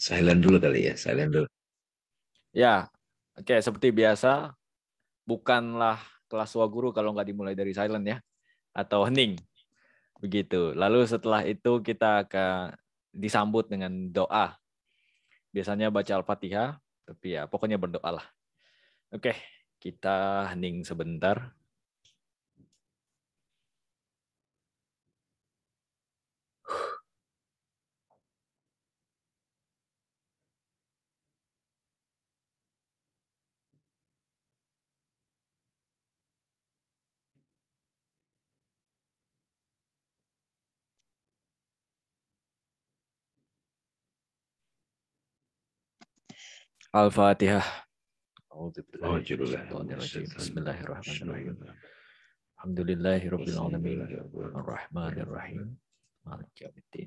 Silent dulu kali ya, silent dulu. Ya, oke, seperti biasa, bukanlah kelas Waguru kalau nggak dimulai dari silent ya, atau hening, begitu. Lalu setelah itu kita akan disambut dengan doa. Biasanya baca Al-Fatihah, tapi ya pokoknya berdoa lah. Oke, kita hening sebentar. Al-Fatihah. Bismillahirrahmanirrahim. Alhamdulillahirabbil alamin. Arrahmanirrahim. Maliki yaumiddin.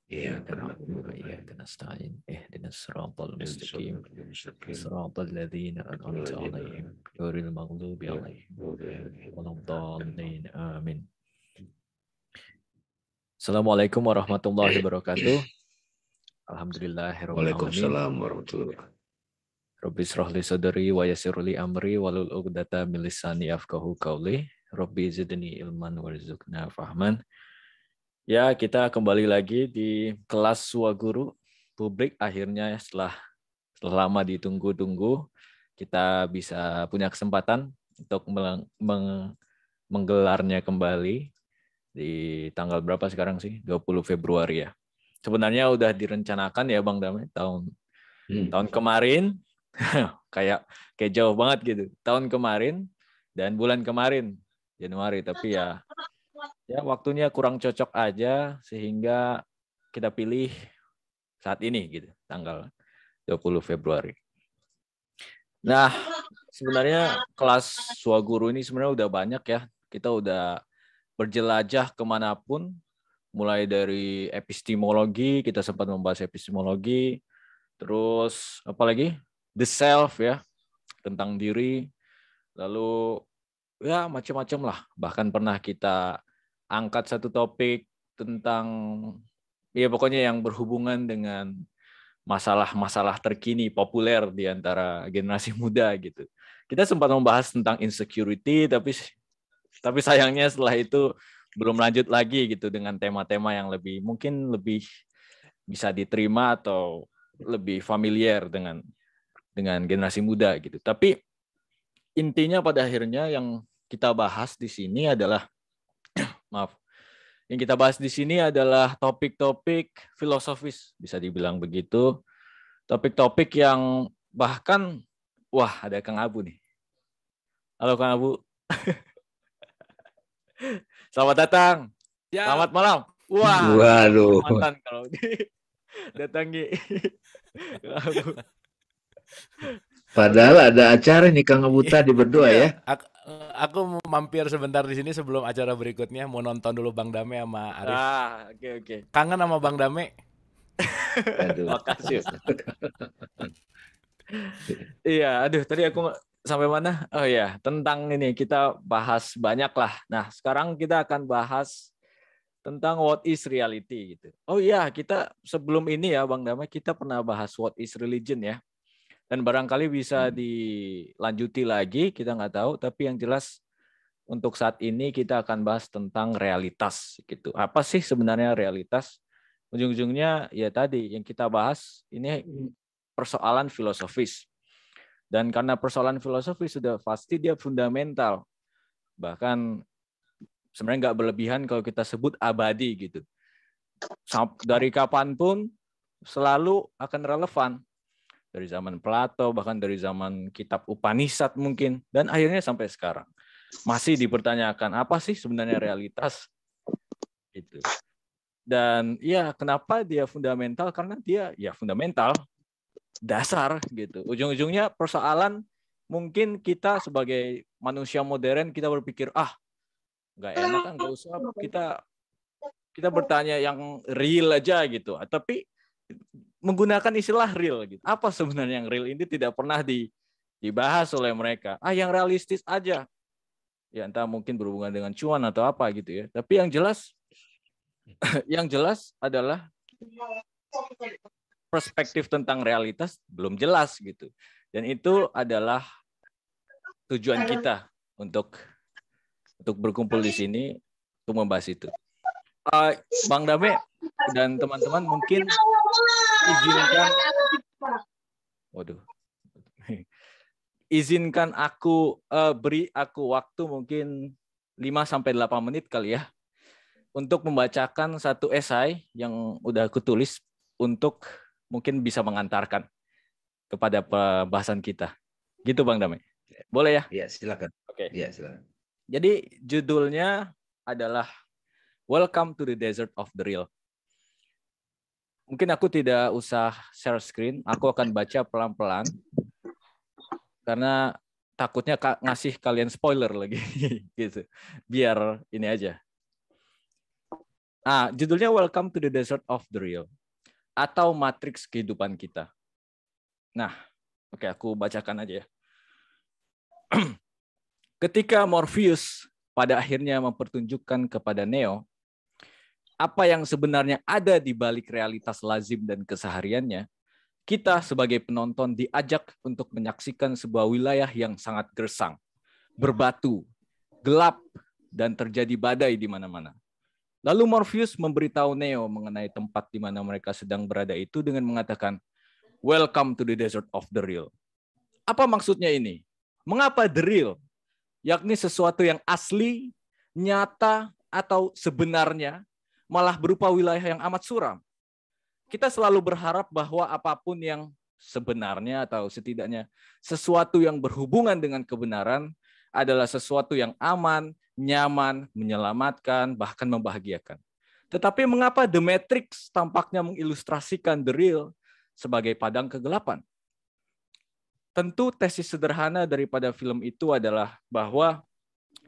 Iyyaka na'budu wa iyyaka nasta'in. Ihdinas siratal mustaqim. Siratal ladzina an'amta 'alaihim ghairil maghdubi 'alaihim waladdallin. Amin. Assalamualaikum warahmatullahi wabarakatuh. Alhamdulillahirabbil alamin. Waalaikumsalam warahmatullahi wabarakatuh. Rabbi shrah li sadri wa yassir li amri wahlul 'uqdatam min lisani yafqahu qawli. Rabbi zidni ilman warzuqna fahman. Ya, kita kembali lagi di kelas Waguru publik. Akhirnya setelah lama ditunggu-tunggu, kita bisa punya kesempatan untuk menggelarnya kembali di tanggal berapa sekarang sih? 20 Februari ya. Sebenarnya udah direncanakan ya Bang Damai tahun kemarin. kayak jauh banget gitu. Tahun kemarin dan bulan kemarin Januari, tapi ya waktunya kurang cocok aja sehingga kita pilih saat ini gitu, tanggal 20 Februari. Nah, sebenarnya kelas Swaguru ini sebenarnya udah banyak ya. Kita udah berjelajah kemanapun, mulai dari epistemologi, kita sempat membahas epistemologi, terus apalagi the self ya, tentang diri, lalu ya macam-macam lah. Bahkan pernah kita angkat satu topik tentang ya pokoknya yang berhubungan dengan masalah-masalah terkini populer di antara generasi muda gitu. Kita sempat membahas tentang insecurity, tapi sayangnya setelah itu belum lanjut lagi gitu dengan tema-tema yang mungkin lebih bisa diterima atau lebih familiar dengan generasi muda gitu. Tapi intinya pada akhirnya yang kita bahas di sini adalah yang kita bahas di sini adalah topik-topik filosofis, bisa dibilang begitu. Topik-topik yang bahkan ada Kang Abu nih. Halo Kang Abu. Selamat datang. Ya. Selamat malam. Wah. Waduh. Mantan kalau datangi Kang Abu. Padahal ada acara nih Kang Abu tadi berdua ya. Aku mau mampir sebentar di sini sebelum acara berikutnya, mau nonton dulu Bang Dame sama Arif. Oke. Kangen sama Bang Dame. Aduh. Makasih. Iya, tadi aku sampai mana? Oh ya, tentang ini kita bahas banyak lah. Nah, sekarang kita akan bahas tentang what is reality gitu. Oh iya, kita sebelum ini ya Bang Damai, kita pernah bahas what is religion ya. Dan barangkali bisa dilanjuti lagi, kita nggak tahu. Tapi yang jelas untuk saat ini kita akan bahas tentang realitas gitu. Apa sih sebenarnya realitas? Ujung-ujungnya ya tadi yang kita bahas ini persoalan filosofis. Dan karena persoalan filosofis sudah pasti dia fundamental. Bahkan sebenarnya nggak berlebihan kalau kita sebut abadi gitu. Dari kapanpun selalu akan relevan. Dari zaman Plato, bahkan dari zaman kitab Upanishad mungkin. Dan akhirnya sampai sekarang. Masih dipertanyakan, apa sih sebenarnya realitas? Gitu. Dan ya kenapa dia fundamental? Karena dia ya fundamental, dasar gitu. Ujung-ujungnya persoalan mungkin kita sebagai manusia modern kita berpikir, nggak enak kan, nggak usah kita bertanya yang real aja gitu. Tapi menggunakan istilah real gitu. Apa sebenarnya yang real ini tidak pernah dibahas oleh mereka. Yang realistis aja. Ya entah mungkin berhubungan dengan cuan atau apa gitu ya. Tapi yang jelas adalah perspektif tentang realitas belum jelas gitu. Dan itu adalah tujuan kita untuk berkumpul di sini untuk membahas itu. Bang Dame dan teman-teman mungkin izinkan aku beri aku waktu mungkin 5-8 menit kali ya untuk membacakan satu esai yang udah aku tulis untuk mungkin bisa mengantarkan kepada pembahasan kita. Gitu Bang Dame. Boleh ya? Iya, silakan. Oke. Iya, silakan. Jadi judulnya adalah Welcome to the Desert of the Real. Mungkin aku tidak usah share screen, aku akan baca pelan-pelan karena takutnya ngasih kalian spoiler lagi gitu. Biar ini aja. Judulnya Welcome to the Desert of the Real atau matriks kehidupan kita. Nah, oke, aku bacakan aja ya. Ketika Morpheus pada akhirnya mempertunjukkan kepada Neo apa yang sebenarnya ada di balik realitas lazim dan kesehariannya, kita sebagai penonton diajak untuk menyaksikan sebuah wilayah yang sangat gersang, berbatu, gelap, dan terjadi badai di mana-mana. Lalu Morpheus memberitahu Neo mengenai tempat di mana mereka sedang berada itu dengan mengatakan, "Welcome to the desert of the real." Apa maksudnya ini? Mengapa the real? Yakni sesuatu yang asli, nyata, atau sebenarnya malah berupa wilayah yang amat suram. Kita selalu berharap bahwa apapun yang sebenarnya atau setidaknya sesuatu yang berhubungan dengan kebenaran adalah sesuatu yang aman, nyaman, menyelamatkan, bahkan membahagiakan. Tetapi mengapa The Matrix tampaknya mengilustrasikan the real sebagai padang kegelapan? Tentu tesis sederhana daripada film itu adalah bahwa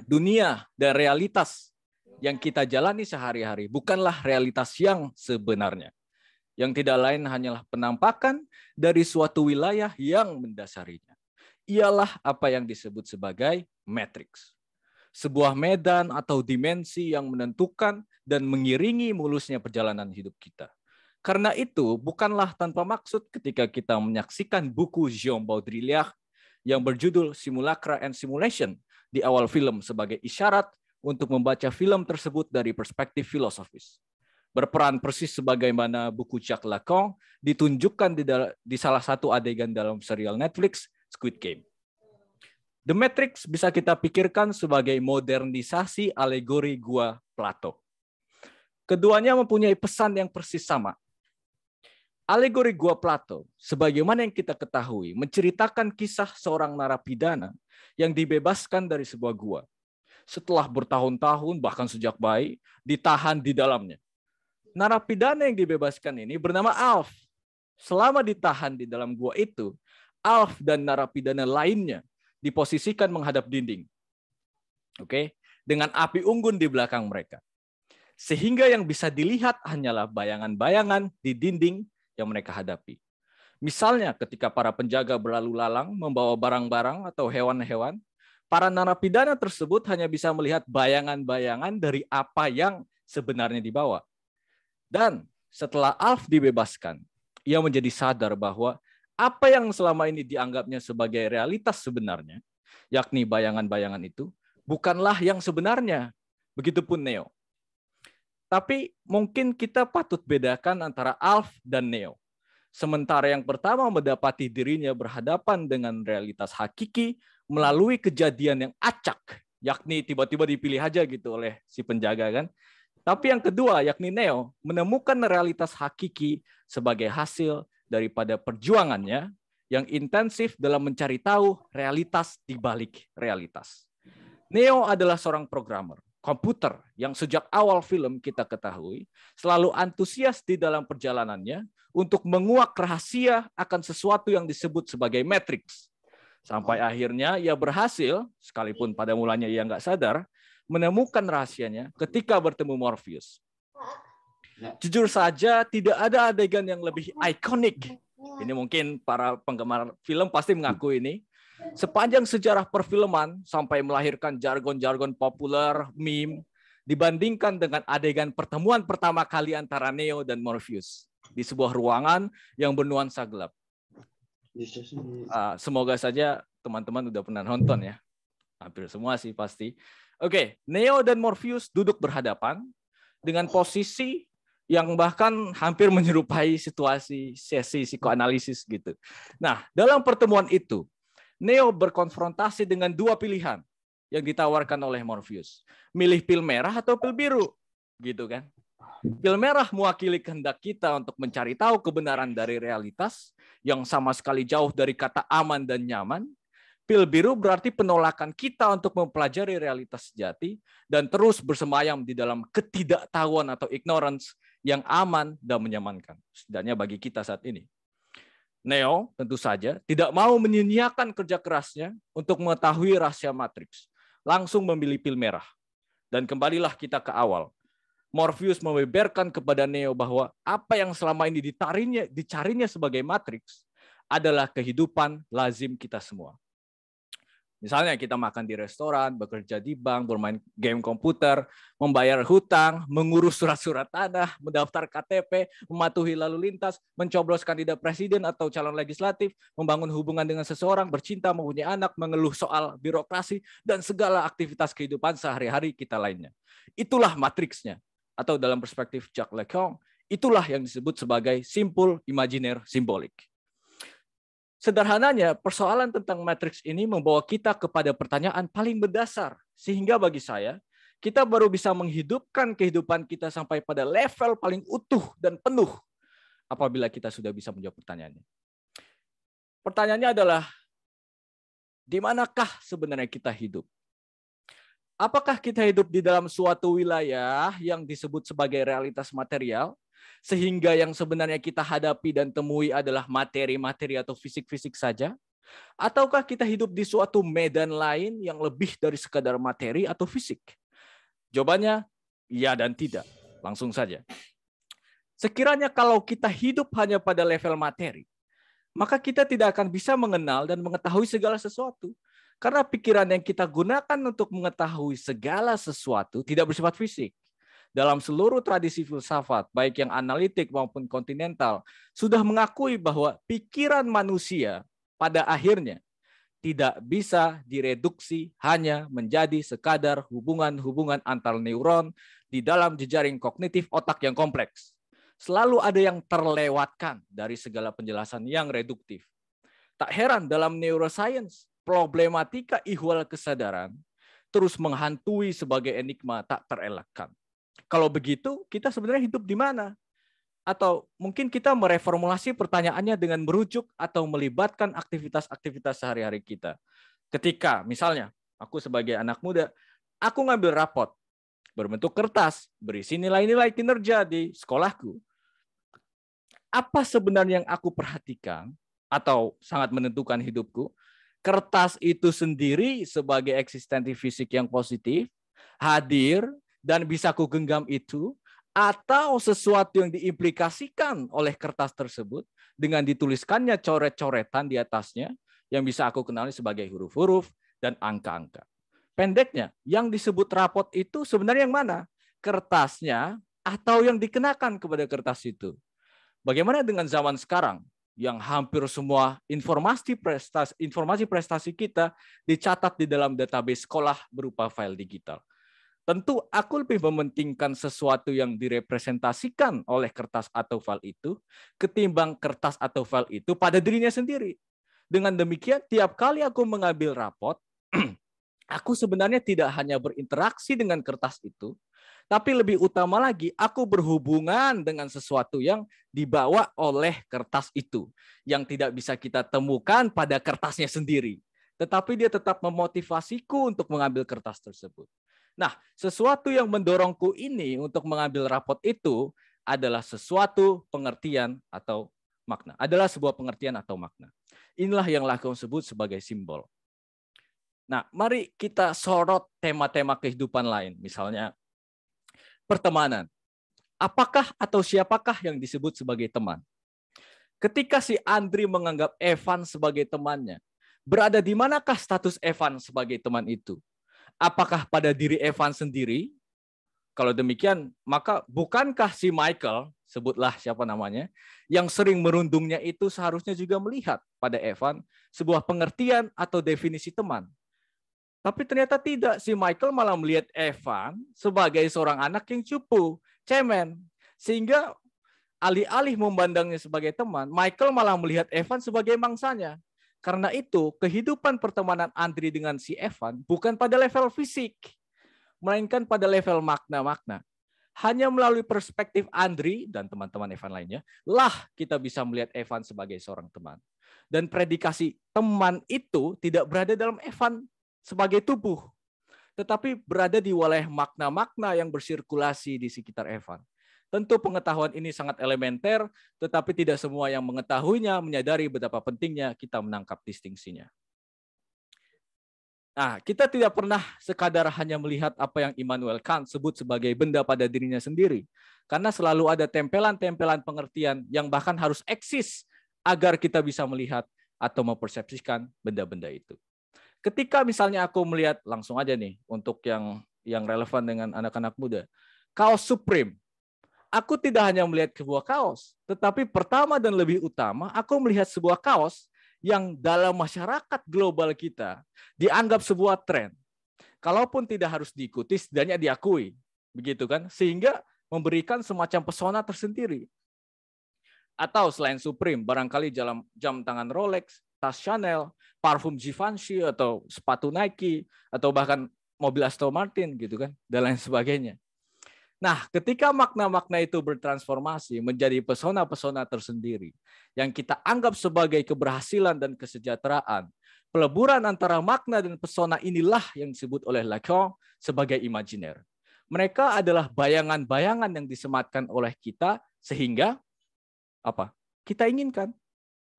dunia dan realitas yang kita jalani sehari-hari bukanlah realitas yang sebenarnya. Yang tidak lain hanyalah penampakan dari suatu wilayah yang mendasarinya. Ialah apa yang disebut sebagai matrix. Sebuah medan atau dimensi yang menentukan dan mengiringi mulusnya perjalanan hidup kita. Karena itu, bukanlah tanpa maksud ketika kita menyaksikan buku Jean Baudrillard yang berjudul Simulacra and Simulation di awal film sebagai isyarat untuk membaca film tersebut dari perspektif filosofis. Berperan persis sebagaimana buku Jacques Lacan ditunjukkan di salah satu adegan dalam serial Netflix Squid Game. The Matrix bisa kita pikirkan sebagai modernisasi alegori gua Plato. Keduanya mempunyai pesan yang persis sama. Alegori gua Plato, sebagaimana yang kita ketahui, menceritakan kisah seorang narapidana yang dibebaskan dari sebuah gua. Setelah bertahun-tahun, bahkan sejak bayi, ditahan di dalamnya. Narapidana yang dibebaskan ini bernama Alf. Selama ditahan di dalam gua itu, Alf dan narapidana lainnya diposisikan menghadap dinding. Oke, dengan api unggun di belakang mereka. Sehingga yang bisa dilihat hanyalah bayangan-bayangan di dinding yang mereka hadapi. Misalnya ketika para penjaga berlalu lalang membawa barang-barang atau hewan-hewan, para narapidana tersebut hanya bisa melihat bayangan-bayangan dari apa yang sebenarnya dibawa. Dan setelah Alf dibebaskan, ia menjadi sadar bahwa apa yang selama ini dianggapnya sebagai realitas sebenarnya, yakni bayangan-bayangan itu, bukanlah yang sebenarnya. Begitupun Neo. Tapi mungkin kita patut bedakan antara Alf dan Neo. Sementara yang pertama mendapati dirinya berhadapan dengan realitas hakiki melalui kejadian yang acak, yakni tiba-tiba dipilih aja gitu oleh si penjaga kan. Tapi yang kedua, yakni Neo, menemukan realitas hakiki sebagai hasil daripada perjuangannya yang intensif dalam mencari tahu realitas di balik realitas. Neo adalah seorang programmer komputer yang sejak awal film kita ketahui selalu antusias di dalam perjalanannya untuk menguak rahasia akan sesuatu yang disebut sebagai matrix. Sampai akhirnya ia berhasil, sekalipun pada mulanya ia nggak sadar, menemukan rahasianya ketika bertemu Morpheus. Jujur saja, tidak ada adegan yang lebih ikonik. Ini mungkin para penggemar film pasti mengaku ini. Sepanjang sejarah perfilman sampai melahirkan jargon-jargon populer, meme, dibandingkan dengan adegan pertemuan pertama kali antara Neo dan Morpheus. di sebuah ruangan yang bernuansa gelap. Semoga saja teman-teman udah pernah nonton ya. Hampir semua sih pasti. Oke, Neo dan Morpheus duduk berhadapan dengan posisi yang bahkan hampir menyerupai situasi sesi psikoanalisis gitu. Nah, dalam pertemuan itu, Neo berkonfrontasi dengan dua pilihan yang ditawarkan oleh Morpheus. Milih pil merah atau pil biru, gitu kan. Pil merah mewakili kehendak kita untuk mencari tahu kebenaran dari realitas yang sama sekali jauh dari kata aman dan nyaman. Pil biru berarti penolakan kita untuk mempelajari realitas sejati dan terus bersemayam di dalam ketidaktahuan atau ignorance yang aman dan menyamankan, setidaknya bagi kita saat ini. Neo tentu saja tidak mau menyia-nyiakan kerja kerasnya untuk mengetahui rahasia matriks. Langsung memilih pil merah. Dan kembalilah kita ke awal. Morpheus membeberkan kepada Neo bahwa apa yang selama ini dicarinya sebagai matriks adalah kehidupan lazim kita semua. Misalnya kita makan di restoran, bekerja di bank, bermain game komputer, membayar hutang, mengurus surat-surat tanah, mendaftar KTP, mematuhi lalu lintas, mencoblos kandidat presiden atau calon legislatif, membangun hubungan dengan seseorang, bercinta, mempunyai anak, mengeluh soal birokrasi, dan segala aktivitas kehidupan sehari-hari kita lainnya. Itulah matriksnya. Atau dalam perspektif Jacques Lacan, itulah yang disebut sebagai simple imaginaire simbolik. Sederhananya, persoalan tentang matriks ini membawa kita kepada pertanyaan paling mendasar. Sehingga bagi saya, kita baru bisa menghidupkan kehidupan kita sampai pada level paling utuh dan penuh apabila kita sudah bisa menjawab pertanyaannya. Pertanyaannya adalah, di manakah sebenarnya kita hidup? Apakah kita hidup di dalam suatu wilayah yang disebut sebagai realitas material, sehingga yang sebenarnya kita hadapi dan temui adalah materi-materi atau fisik-fisik saja? Ataukah kita hidup di suatu medan lain yang lebih dari sekadar materi atau fisik? Jawabannya, ya dan tidak. Langsung saja. Sekiranya kalau kita hidup hanya pada level materi, maka kita tidak akan bisa mengenal dan mengetahui segala sesuatu. Karena pikiran yang kita gunakan untuk mengetahui segala sesuatu tidak bersifat fisik. Dalam seluruh tradisi filsafat, baik yang analitik maupun kontinental, sudah mengakui bahwa pikiran manusia pada akhirnya tidak bisa direduksi hanya menjadi sekadar hubungan-hubungan antar neuron di dalam jejaring kognitif otak yang kompleks. Selalu ada yang terlewatkan dari segala penjelasan yang reduktif. Tak heran dalam neuroscience, problematika ihwal kesadaran terus menghantui sebagai enigma tak terelakkan. Kalau begitu, kita sebenarnya hidup di mana? Atau mungkin kita mereformulasi pertanyaannya dengan merujuk atau melibatkan aktivitas-aktivitas sehari-hari kita. Ketika, misalnya, aku sebagai anak muda, aku ngambil rapot berbentuk kertas, berisi nilai-nilai kinerja di sekolahku. Apa sebenarnya yang aku perhatikan atau sangat menentukan hidupku? Kertas itu sendiri sebagai eksistensi fisik yang positif, hadir, dan bisa ku genggam itu, atau sesuatu yang diimplikasikan oleh kertas tersebut dengan dituliskannya coret-coretan di atasnya yang bisa aku kenali sebagai huruf-huruf dan angka-angka. Pendeknya, yang disebut rapot itu sebenarnya yang mana? Kertasnya atau yang dikenakan kepada kertas itu? Bagaimana dengan zaman sekarang yang hampir semua informasi prestasi kita dicatat di dalam database sekolah berupa file digital? Tentu aku lebih mementingkan sesuatu yang direpresentasikan oleh kertas atau file itu ketimbang kertas atau file itu pada dirinya sendiri. Dengan demikian, tiap kali aku mengambil rapot, aku sebenarnya tidak hanya berinteraksi dengan kertas itu, tapi lebih utama lagi, aku berhubungan dengan sesuatu yang dibawa oleh kertas itu, yang tidak bisa kita temukan pada kertasnya sendiri. Tetapi dia tetap memotivasiku untuk mengambil kertas tersebut. Nah, sesuatu yang mendorongku ini untuk mengambil rapot itu adalah sesuatu pengertian atau makna. Adalah sebuah pengertian atau makna. Inilah yang Lacan sebut sebagai simbol. Nah, mari kita sorot tema-tema kehidupan lain. Misalnya, pertemanan. Apakah atau siapakah yang disebut sebagai teman? Ketika si Andri menganggap Evan sebagai temannya, berada di manakah status Evan sebagai teman itu? Apakah pada diri Evan sendiri? kalau demikian, maka bukankah si Michael, sebutlah siapa namanya, yang sering merundungnya itu seharusnya juga melihat pada Evan sebuah pengertian atau definisi teman. Tapi ternyata tidak. Si Michael malah melihat Evan sebagai seorang anak yang cupu, cemen. Sehingga alih-alih memandangnya sebagai teman, Michael malah melihat Evan sebagai mangsanya. Karena itu, kehidupan pertemanan Andri dengan si Evan bukan pada level fisik, melainkan pada level makna-makna. Hanya melalui perspektif Andri dan teman-teman Evan lainnya, lah kita bisa melihat Evan sebagai seorang teman. Dan predikasi teman itu tidak berada dalam Evan sebagai tubuh, tetapi berada di wilayah makna-makna yang bersirkulasi di sekitar Evan. Tentu pengetahuan ini sangat elementer, tetapi tidak semua yang mengetahuinya menyadari betapa pentingnya kita menangkap distingsinya. Nah, kita tidak pernah sekadar hanya melihat apa yang Immanuel Kant sebut sebagai benda pada dirinya sendiri. Karena selalu ada tempelan-tempelan pengertian yang bahkan harus eksis agar kita bisa melihat atau mempersepsikan benda-benda itu. Ketika misalnya aku melihat, langsung aja nih, untuk yang relevan dengan anak-anak muda, kaos Supreme. Aku tidak hanya melihat sebuah kaos, tetapi pertama dan lebih utama, aku melihat sebuah kaos yang dalam masyarakat global kita dianggap sebuah tren. Kalaupun tidak harus diikuti, setidaknya diakui. Begitu kan? Sehingga memberikan semacam pesona tersendiri. Atau selain Supreme, barangkali jam tangan Rolex, tas Chanel, parfum Givenchy, atau sepatu Nike, atau bahkan mobil Aston Martin, gitu kan, dan lain sebagainya. Nah, ketika makna-makna itu bertransformasi menjadi pesona-pesona tersendiri yang kita anggap sebagai keberhasilan dan kesejahteraan, peleburan antara makna dan pesona inilah yang disebut oleh Lacan sebagai imajiner. Mereka adalah bayangan-bayangan yang disematkan oleh kita sehingga apa? Kita inginkan.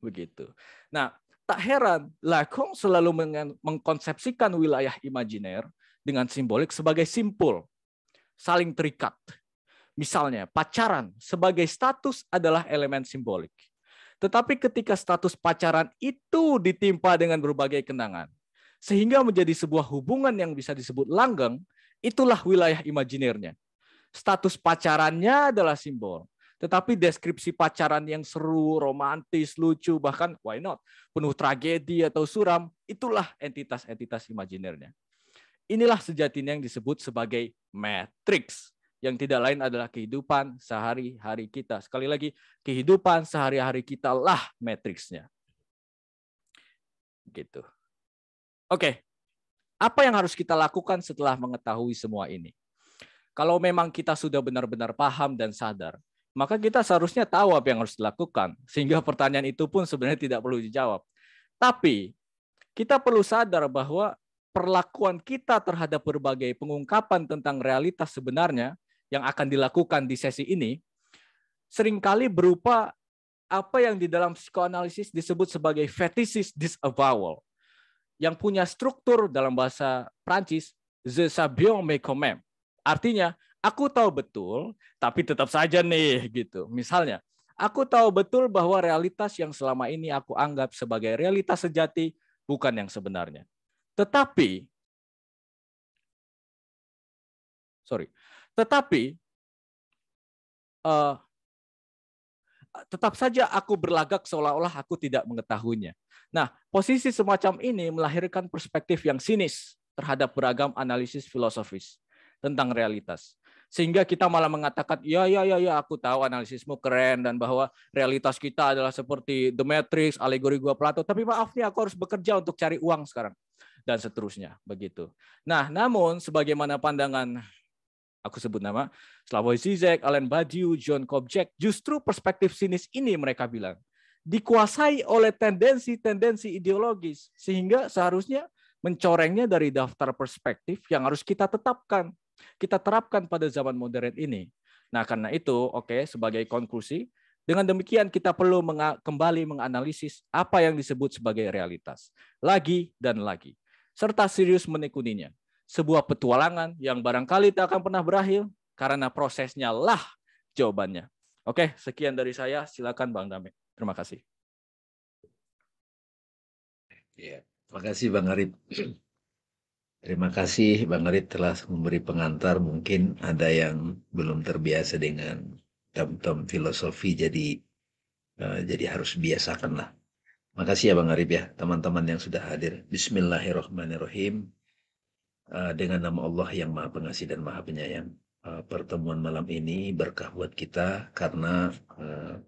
Begitu. Nah, tak heran Lacan selalu mengkonsepsikan wilayah imajiner dengan simbolik sebagai simpul, saling terikat. Misalnya, pacaran sebagai status adalah elemen simbolik. Tetapi ketika status pacaran itu ditimpa dengan berbagai kenangan, sehingga menjadi sebuah hubungan yang bisa disebut langgeng, itulah wilayah imajinernya. Status pacarannya adalah simbol. Tetapi deskripsi pacaran yang seru, romantis, lucu, bahkan why not, penuh tragedi atau suram, itulah entitas-entitas imajinernya. Inilah sejatinya yang disebut sebagai matriks, yang tidak lain adalah kehidupan sehari-hari kita. Sekali lagi, kehidupan sehari-hari kita lah matriksnya. Gitu. Oke, apa yang harus kita lakukan setelah mengetahui semua ini? Kalau memang kita sudah benar-benar paham dan sadar, maka kita seharusnya tahu apa yang harus dilakukan, sehingga pertanyaan itu pun sebenarnya tidak perlu dijawab. Tapi, kita perlu sadar bahwa perlakuan kita terhadap berbagai pengungkapan tentang realitas sebenarnya yang akan dilakukan di sesi ini seringkali berupa apa yang di dalam psikoanalisis disebut sebagai fetishist disavowal, yang punya struktur dalam bahasa Prancis je sais bien mais quand même. Artinya, aku tahu betul tapi tetap saja nih gitu. Misalnya, aku tahu betul bahwa realitas yang selama ini aku anggap sebagai realitas sejati bukan yang sebenarnya. Tetapi tetap saja aku berlagak seolah-olah aku tidak mengetahuinya. Nah, posisi semacam ini melahirkan perspektif yang sinis terhadap beragam analisis filosofis tentang realitas. Sehingga kita malah mengatakan, ya, aku tahu analisismu keren dan bahwa realitas kita adalah seperti The Matrix, alegori gua Plato, tapi maaf nih aku harus bekerja untuk cari uang sekarang. Dan seterusnya, begitu. Nah, namun sebagaimana pandangan, aku sebut nama, Slavoj Žižek, Alain Badiou, John Kopček, justru perspektif sinis ini mereka bilang, dikuasai oleh tendensi-tendensi ideologis, sehingga seharusnya mencorengnya dari daftar perspektif yang harus kita tetapkan, kita terapkan pada zaman modern ini. Nah, karena itu, sebagai konklusi, dengan demikian kita perlu kembali menganalisis apa yang disebut sebagai realitas, lagi dan lagi, serta serius menekuninya. Sebuah petualangan yang barangkali tak akan pernah berakhir, karena prosesnya lah jawabannya. Oke, sekian dari saya. Silakan Bang Dame. Terima kasih. Ya, terima kasih Bang Arif. Terima kasih Bang Arif telah memberi pengantar. Mungkin ada yang belum terbiasa dengan term-term filosofi, jadi harus biasakanlah. Makasih ya Bang Arif ya, teman-teman yang sudah hadir. Bismillahirrahmanirrahim. Dengan nama Allah yang Maha Pengasih dan Maha Penyayang. Pertemuan malam ini berkah buat kita karena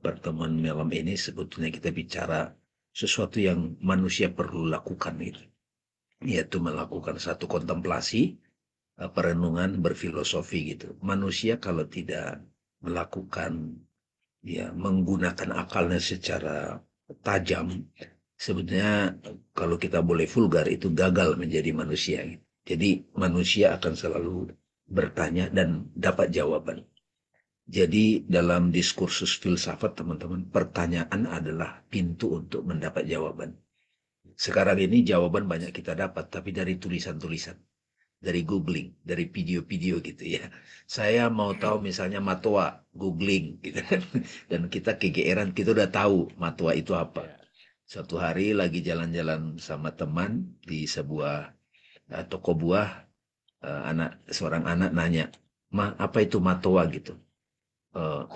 pertemuan malam ini sebetulnya kita bicara sesuatu yang manusia perlu lakukan gitu, yaitu melakukan satu kontemplasi, perenungan, berfilosofi gitu. Manusia kalau tidak melakukan, ya, menggunakan akalnya secara tajam, sebetulnya kalau kita boleh vulgar itu gagal menjadi manusia gitu. Jadi manusia akan selalu bertanya dan dapat jawaban. Jadi dalam diskursus filsafat teman-teman, pertanyaan adalah pintu untuk mendapat jawaban. Sekarang ini jawaban banyak kita dapat, tapi dari tulisan-tulisan, dari googling, dari video-video gitu ya. Saya mau tahu misalnya matwa, googling gitu kan. Dan kita kegeeran, kita udah tahu matwa itu apa. Ya. Suatu hari lagi jalan-jalan sama teman di sebuah toko buah, seorang anak nanya, "Ma, apa itu matwa?" gitu.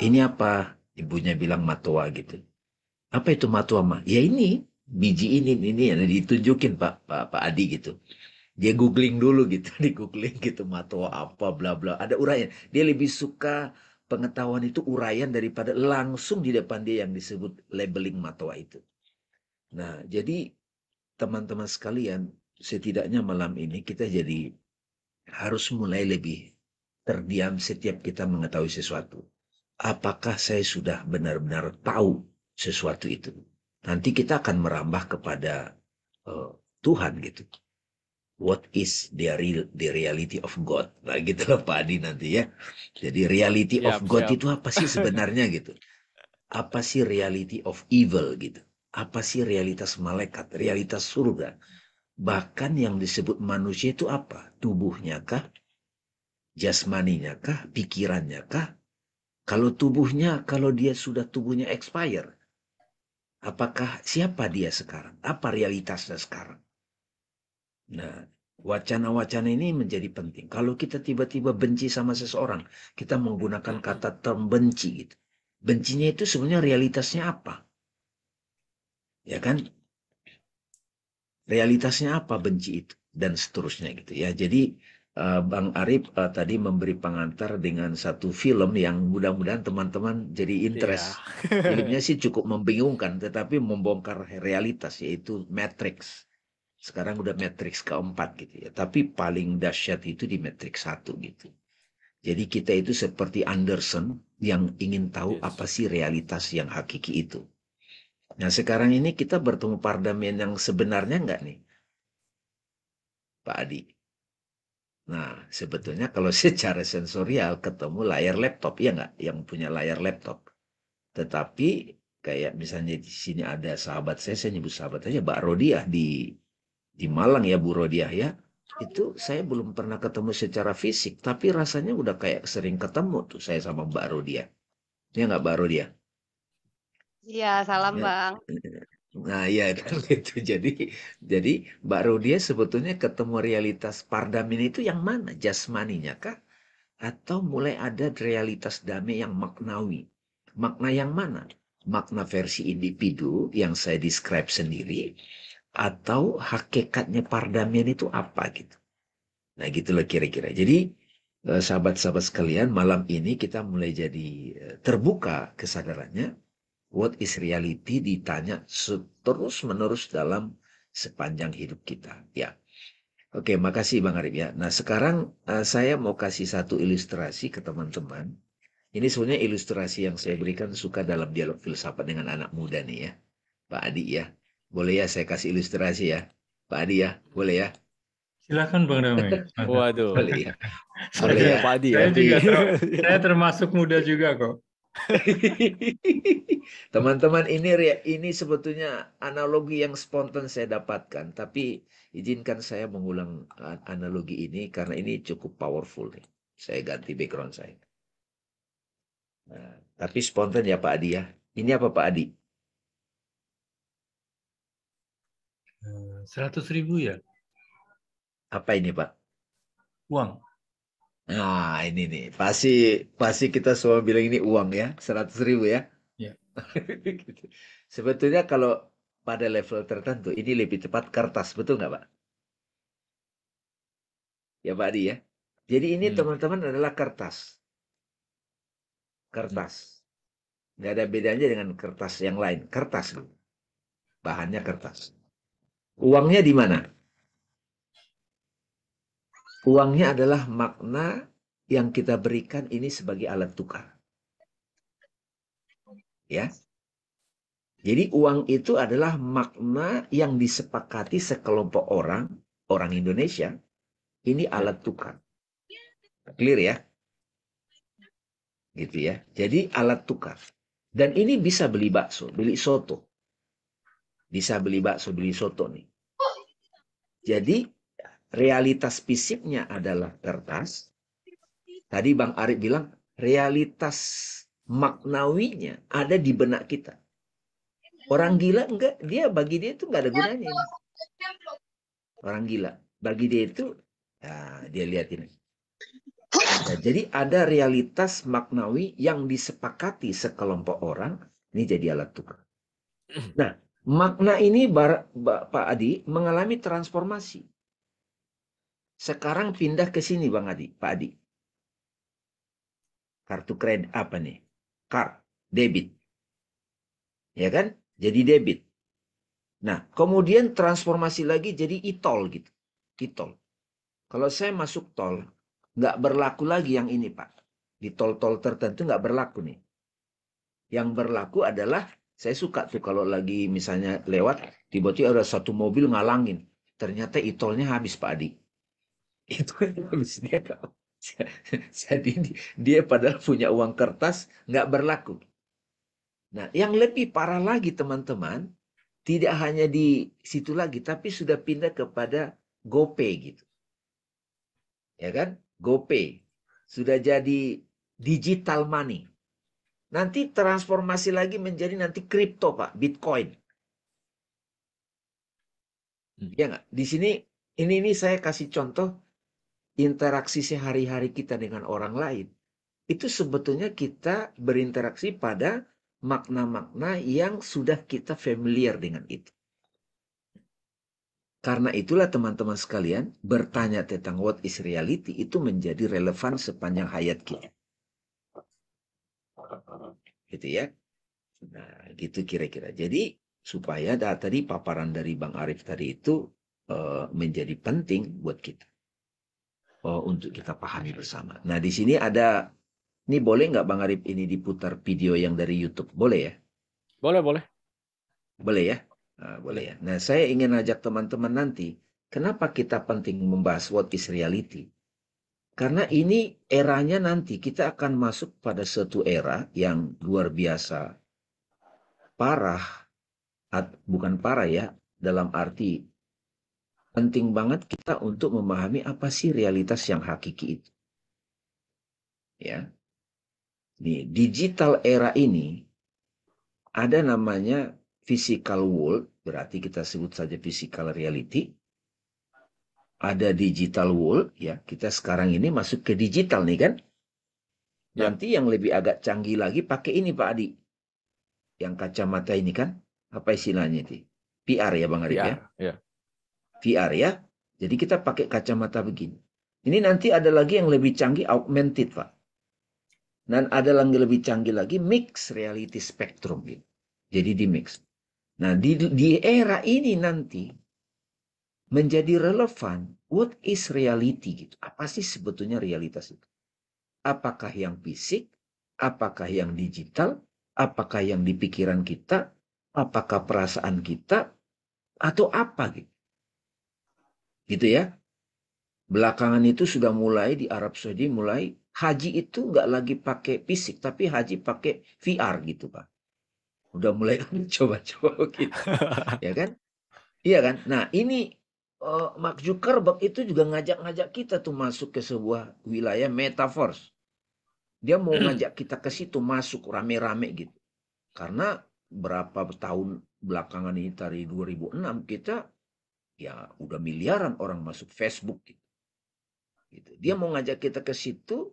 Ini apa? Ibunya bilang matwa gitu. Apa itu matwa, Ma? Ya ini, biji ini yang ditunjukin Pak Adi gitu. Dia googling dulu gitu, di googling gitu matwa apa bla bla. Ada uraian. Dia lebih suka pengetahuan itu uraian daripada langsung di depan dia yang disebut labeling matwa itu. Nah, jadi teman-teman sekalian, setidaknya malam ini kita jadi harus mulai lebih terdiam setiap kita mengetahui sesuatu. Apakah saya sudah benar-benar tahu sesuatu itu? Nanti kita akan merambah kepada Tuhan gitu. What is the reality of God? Nah gitu loh Pak Adi nanti ya. Jadi reality of Siap, God siap. itu apa sih sebenarnya gitu? Apa sih reality of evil gitu? Apa sih realitas malaikat, realitas surga? Bahkan yang disebut manusia itu apa? Tubuhnya kah? Jasmaninya kah? Pikirannya kah? Kalau tubuhnya, kalau dia sudah tubuhnya expire, apakah siapa dia sekarang? Apa realitasnya sekarang? Nah, wacana-wacana ini menjadi penting. Kalau kita tiba-tiba benci sama seseorang, kita menggunakan kata term benci gitu. Bencinya itu sebenarnya realitasnya apa? Ya kan? Realitasnya apa benci itu? Dan seterusnya gitu ya. Jadi Bang Arif tadi memberi pengantar dengan satu film yang mudah-mudahan teman-teman jadi Iya. interest. Filmnya sih cukup membingungkan, tetapi membongkar realitas, yaitu Matrix. Sekarang udah Matrix keempat gitu ya. Tapi paling dahsyat itu di Matrix 1 gitu. Jadi kita itu seperti Anderson yang ingin tahu apa Yes. sih realitas yang hakiki itu. Nah sekarang ini kita bertemu pardamian yang sebenarnya enggak nih, Pak Adi? Nah sebetulnya kalau secara sensorial ketemu layar laptop, ya enggak? Yang punya layar laptop. Tetapi kayak misalnya di sini ada sahabat saya nyebut sahabat aja, Mbak Rodiah di Malang ya, Bu Rodiah ya. Itu saya belum pernah ketemu secara fisik, tapi rasanya udah kayak sering ketemu tuh saya sama Mbak Rodiah. Ya nggak Mbak Rodiah? Iya, salam Ya. Bang. Nah ya kan gitu. Jadi Mbak Rodiah sebetulnya ketemu realitas pardamin itu yang mana? Jasmaninya kah? Atau mulai ada realitas damai yang maknawi? Makna yang mana? Makna versi individu yang saya describe sendiri, atau hakikatnya pardamian itu apa gitu? Nah gitulah kira-kira. Jadi sahabat-sahabat sekalian, malam ini kita mulai jadi terbuka kesadarannya. What is reality ditanya terus menerus dalam sepanjang hidup kita. Ya, oke, makasih Bang Arif ya. Nah sekarang saya mau kasih satu ilustrasi ke teman-teman. Ini sebenarnya ilustrasi yang saya berikan suka dalam dialog filsafat dengan anak muda nih ya, Pak Adi ya. Boleh ya saya kasih ilustrasi ya, Pak Adi ya, boleh ya? Silakan Bang Damai. Waduh. Boleh ya. Boleh Saya, ya. Pak Adi ya. saya juga saya termasuk muda juga kok. Teman-teman ini sebetulnya analogi yang spontan saya dapatkan, tapi izinkan saya mengulang analogi ini karena ini cukup powerful nih. Saya ganti background saya. Nah, tapi spontan ya Pak Adi ya. Ini apa Pak Adi? 100.000 ya? Apa ini, Pak? Uang. Nah, ini nih. Pasti kita semua bilang ini uang ya. 100.000 ya. Ya. Sebetulnya kalau pada level tertentu, ini lebih tepat kertas. Betul nggak, Pak? Ya, Pak Adi ya. Jadi ini teman-teman adalah kertas. Kertas. Nggak ada bedanya dengan kertas yang lain. Kertas. Bahannya kertas. Uangnya di mana? Uangnya adalah makna yang kita berikan ini sebagai alat tukar. Ya. Jadi uang itu adalah makna yang disepakati sekelompok orang Indonesia. Ini alat tukar. Clear ya? Gitu ya. Jadi alat tukar. Dan ini bisa beli bakso, beli soto. Bisa beli bakso, beli soto nih. Jadi realitas fisiknya adalah kertas. Tadi Bang Arif bilang realitas maknawinya ada di benak kita. Orang gila enggak, bagi dia itu enggak ada gunanya ini. Orang gila, bagi dia itu, ya, dia lihat ini. Nah, jadi ada realitas maknawi yang disepakati sekelompok orang, ini jadi alat tukar. Nah, makna ini Pak Adi mengalami transformasi. Sekarang pindah ke sini Bang Adi, Pak Adi. Kartu kredit apa nih? Debit. Ya kan? Jadi debit. Nah, kemudian transformasi lagi jadi e-tol gitu. E-tol. Kalau saya masuk tol, nggak berlaku lagi yang ini, Pak. Di tol-tol tertentu nggak berlaku nih. Yang berlaku adalah, saya suka tuh kalau lagi misalnya lewat, tiba-tiba ada satu mobil ngalangin. Ternyata e-tolnya habis, Pak Adi. Itu habis dia. Jadi dia padahal punya uang kertas, nggak berlaku. Nah, yang lebih parah lagi teman-teman, tidak hanya di situ lagi, tapi sudah pindah kepada GoPay gitu. Ya kan? GoPay. Sudah jadi digital money. Nanti transformasi lagi menjadi nanti kripto, Pak. Bitcoin. Ya nggak? Di sini, ini saya kasih contoh interaksi sehari-hari kita dengan orang lain. Itu sebetulnya kita berinteraksi pada makna-makna yang sudah kita familiar dengan itu. Karena itulah teman-teman sekalian, bertanya tentang what is reality itu menjadi relevan sepanjang hayat kita. Gitu ya. Nah, gitu kira-kira. Jadi supaya tadi paparan dari Bang Arif tadi itu menjadi penting buat kita. Untuk kita pahami bersama. Nah, di sini ada, ini boleh nggak Bang Arif ini diputar video yang dari YouTube? Boleh ya? Boleh, boleh. Boleh ya? Nah, boleh ya. Nah, saya ingin ajak teman-teman nanti, kenapa kita penting membahas what is reality? Karena ini eranya nanti kita akan masuk pada suatu era yang luar biasa parah, bukan parah ya, dalam arti penting banget kita untuk memahami apa sih realitas yang hakiki itu. Ya. Di digital era ini ada namanya physical world, berarti kita sebut saja physical reality. Ada digital world, ya. Kita sekarang ini masuk ke digital nih kan. Ya. Nanti yang lebih agak canggih lagi pakai ini Pak Adi. Yang kacamata ini kan, apa istilahnya itu? VR ya Bang Arif ya? Ya. VR ya. Jadi kita pakai kacamata begini. Ini nanti ada lagi yang lebih canggih, augmented Pak. Dan ada yang lebih canggih lagi, mixed reality spectrum gitu. Jadi di mix. Nah di era ini nanti menjadi relevan, what is reality gitu. Apa sih sebetulnya realitas itu? Apakah yang fisik? Apakah yang digital? Apakah yang di pikiran kita? Apakah perasaan kita? Atau apa gitu? Gitu ya. Belakangan itu sudah mulai di Arab Saudi mulai haji itu nggak lagi pakai fisik, tapi haji pakai VR gitu Pak. Udah mulai coba-coba gitu. Ya kan? Iya kan? Nah ini Mark Zuckerberg itu juga ngajak-ngajak kita tuh masuk ke sebuah wilayah metaverse. Dia mau ngajak kita ke situ masuk rame-rame gitu. Karena berapa tahun belakangan ini dari 2006 kita ya udah miliaran orang masuk Facebook gitu. Dia mau ngajak kita ke situ,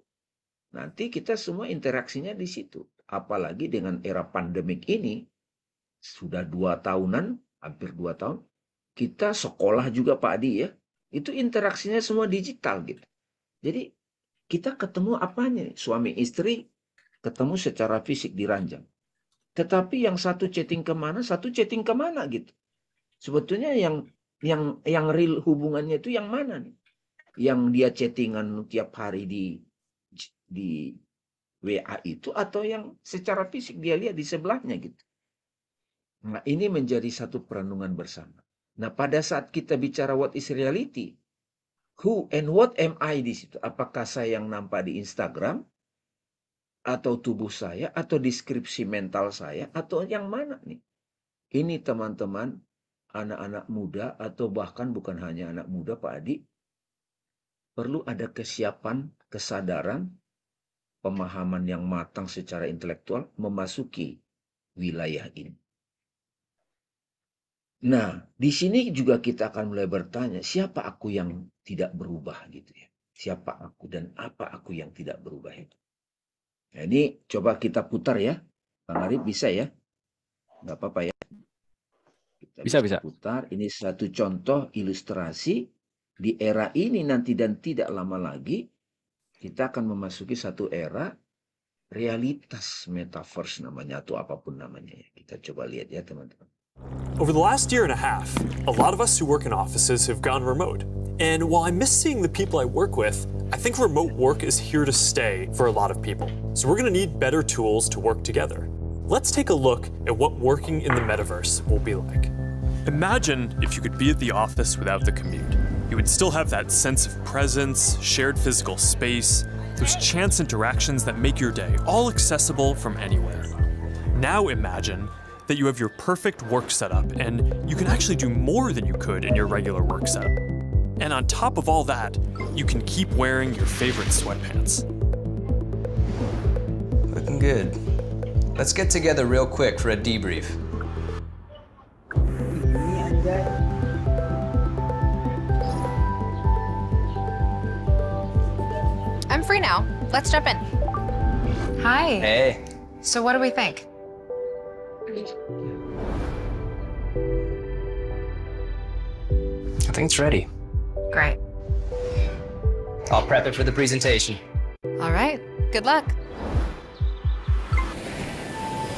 nanti kita semua interaksinya di situ. Apalagi dengan era pandemik ini, sudah 2 tahunan, hampir 2 tahun, kita sekolah juga Pak Adi ya, itu interaksinya semua digital gitu. Jadi kita ketemu apanya? Suami istri ketemu secara fisik di ranjang. Tetapi yang satu chatting kemana, satu chatting kemana gitu. Sebetulnya yang real hubungannya itu yang mana nih? Yang dia chattingan tiap hari di WA itu, atau yang secara fisik dia lihat di sebelahnya gitu. Nah, ini menjadi satu perenungan bersama. Nah, pada saat kita bicara what is reality, who and what am I di situ? Apakah saya yang nampak di Instagram, atau tubuh saya, atau deskripsi mental saya, atau yang mana nih? Ini teman-teman, anak-anak muda, atau bahkan bukan hanya anak muda Pak Adi, perlu ada kesiapan, kesadaran, pemahaman yang matang secara intelektual memasuki wilayah ini. Nah, di sini juga kita akan mulai bertanya, siapa aku yang tidak berubah gitu ya? Siapa aku dan apa aku yang tidak berubah itu? Nah, ini coba kita putar ya. Bang Arif bisa ya? Nggak apa-apa ya? Kita Bisa. putar. Ini satu contoh ilustrasi di era ini nanti dan tidak lama lagi kita akan memasuki satu era realitas metaverse namanya atau apapun namanya ya. Kita coba lihat ya teman-teman. Over the last year and a half, a lot of us who work in offices have gone remote. And while I miss seeing the people I work with, I think remote work is here to stay for a lot of people. So we're going to need better tools to work together. Let's take a look at what working in the metaverse will be like. Imagine if you could be at the office without the commute. You would still have that sense of presence, shared physical space, those chance interactions that make your day all accessible from anywhere. Now imagine that you have your perfect work setup and you can actually do more than you could in your regular work setup. And on top of all that, you can keep wearing your favorite sweatpants. Looking good. Let's get together real quick for a debrief. I'm free now. Let's jump in. Hi. Hey. So what do we think? I think it's ready. Great. I'll prep it for the presentation. All right. Good luck.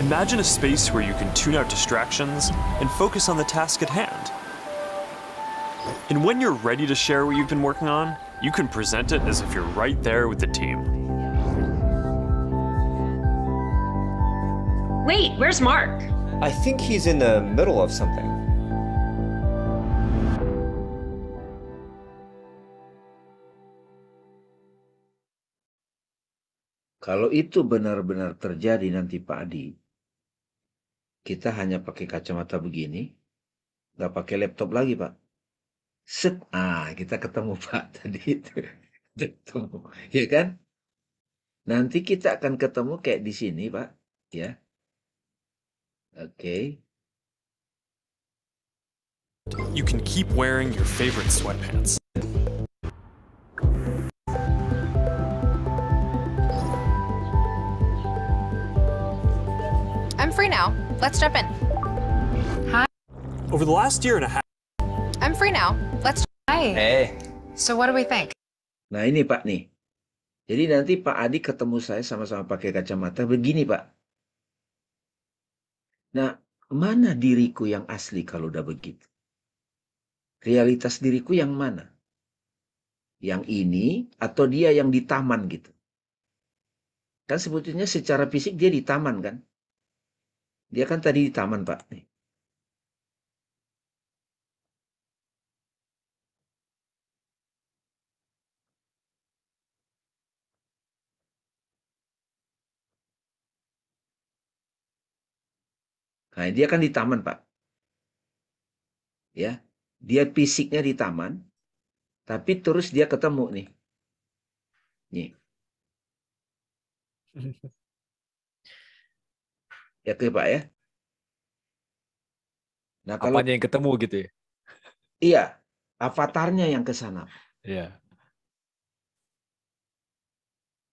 Imagine a space where you can tune out distractions and focus on the task at hand. And when you're ready to share what you've been working on, you can present it as if you're right there with the team. Wait, where's Mark? I think he's in the middle of something. Kalau itu benar-benar terjadi nanti Pak Adi, kita hanya pakai kacamata begini, nggak pakai laptop lagi Pak. Set, kita ketemu Pak tadi itu. Ketemu, ya kan? Nanti kita akan ketemu kayak di sini Pak, ya. Oke. You can keep wearing your favorite sweatpants. I'm free now. Let's jump in. Over the last year and a half, I'm free now. Let's. Hi. Hey. So what do we think? Nah ini Pak nih. Jadi nanti Pak Adi ketemu saya sama-sama pakai kacamata begini Pak. Nah, mana diriku yang asli kalau udah begitu? Realitas diriku yang mana? Yang ini atau dia yang di taman gitu? Kan sebetulnya secara fisik dia di taman kan? Dia kan tadi di taman Pak. Nih. Nah, dia kan di taman, Pak. Ya, dia fisiknya di taman, tapi terus dia ketemu nih. Nih. Ya ke Pak ya. Nah, kalau Apanya yang ketemu gitu ya? Iya, avatarnya yang ke sana. Iya.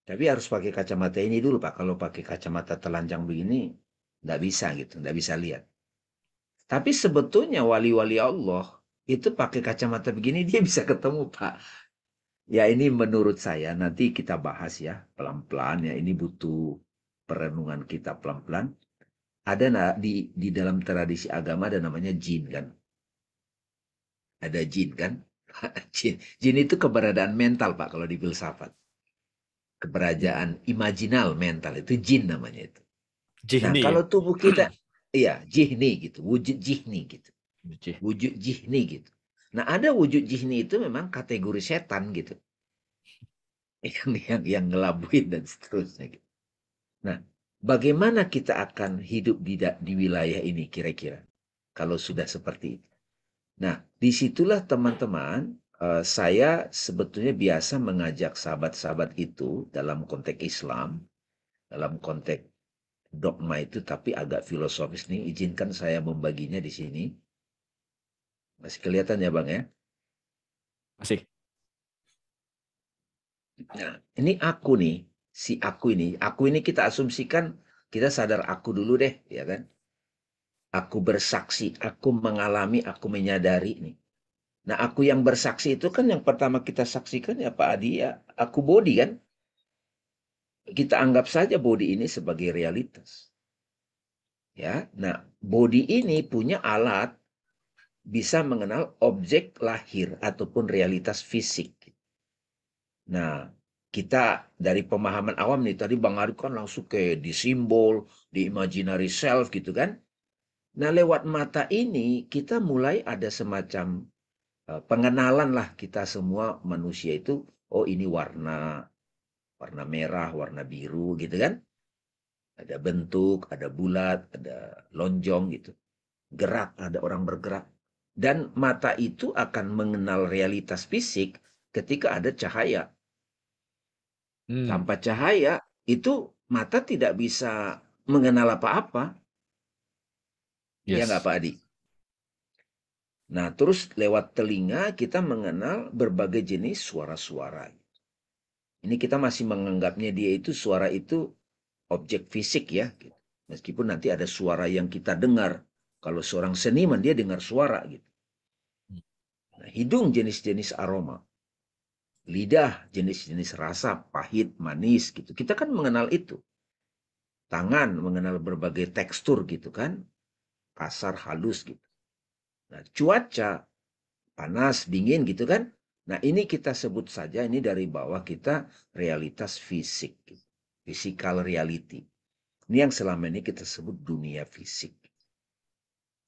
Tapi harus pakai kacamata ini dulu, Pak. Kalau pakai kacamata telanjang begini, nggak bisa gitu, nggak bisa lihat. Tapi sebetulnya wali-wali Allah itu pakai kacamata begini dia bisa ketemu, Pak. Ya ini menurut saya nanti kita bahas ya pelan-pelan ya. Ini butuh perenungan kita pelan-pelan. Ada di dalam tradisi agama ada namanya jin kan. Ada jin kan. Jin itu keberadaan mental, Pak, kalau di filsafat. Keberadaan imajinal mental itu jin namanya itu. Nah, Jihni. kalau tubuh kita iya, jihni gitu, wujud jihni gitu. Wujud jihni gitu. Nah, ada wujud jihni itu memang kategori setan gitu. Yang ngelabuin dan seterusnya gitu. Nah, bagaimana kita akan hidup di wilayah ini kira-kira kalau sudah seperti itu? Nah, disitulah teman-teman saya sebetulnya biasa mengajak sahabat-sahabat itu dalam konteks Islam, dalam konteks dogma itu, tapi agak filosofis nih. Izinkan saya membaginya di sini. Masih kelihatan ya, Bang ya? Masih. Nah, ini aku nih, si aku ini kita asumsikan kita sadar aku dulu deh, ya kan? Aku bersaksi, aku mengalami, aku menyadari nih. Nah, aku yang bersaksi itu kan yang pertama kita saksikan ya Pak Adi ya, aku body kan. Kita anggap saja body ini sebagai realitas. Ya, nah body ini punya alat bisa mengenal objek lahir ataupun realitas fisik. Nah, kita dari pemahaman awam nih, tadi Bang Arif kan langsung ke di simbol, di imaginary self gitu kan. Nah, lewat mata ini kita mulai ada semacam pengenalan lah kita semua manusia itu, oh ini warna merah, warna biru gitu kan. Ada bentuk, ada bulat, ada lonjong gitu. Gerak, ada orang bergerak. Dan mata itu akan mengenal realitas fisik ketika ada cahaya. Tanpa cahaya, itu mata tidak bisa mengenal apa-apa. Ya nggak Pak Adi? Nah, terus lewat telinga kita mengenal berbagai jenis suara-suara. Ini kita masih menganggapnya dia itu suara itu objek fisik ya. Meskipun nanti ada suara yang kita dengar. Kalau seorang seniman dia dengar suara gitu. Nah, hidung jenis-jenis aroma. Lidah jenis-jenis rasa, pahit, manis gitu. Kita kan mengenal itu. Tangan mengenal berbagai tekstur gitu kan. Kasar, halus gitu. Nah, cuaca panas, dingin gitu kan. Nah, ini kita sebut saja ini dari bawah kita realitas fisik. Physical reality. Ini yang selama ini kita sebut dunia fisik.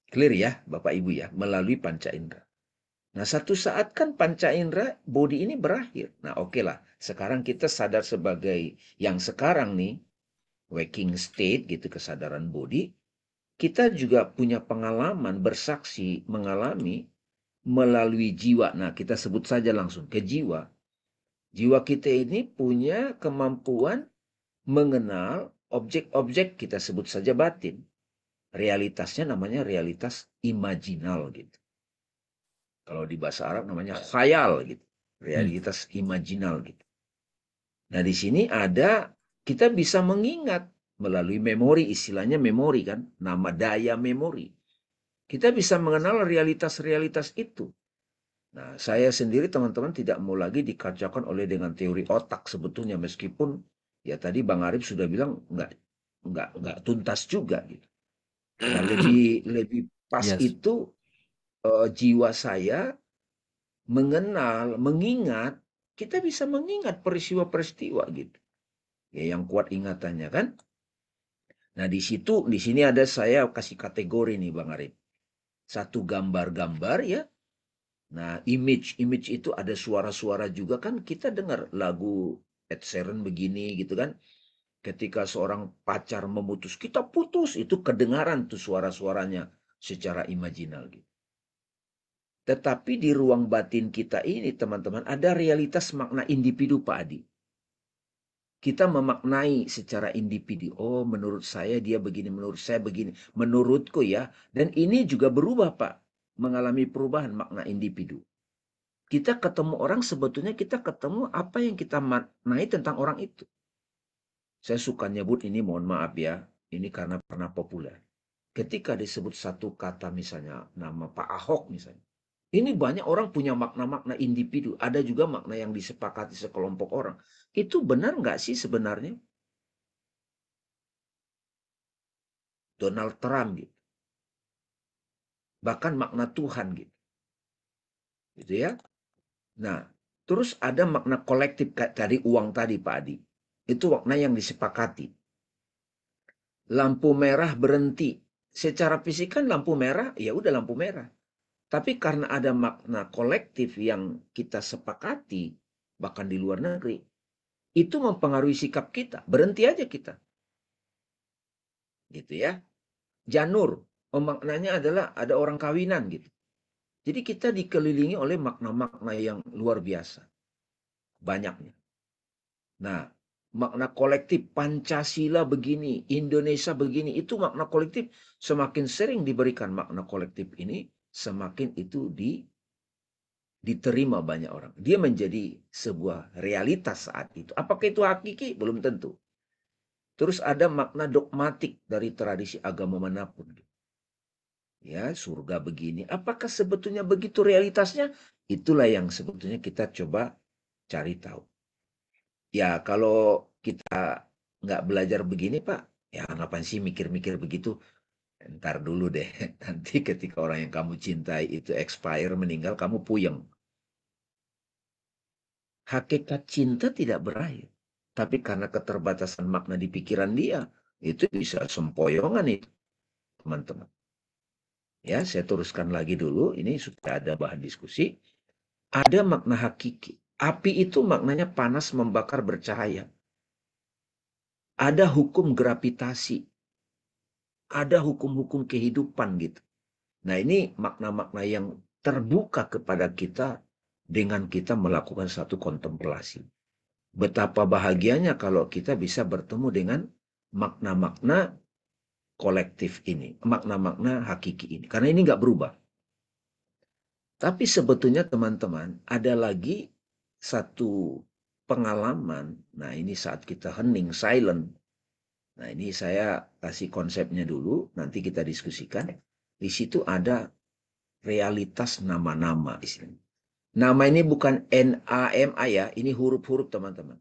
Clear ya Bapak Ibu ya, melalui panca indera. Nah, satu saat kan panca indera body ini berakhir. Nah, oke lah. Sekarang kita sadar sebagai yang sekarang nih, waking state gitu, kesadaran body. Kita juga punya pengalaman bersaksi, mengalami melalui jiwa. Nah, kita sebut saja langsung ke jiwa. Jiwa kita ini punya kemampuan mengenal objek-objek, kita sebut saja batin. Realitasnya namanya realitas imajinal gitu. Kalau di bahasa Arab namanya khayal gitu. Realitas imajinal gitu. Nah, di sini ada kita bisa mengingat melalui memori, istilahnya memori kan, nama daya memori. Kita bisa mengenal realitas-realitas itu. Nah, saya sendiri teman-teman tidak mau lagi dikacaukan oleh dengan teori otak sebetulnya, meskipun ya tadi Bang Arif sudah bilang nggak tuntas juga gitu. Nah, lebih pas itu jiwa saya mengenal, mengingat, kita bisa mengingat peristiwa-peristiwa gitu. Ya, yang kuat ingatannya kan. Nah, di sini ada saya kasih kategori nih Bang Arif. Satu gambar-gambar ya. Nah, image itu ada suara-suara juga kan, kita dengar lagu Ed Sheeran begini gitu kan. Ketika seorang pacar memutus, kita putus, itu kedengaran tuh suara-suaranya secara imajinal gitu. Tetapi di ruang batin kita ini teman-teman ada realitas makna individu Pak Adi. Kita memaknai secara individu. Oh, menurut saya dia begini, menurut saya begini. Menurutku ya. Dan ini juga berubah Pak. mengalami perubahan makna individu. Kita ketemu orang, sebetulnya kita ketemu apa yang kita maknai tentang orang itu. Saya suka nyebut ini, mohon maaf ya, ini karena pernah populer. Ketika disebut satu kata misalnya nama Pak Ahok misalnya, ini banyak orang punya makna-makna individu. Ada juga makna yang disepakati sekelompok orang. Itu benar nggak sih sebenarnya? Donald Trump gitu. Bahkan makna Tuhan gitu. Gitu ya. Nah, terus ada makna kolektif tadi uang tadi Pak Adi. Itu makna yang disepakati. Lampu merah berhenti. Secara fisik kan lampu merah, ya udah lampu merah. Tapi karena ada makna kolektif yang kita sepakati, bahkan di luar negeri, itu mempengaruhi sikap kita. Berhenti aja kita. Gitu ya. Janur, maknanya adalah ada orang kawinan gitu. Jadi kita dikelilingi oleh makna-makna yang luar biasa. Banyaknya. Nah, makna kolektif Pancasila begini, Indonesia begini, itu makna kolektif semakin sering diberikan makna kolektif ini, semakin itu diterima banyak orang. Dia menjadi sebuah realitas saat itu. Apakah itu hakiki? Belum tentu. Terus ada makna dogmatik dari tradisi agama manapun. Ya, surga begini. Apakah sebetulnya begitu realitasnya? Itulah yang sebetulnya kita coba cari tahu. Ya, kalau kita nggak belajar begini, Pak, ya ngapain sih mikir-mikir begitu? Ntar dulu deh. Nanti ketika orang yang kamu cintai itu expire, meninggal, kamu puyeng. Hakikat cinta tidak berakhir. Tapi karena keterbatasan makna di pikiran dia, itu bisa sempoyongan itu, teman-teman. Ya, saya teruskan lagi dulu. Ini supaya ada bahan diskusi. Ada makna hakiki. Api itu maknanya panas membakar bercahaya. Ada hukum gravitasi. Ada hukum-hukum kehidupan gitu. Nah, ini makna-makna yang terbuka kepada kita dengan kita melakukan satu kontemplasi. Betapa bahagianya kalau kita bisa bertemu dengan makna-makna kolektif ini, makna-makna hakiki ini. Karena ini nggak berubah. Tapi sebetulnya teman-teman, ada lagi satu pengalaman. Nah, ini saat kita hening, silent. Nah, ini saya kasih konsepnya dulu, nanti kita diskusikan. Di situ ada realitas nama-nama di sini. Nama ini bukan NAMA ya, ini huruf-huruf teman-teman.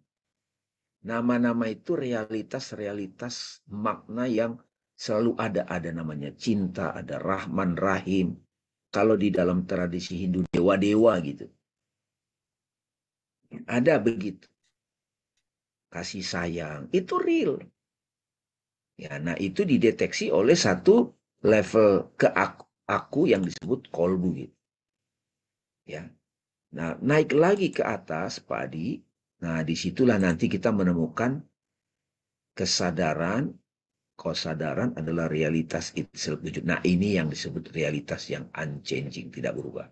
Nama-nama itu realitas-realitas makna yang selalu ada namanya. Cinta, ada Rahman, Rahim. Kalau di dalam tradisi Hindu, dewa-dewa gitu. Ada begitu. Kasih sayang, itu real. Ya, nah itu dideteksi oleh satu level ke aku yang disebut kolbu gitu. Ya. Nah, naik lagi ke atas, Pak Adi. Nah, disitulah nanti kita menemukan kesadaran adalah realitas itself wujud. Nah, ini yang disebut realitas yang unchanging, tidak berubah.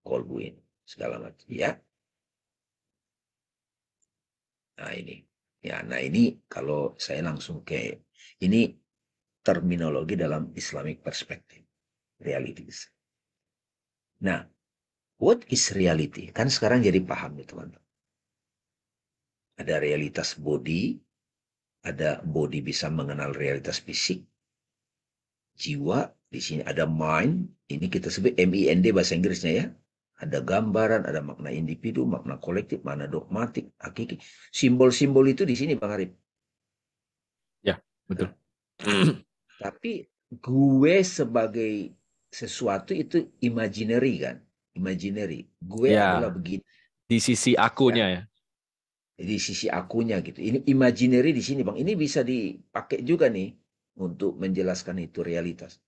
Kolbu ini, segala macam. Ya. Nah, ini. Ya, nah ini kalau saya langsung ke ini terminologi dalam Islamic perspective. Realities. Nah, what is reality? Kan sekarang jadi paham nih teman-teman. Ada realitas body, ada body bisa mengenal realitas fisik, jiwa, di sini ada mind, ini kita sebut MIND bahasa Inggrisnya ya. Ada gambaran, ada makna individu, makna kolektif, makna dogmatik, hakiki. Simbol-simbol itu di sini Bang Arif. Ya, betul. Tapi gue sebagai sesuatu itu imaginary kan. Imaginary. Gue Ya, adalah begini. di sisi akunya ya. Di sisi akunya gitu. Ini imaginary di sini Bang. Ini bisa dipakai juga nih untuk menjelaskan itu realitas.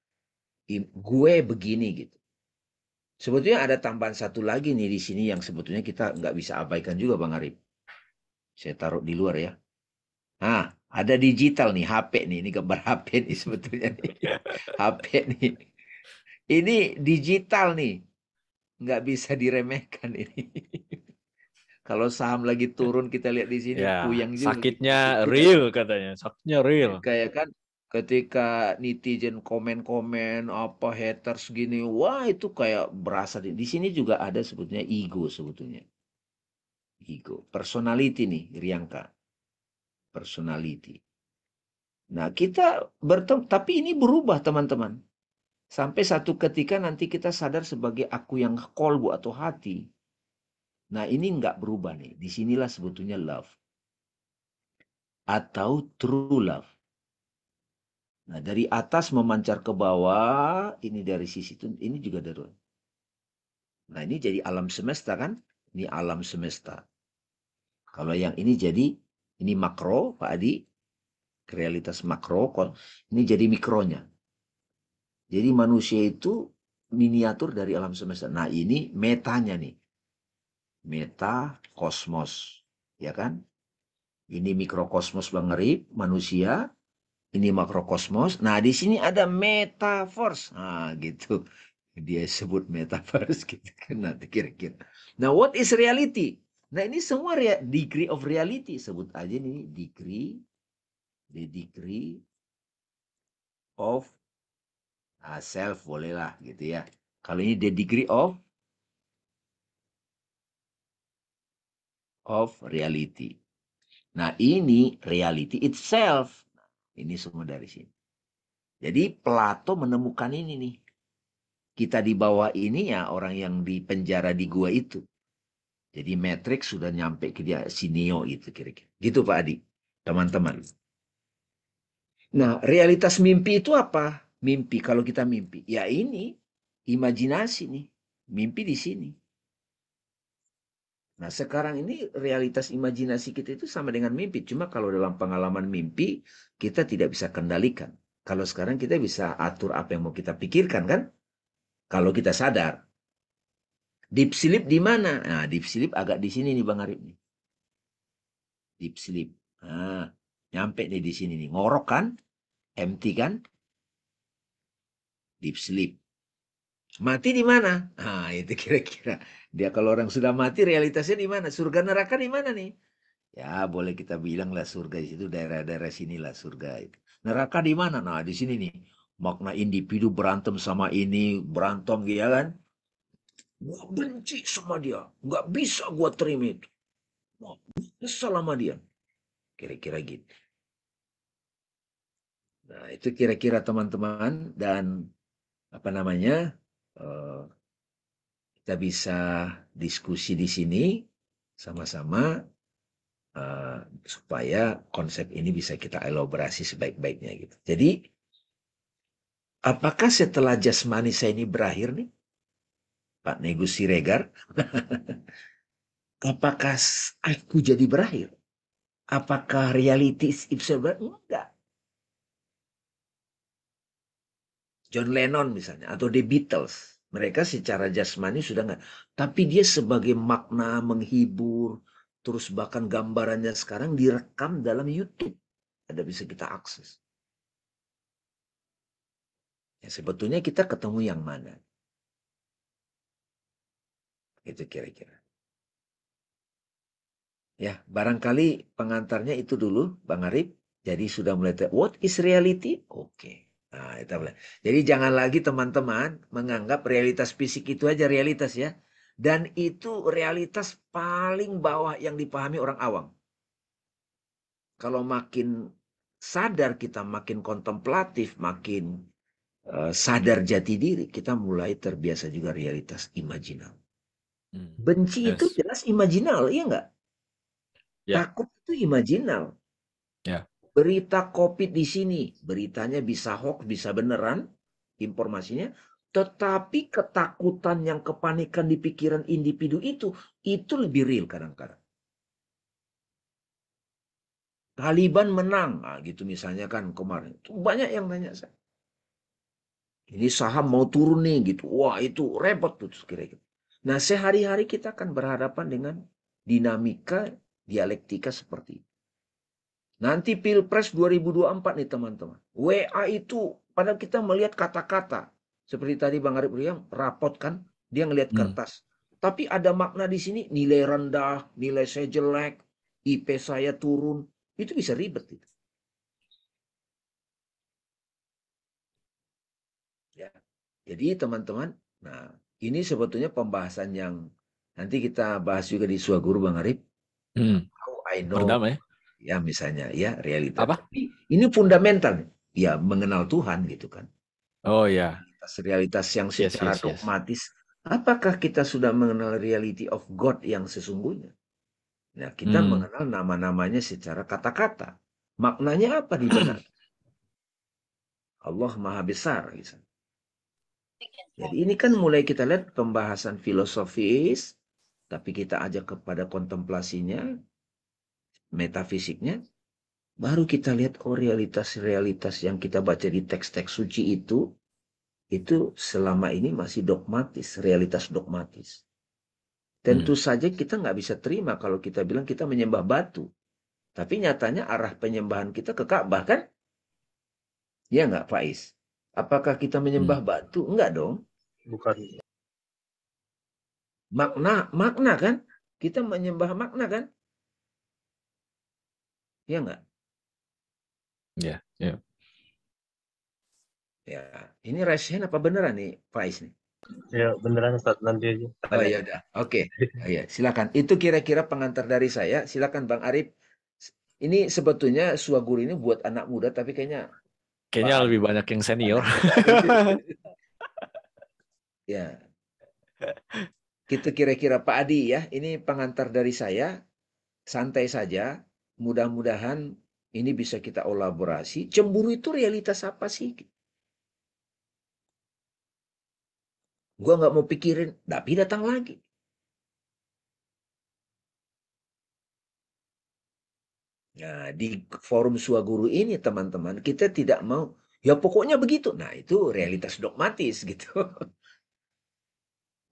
Gue begini gitu. Sebetulnya ada tambahan satu lagi nih di sini yang sebetulnya kita nggak bisa abaikan juga Bang Arif. Saya taruh di luar ya. Nah, ada digital nih, HP nih. Ini gambar HP nih sebetulnya nih. HP nih. Ini digital nih. Nggak bisa diremehkan ini. Kalau saham lagi turun kita lihat di sini Ya, puyeng juga. sakitnya Kita, real katanya. Sakitnya real. kayak kan ketika netizen komen-komen apa haters gini, wah itu kayak berasa di sini juga ada sebetulnya ego sebetulnya. Ego, personality nih, Riangka. Personality. Nah, kita bertemu, tapi ini berubah teman-teman. Sampai satu ketika nanti kita sadar sebagai aku yang kolbu atau hati. Nah, ini nggak berubah nih. Disinilah sebetulnya love. Atau true love. Nah, dari atas memancar ke bawah, ini dari sisi itu, ini juga dari. Nah, ini jadi alam semesta kan? Ini alam semesta. Kalau yang ini jadi, ini makro, Pak Adi, realitas makro, ini jadi mikronya. Jadi manusia itu miniatur dari alam semesta. Nah, ini metanya nih. Meta kosmos, ya kan? Ini mikrokosmos Bang Arif, manusia. Ini makrokosmos. Nah, di sini ada metaverse. Nah, gitu. Dia sebut metaverse gitu kan nanti kira-kira. Nah, what is reality? Nah, ini semua degree of reality. Sebut aja nih degree. The degree of self bolehlah gitu ya. Kalau ini the degree of reality. Nah, ini reality itself. Ini semua dari sini. Jadi Plato menemukan ini nih. Kita di bawah ini ya orang yang di penjara di gua itu. Jadi Matrix sudah nyampe ke dia si Neo gitu kira-kira. Gitu Pak Adi, teman-teman. Nah, realitas mimpi itu apa? Mimpi kalau kita mimpi, ya ini imajinasi nih. Mimpi di sini. Nah, sekarang ini realitas imajinasi kita itu sama dengan mimpi. Cuma kalau dalam pengalaman mimpi, kita tidak bisa kendalikan. Kalau sekarang kita bisa atur apa yang mau kita pikirkan kan? Kalau kita sadar. Deep sleep di mana? Nah, deep sleep agak di sini nih Bang Arif nih. Deep sleep. Nah, nyampe nih di sini nih. Ngorok kan? Empty kan? Deep sleep. Mati di mana? Nah, itu kira-kira. Dia kalau orang sudah mati realitasnya di mana? Surga neraka di mana nih? Ya, boleh kita bilang lah surga di situ daerah-daerah sinilah surga itu. Neraka di mana? Nah, di sini nih. Makna individu berantem sama ini, berantem ya kan? Gua benci sama dia. Nggak bisa gua terima itu. Wah, kesel sama dia. Kira-kira gitu. Nah, itu kira-kira teman-teman. Dan apa namanya? Kita bisa diskusi di sini sama-sama supaya konsep ini bisa kita elaborasi sebaik-baiknya gitu. Jadi, apakah setelah jasmani saya ini berakhir nih, Pak Negus Siregar, apakah aku jadi berakhir? Apakah realitis ipsa berakhir? Enggak. John Lennon misalnya, atau The Beatles. Mereka secara jasmani sudah enggak. Tapi dia sebagai makna menghibur, terus bahkan gambarannya sekarang direkam dalam YouTube. Ada bisa kita akses. Ya, sebetulnya kita ketemu yang mana? Itu kira-kira. Ya, barangkali pengantarnya itu dulu, Bang Arif. Jadi sudah mulai, what is reality? Oke. Nah, itu boleh. Jadi jangan lagi teman-teman menganggap realitas fisik itu aja realitas ya. Dan itu realitas paling bawah yang dipahami orang awam. Kalau makin sadar kita, makin kontemplatif, makin sadar jati diri, kita mulai terbiasa juga realitas imajinal. Benci itu jelas imajinal, iya nggak? Takut itu imajinal. Berita COVID di sini, beritanya bisa hoax, bisa beneran, informasinya, tetapi ketakutan yang kepanikan di pikiran individu itu lebih real kadang-kadang. Taliban menang, nah, gitu misalnya kan kemarin. Itu banyak yang nanya saya. Ini saham mau turun nih gitu. Wah itu repot tuh kira-kira. Nah sehari-hari kita akan berhadapan dengan dinamika, dialektika seperti itu. Nanti Pilpres 2024 nih teman-teman. WA itu, padahal kita melihat kata-kata. Seperti tadi Bang Arif bilang, rapot kan, dia ngelihat kertas. Tapi ada makna di sini, nilai rendah, nilai saya jelek, IP saya turun. Itu bisa ribet. Itu. Jadi teman-teman, nah ini sebetulnya pembahasan yang nanti kita bahas juga di Suaguru Bang Arif. How I know, Berdamai. ya misalnya ya realitas. Apa? Tapi ini fundamental, ya mengenal Tuhan gitu kan. Oh ya. Realitas yang secara dogmatis. Apakah kita sudah mengenal reality of God yang sesungguhnya? Nah, kita mengenal nama-namanya secara kata-kata. Maknanya apa di benak? Allah Maha Besar. Gitu. Jadi ini kan mulai kita lihat pembahasan filosofis, tapi kita ajak kepada kontemplasinya, metafisiknya, baru kita lihat realitas-realitas yang kita baca di teks-teks suci itu selama ini masih dogmatis, realitas dogmatis. Tentu saja kita nggak bisa terima kalau kita bilang kita menyembah batu. Tapi nyatanya arah penyembahan kita ke Ka'bah kan? Ya nggak, Faiz? Apakah kita menyembah batu? Enggak dong. Bukan. Makna kan? Kita menyembah makna kan? Ya nggak? Ya, ya. Ya, ini rahasia apa beneran nih, Faiz nih? Ya, beneran Ustaz, nanti aja. Oh ya udah, oke. Ya, silakan. Itu kira-kira pengantar dari saya. Silakan Bang Arif. Ini sebetulnya Suaguru ini buat anak muda, tapi kayaknya lebih banyak yang senior. Ya. Kita kira-kira Pak Adi ya. Ini pengantar dari saya. Santai saja. Mudah-mudahan ini bisa kita elaborasi. Cemburu itu realitas apa sih? Gua nggak mau pikirin, tapi datang lagi. Nah, di forum Suaguru ini teman-teman, kita tidak mau, ya pokoknya begitu. Nah, itu realitas dogmatis gitu.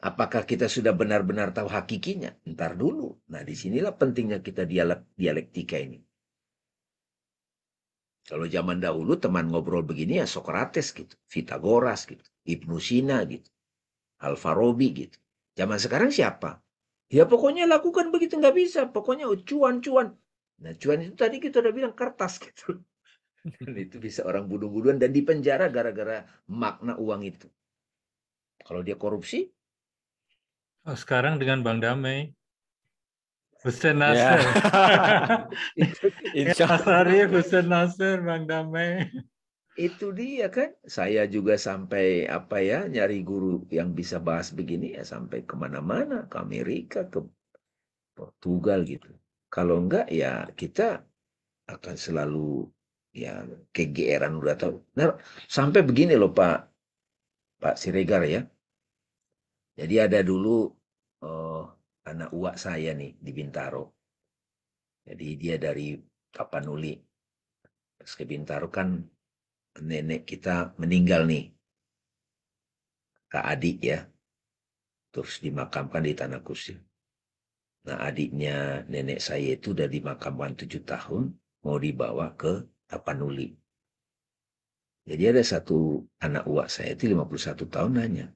Apakah kita sudah benar-benar tahu hakikinya? Ntar dulu. Nah, disinilah pentingnya kita dialektika ini. Kalau zaman dahulu teman ngobrol begini ya Sokrates gitu, Pythagoras gitu, Ibnu Sina gitu. Al-Farabi gitu. Zaman sekarang siapa? Ya pokoknya lakukan begitu, nggak bisa. Pokoknya cuan. Nah cuan itu tadi kita udah bilang kertas gitu. Dan itu bisa orang bunuh-bunuhan dan dipenjara gara-gara makna uang itu. Kalau dia korupsi? Oh, sekarang dengan Bang Damai. Hussein Nasr. Hussein Nasr, Bang Damai. Itu dia kan, saya juga sampai nyari guru yang bisa bahas begini ya sampai kemana-mana, ke Amerika, ke Portugal gitu. Kalau enggak ya kita akan selalu ya kegeeran udah tahu. Nah, sampai begini loh Pak Siregar ya. Jadi ada dulu anak uak saya nih di Bintaro. Jadi dia dari Tapanuli. Terus ke Bintaro kan nenek kita meninggal nih, Kak Adik ya, terus dimakamkan di Tanah Kusir. Nah adiknya nenek saya itu udah dimakamkan 7 tahun, mau dibawa ke Tapanuli. Jadi ada satu anak uak saya itu 51 tahun nanya,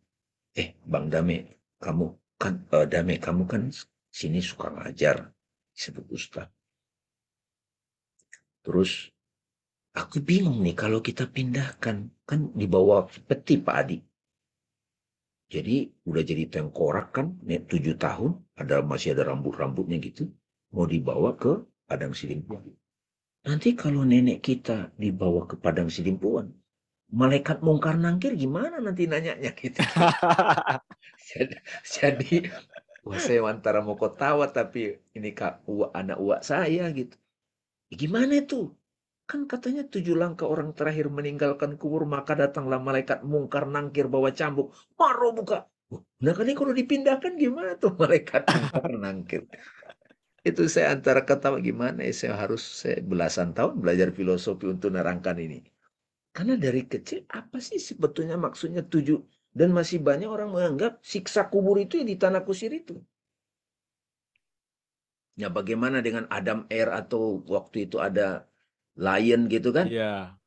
Bang Dame, kamu kan sini suka ngajar, disebut Ustaz. Terus aku bingung nih kalau kita pindahkan, kan di bawah peti Pak Adi. Jadi udah jadi tengkorak kan, 7 tahun, masih ada rambut-rambutnya gitu, mau dibawa ke Padang Sidimpuan. Nanti kalau nenek kita dibawa ke Padang Sidimpuan, malaikat mungkar nangkir gimana nanti nanyanya gitu. Jadi wah saya antara mau ketawa tapi ini anak uak saya gitu. Gimana itu? Kan katanya 7 langkah orang terakhir meninggalkan kubur, maka datanglah malaikat mungkar nangkir bawa cambuk. Maro buka. Nah kan ini kalau dipindahkan gimana tuh malaikat mungkar nangkir? Itu saya antara ketawa gimana ya, saya belasan tahun belajar filosofi untuk nerangkan ini. Karena dari kecil apa sih sebetulnya maksudnya 7? Dan masih banyak orang menganggap siksa kubur itu ya di Tanah Kusir itu. Ya bagaimana dengan Adam Air atau waktu itu ada Lion gitu kan? Iya.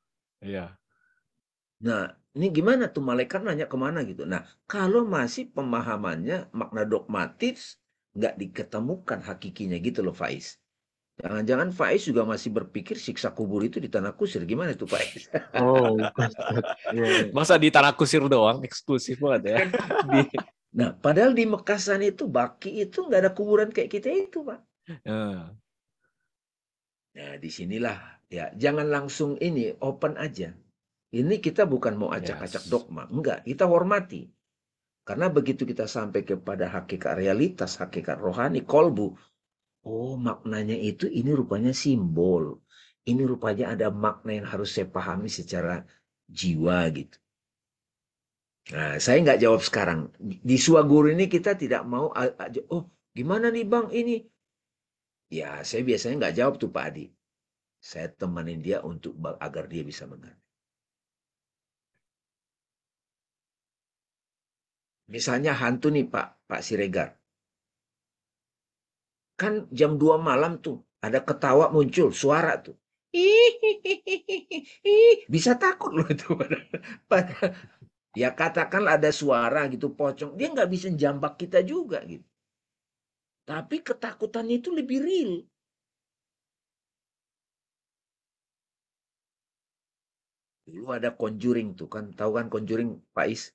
Nah, ini gimana tuh malaikat nanya kemana gitu. Nah, kalau masih pemahamannya makna dogmatis nggak diketemukan hakikinya gitu loh Faiz. Jangan-jangan Faiz juga masih berpikir siksa kubur itu di tanah kusir. Gimana tuh Faiz? Oh, bukan Ustaz. Iya. Masa di tanah kusir doang, eksklusif banget ya. Nah, padahal di Mekah sana itu Baki itu nggak ada kuburan kayak kita itu, Pak. Nah, disinilah ya, jangan langsung ini open aja. Ini kita bukan mau acak-acak dogma, enggak. Kita hormati. Karena begitu kita sampai kepada hakikat realitas, hakikat rohani, kolbu. Oh, maknanya itu ini rupanya simbol. Ini rupanya ada makna yang harus saya pahami secara jiwa gitu. Nah, saya nggak jawab sekarang. Di Suaguru ini kita tidak mau, oh gimana nih Bang ini? Ya, saya biasanya nggak jawab tuh Pak Adi. Saya temanin dia untuk agar dia bisa mengerti. Misalnya hantu nih Pak Siregar. Kan jam 2 malam tuh ada ketawa muncul, suara tuh. Bisa takut loh itu. Ya katakanlah ada suara gitu pocong, dia nggak bisa jambak kita juga gitu. Tapi ketakutannya itu lebih real. Dulu ada Conjuring tuh kan, tahu kan Conjuring Faiz?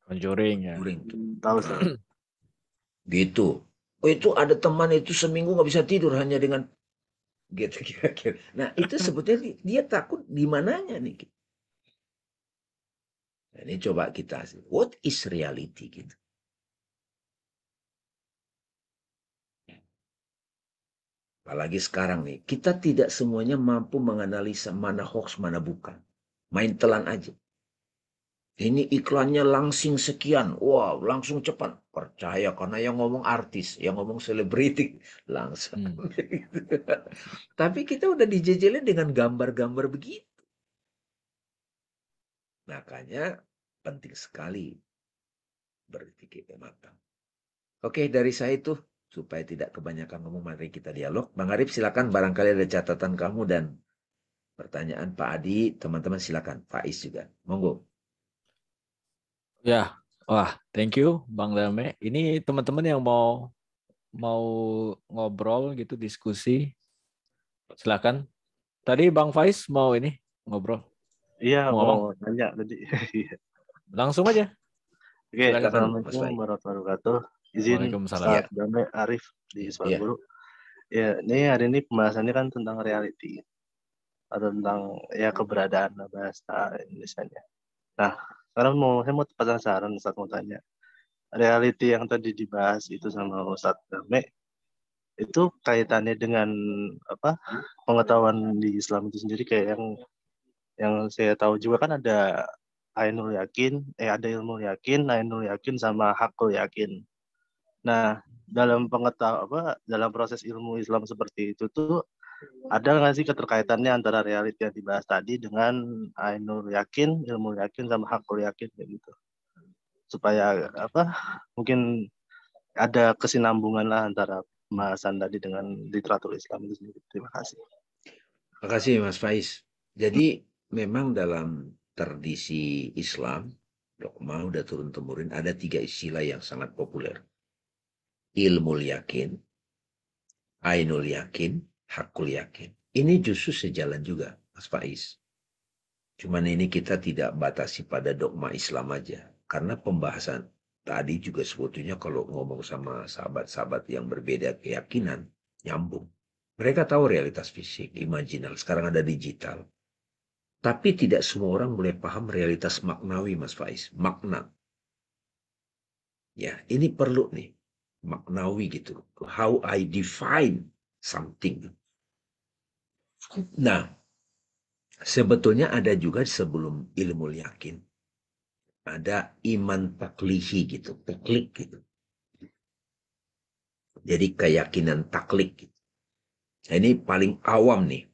Conjuring ya. Conjuring tuh. Tahu Gitu. Oh itu ada teman itu seminggu nggak bisa tidur hanya dengan gitu kira-kira. Nah itu sebetulnya dia takut di mananya nih. Nah, ini coba kita, what is reality gitu. Apalagi sekarang nih, kita tidak semuanya mampu menganalisa mana hoax, mana bukan. Main telan aja. Ini iklannya langsing sekian. Wow, langsung cepat. Percaya karena yang ngomong artis, yang ngomong selebriti. Langsung. Tapi kita udah dijejelin dengan gambar-gambar begitu. Makanya penting sekali berpikir matang. Oke, dari saya itu supaya tidak kebanyakan ngomong, mari kita dialog. Bang Arif silakan, barangkali ada catatan kamu dan pertanyaan Pak Adi, teman-teman silakan. Faiz juga, monggo. Ya, wah, thank you Bang Dame. Ini teman-teman yang mau ngobrol gitu, diskusi, silakan. Tadi Bang Faiz mau ini ngobrol. Iya, mau nanya tadi. Langsung aja. Oke, Assalamualaikum warahmatullahi wabarakatuh. Izin Ustaz Dame Arif di Suaguru. Ya, ini hari ini pembahasannya kan tentang reality atau tentang ya keberadaan bahasa Indonesianya. Nah, sekarang saya mau penasaran, Ustaz mau tanya. Reality yang tadi dibahas itu sama Ustaz Dame itu kaitannya dengan apa? Pengetahuan di Islam itu sendiri, kayak yang saya tahu juga kan ada ainul yakin, ada ilmu yakin, ainul yakin sama hakul yakin. Nah, dalam dalam proses ilmu Islam seperti itu tuh ada nggak sih keterkaitannya antara realiti yang dibahas tadi dengan ainul yakin, ilmu yakin sama hakul yakin kayak gitu. Supaya mungkin ada kesinambungan lah antara pembahasan tadi dengan literatur Islam itu sendiri. Terima kasih. Terima kasih Mas Faiz. Jadi memang dalam tradisi Islam, dogma udah turun-temurun, ada 3 istilah yang sangat populer. Ilmu yakin, ainul yakin, hakul yakin. Ini justru sejalan juga, Mas Faiz. Cuman ini kita tidak batasi pada dogma Islam aja. Karena pembahasan tadi juga sebetulnya kalau ngomong sama sahabat-sahabat yang berbeda keyakinan, nyambung. Mereka tahu realitas fisik, imajinal, sekarang ada digital. Tapi tidak semua orang boleh paham realitas maknawi, Mas Faiz. Makna. Ya, ini perlu nih. Maknawi gitu. How I define something. Nah, sebetulnya ada juga sebelum ilmu yakin. Ada iman taklihi gitu. Taklik gitu. Jadi keyakinan taklik gitu. Nah, ini paling awam nih.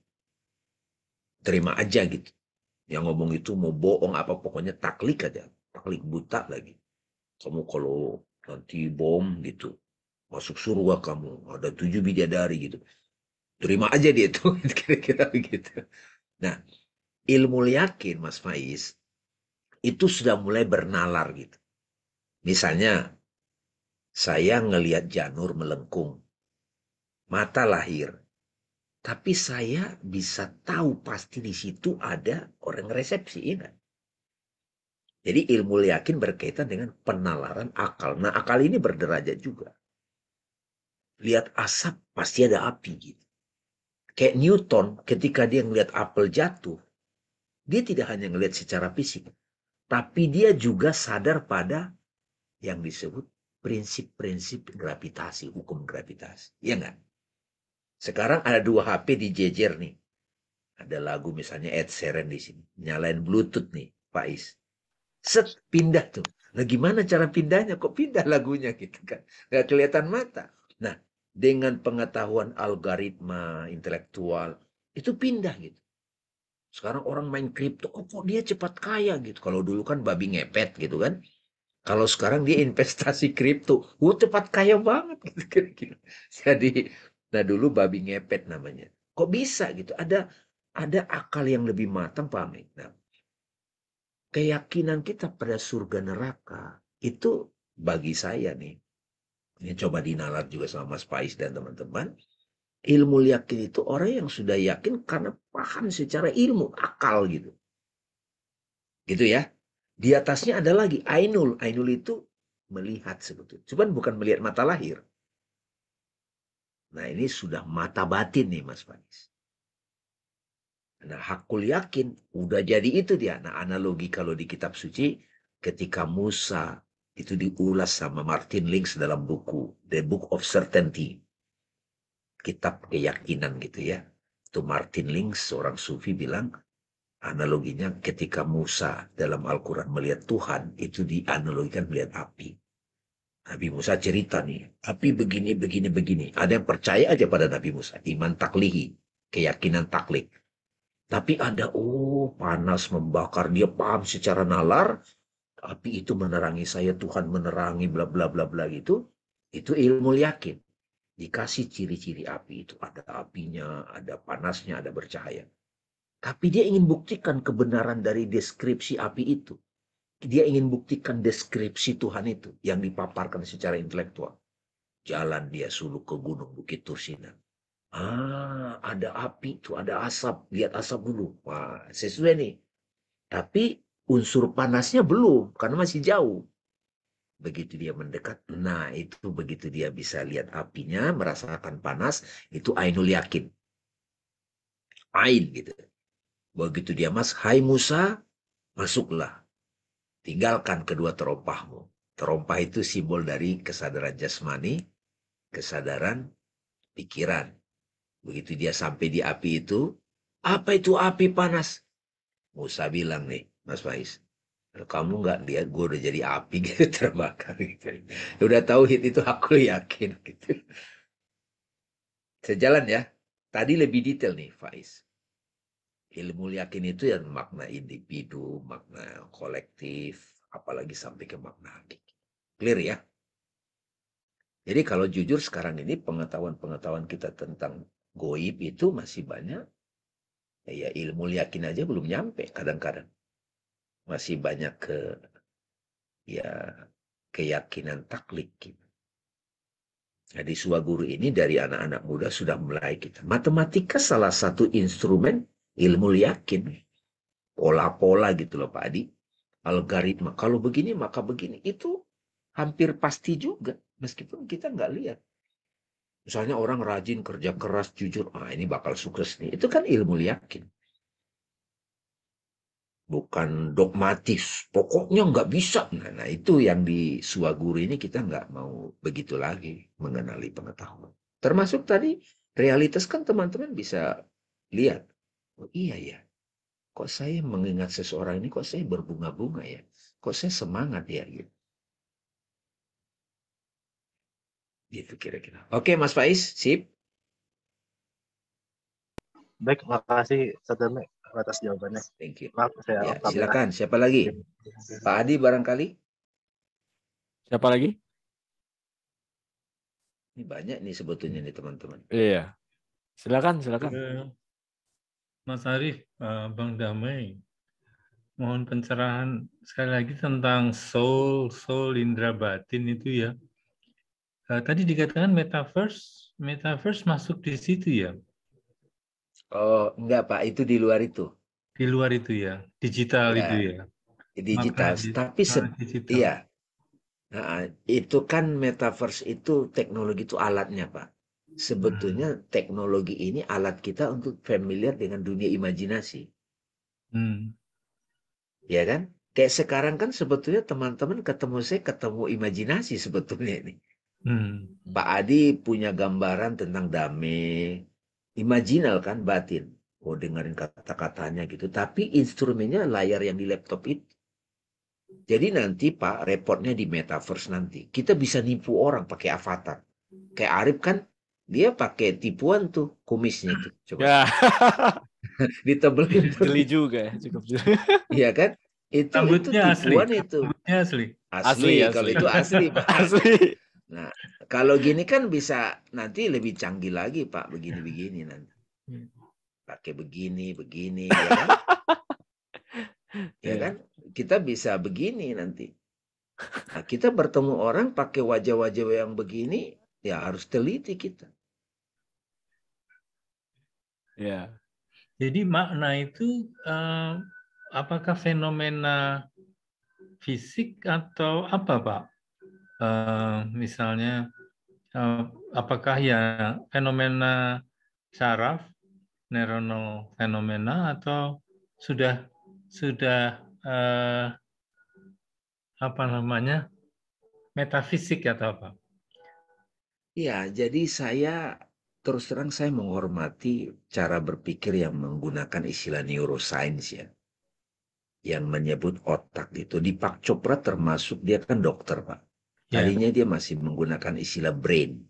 Terima aja gitu. Yang ngomong itu mau bohong apa pokoknya taklik aja. Taklik buta lagi. Kamu kalau nanti bom gitu. Masuk surga kamu. Ada 7 bidadari gitu. Terima aja dia tuh. Kira-kira begitu. Nah, ilmu yakin Mas Faiz. Itu sudah mulai bernalar gitu. Misalnya. Saya ngelihat janur melengkung. Mata lahir. Tapi saya bisa tahu pasti di situ ada orang resepsi, ya kan? Jadi ilmu yakin berkaitan dengan penalaran akal. Nah, akal ini berderajat juga. Lihat asap, pasti ada api gitu. Kayak Newton, ketika dia ngelihat apel jatuh, dia tidak hanya ngelihat secara fisik, tapi dia juga sadar pada yang disebut prinsip-prinsip gravitasi, hukum gravitasi. Iya nggak? Sekarang ada 2 HP dijejer nih. Ada lagu misalnya Ed Sheeran di sini. Nyalain Bluetooth nih, Pak Is. Set, pindah tuh. Nah, gimana cara pindahnya? Kok pindah lagunya gitu kan? Nggak kelihatan mata. Nah, dengan pengetahuan algoritma intelektual, itu pindah gitu. Sekarang orang main kripto, kok dia cepat kaya gitu. Kalau dulu kan babi ngepet gitu kan. Kalau sekarang dia investasi kripto, cepat kaya banget gitu. Jadi, nah dulu babi ngepet namanya. Kok bisa gitu? Ada akal yang lebih matang, Pak Amin. Nah, keyakinan kita pada surga neraka itu bagi saya nih, ini coba dinalar juga sama Mas Faiz dan teman-teman. Ilmu yakin itu orang yang sudah yakin karena paham secara ilmu, akal gitu. Gitu ya. Di atasnya ada lagi ainul. Ainul itu melihat sebetulnya. Cuman bukan melihat mata lahir. Nah, ini sudah mata batin nih Mas Faiz. Nah, hakul yakin udah jadi itu dia. Nah, analogi kalau di kitab suci ketika Musa itu diulas sama Martin Lings dalam buku The Book of Certainty. Kitab keyakinan gitu ya. Itu Martin Lings, seorang sufi bilang analoginya ketika Musa dalam Al-Quran melihat Tuhan itu dianalogikan melihat api. Nabi Musa cerita nih, api begini, begini, begini. Ada yang percaya aja pada Nabi Musa. Iman taklihi, keyakinan taklik. Tapi ada, panas membakar. Dia paham secara nalar. Api itu menerangi saya, Tuhan menerangi, bla bla bla bla gitu. Itu ilmu yakin. Dikasih ciri-ciri api itu. Ada apinya, ada panasnya, ada bercahaya. Tapi dia ingin buktikan kebenaran dari deskripsi api itu. Dia ingin buktikan deskripsi Tuhan itu yang dipaparkan secara intelektual. Jalan dia suluk ke gunung Bukit Tursina. Ada api tuh, ada asap. Lihat asap dulu. Wah, sesuai nih. Tapi unsur panasnya belum, karena masih jauh. Begitu dia mendekat, nah itu begitu dia bisa lihat apinya, merasakan panas, itu ainul yakin. Ain gitu. Begitu dia hai Musa, masuklah. Tinggalkan kedua terompahmu. Terompah itu simbol dari kesadaran jasmani, kesadaran pikiran. Begitu dia sampai di api itu, apa itu api panas? Musa bilang nih, Mas Faiz, kamu nggak lihat gue udah jadi api gitu terbakar gitu. Udah tauhid itu aku yakin gitu. Sejalan ya. Tadi lebih detail nih Faiz. Ilmu yakin itu yang makna individu, makna kolektif, apalagi sampai ke makna hakiki. Clear ya? Jadi kalau jujur sekarang ini pengetahuan-pengetahuan kita tentang goib itu masih banyak. Ya ilmu yakin aja belum nyampe kadang-kadang. Masih banyak keyakinan taklik. Gitu. Nah, di Suaguru ini dari anak-anak muda sudah mulai kita. Matematika salah satu instrumen ilmu yakin. Pola-pola gitu loh Pak Adi. Algoritma. Kalau begini maka begini. Itu hampir pasti juga. Meskipun kita nggak lihat. Misalnya orang rajin, kerja keras, jujur. Ini bakal sukses nih. Itu kan ilmu yakin. Bukan dogmatis. Pokoknya nggak bisa. Nah itu yang di Suaguru ini kita nggak mau begitu lagi mengenali pengetahuan. Termasuk tadi realitas kan teman-teman bisa lihat. Oh iya ya. Kok saya mengingat seseorang ini, kok saya berbunga-bunga ya? Kok saya semangat ya? Gitu kira-kira. Oke, Mas Faiz, sip. Baik, makasih Sadame atas jawabannya. Thank you. Maaf, saya silakan, siapa lagi? Pak Adi barangkali? Siapa lagi? Ini banyak nih sebetulnya nih teman-teman. Iya. Silakan. Mas Arif, Bang Damai, mohon pencerahan sekali lagi tentang soul indera batin itu ya. Tadi dikatakan metaverse masuk di situ ya. Oh, enggak Pak, itu di luar itu. Di luar itu ya, digital Ya, itu ya. digital. Tapi Digital. iya, itu kan metaverse itu teknologi itu alatnya Pak. Sebetulnya teknologi ini alat kita untuk familiar dengan dunia imajinasi. Ya kan? Kayak sekarang kan sebetulnya teman-teman ketemu saya ketemu imajinasi sebetulnya ini. Pak Adi punya gambaran tentang damai, imajinal kan batin. Oh dengerin kata-katanya gitu. Tapi instrumennya layar yang di laptop itu. Jadi nanti Pak repotnya di metaverse nanti. Kita bisa nipu orang pakai avatar. Kayak Arif kan dia pakai tipuan tuh kumisnya tuh. Coba. Ya. Ditebelin. Jeli juga ya, cukup jeli. Iya kan? Itu tipuan asli. itu. Rambutnya asli. Asli. Kalau itu asli Pak. Asli. Nah, kalau gini kan bisa nanti lebih canggih lagi Pak, begini-begini nanti. Pakai begini, ya kan? Ya kan? Kita bisa begini nanti. Nah, kita bertemu orang pakai wajah-wajah yang begini, ya harus teliti kita. Ya. Jadi makna itu apakah fenomena fisik atau apa Pak? Misalnya apakah ya fenomena saraf, neuronal fenomena atau sudah apa namanya metafisik atau apa? Ya, jadi saya terus terang saya menghormati cara berpikir yang menggunakan istilah neuroscience ya. Yang menyebut otak itu. Di Pak Chopra termasuk dia kan dokter Pak. Tadinya dia masih menggunakan istilah brain.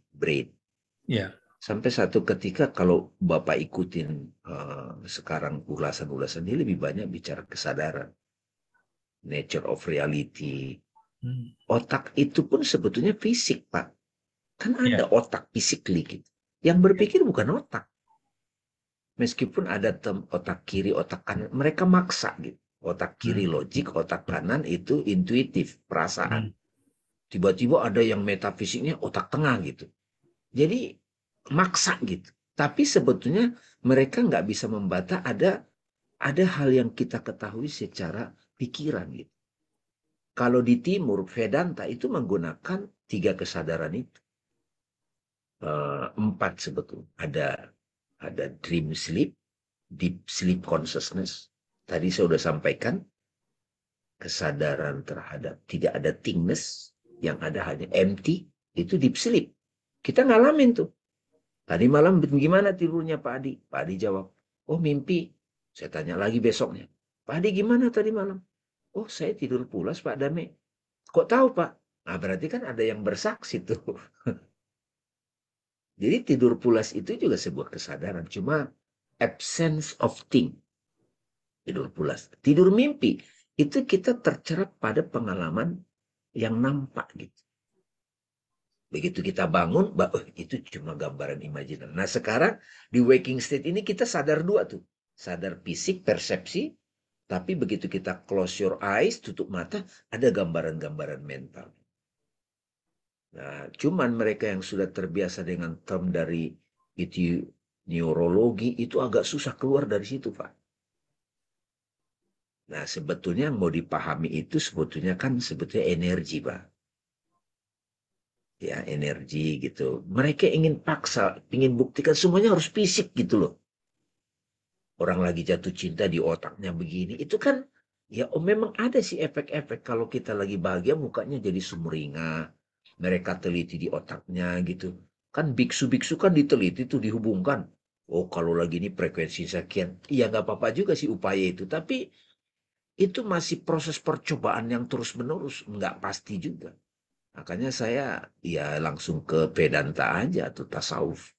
Sampai satu ketika kalau Bapak ikutin sekarang ulasan-ulasan dia lebih banyak bicara kesadaran. Nature of reality. Otak itu pun sebetulnya fisik Pak. Kan ada otak physically gitu. Yang berpikir bukan otak. Meskipun ada otak kiri, otak kanan. Mereka maksa gitu. Otak kiri logik, otak kanan itu intuitif, perasaan. Tiba-tiba ada yang metafisiknya otak tengah gitu. Jadi maksa gitu. Tapi sebetulnya mereka nggak bisa membantah ada hal yang kita ketahui secara pikiran gitu. Kalau di timur, Vedanta itu menggunakan 3 kesadaran itu. 4 sebetulnya. Ada dream sleep, deep sleep consciousness. Tadi saya sudah sampaikan kesadaran terhadap tidak ada thingness, yang ada hanya empty, itu deep sleep. Kita ngalamin tuh. Tadi malam gimana tidurnya Pak Adi? Pak Adi jawab, oh mimpi. Saya tanya lagi besoknya, Pak Adi gimana tadi malam? Oh saya tidur pulas Pak Dame. Kok tahu Pak? Nah berarti kan ada yang bersaksi tuh. Jadi tidur pulas itu juga sebuah kesadaran. Cuma absence of thing. Tidur pulas. Tidur mimpi. Itu kita tercerap pada pengalaman yang nampak gitu. Begitu kita bangun, itu cuma gambaran imajinasi. Nah sekarang di waking state ini kita sadar 2 tuh. Sadar fisik, persepsi. Tapi begitu kita close your eyes, tutup mata, ada gambaran-gambaran mental. Nah, cuman mereka yang sudah terbiasa dengan term dari itu neurologi, itu agak susah keluar dari situ, Pak. Nah, sebetulnya yang mau dipahami itu sebetulnya kan sebetulnya energi, Pak. Ya, energi gitu. Mereka ingin paksa, ingin buktikan semuanya harus fisik gitu loh. Orang lagi jatuh cinta di otaknya begini. Itu kan, ya memang ada sih efek-efek. Kalau kita lagi bahagia mukanya jadi sumringah. Mereka teliti di otaknya gitu. Kan biksu-biksu kan diteliti tuh dihubungkan. Oh kalau lagi ini frekuensi sekian. Iya nggak apa-apa juga sih upaya itu. Tapi itu masih proses percobaan yang terus-menerus. Nggak pasti juga. Makanya saya ya langsung ke Vedanta aja atau tasawuf.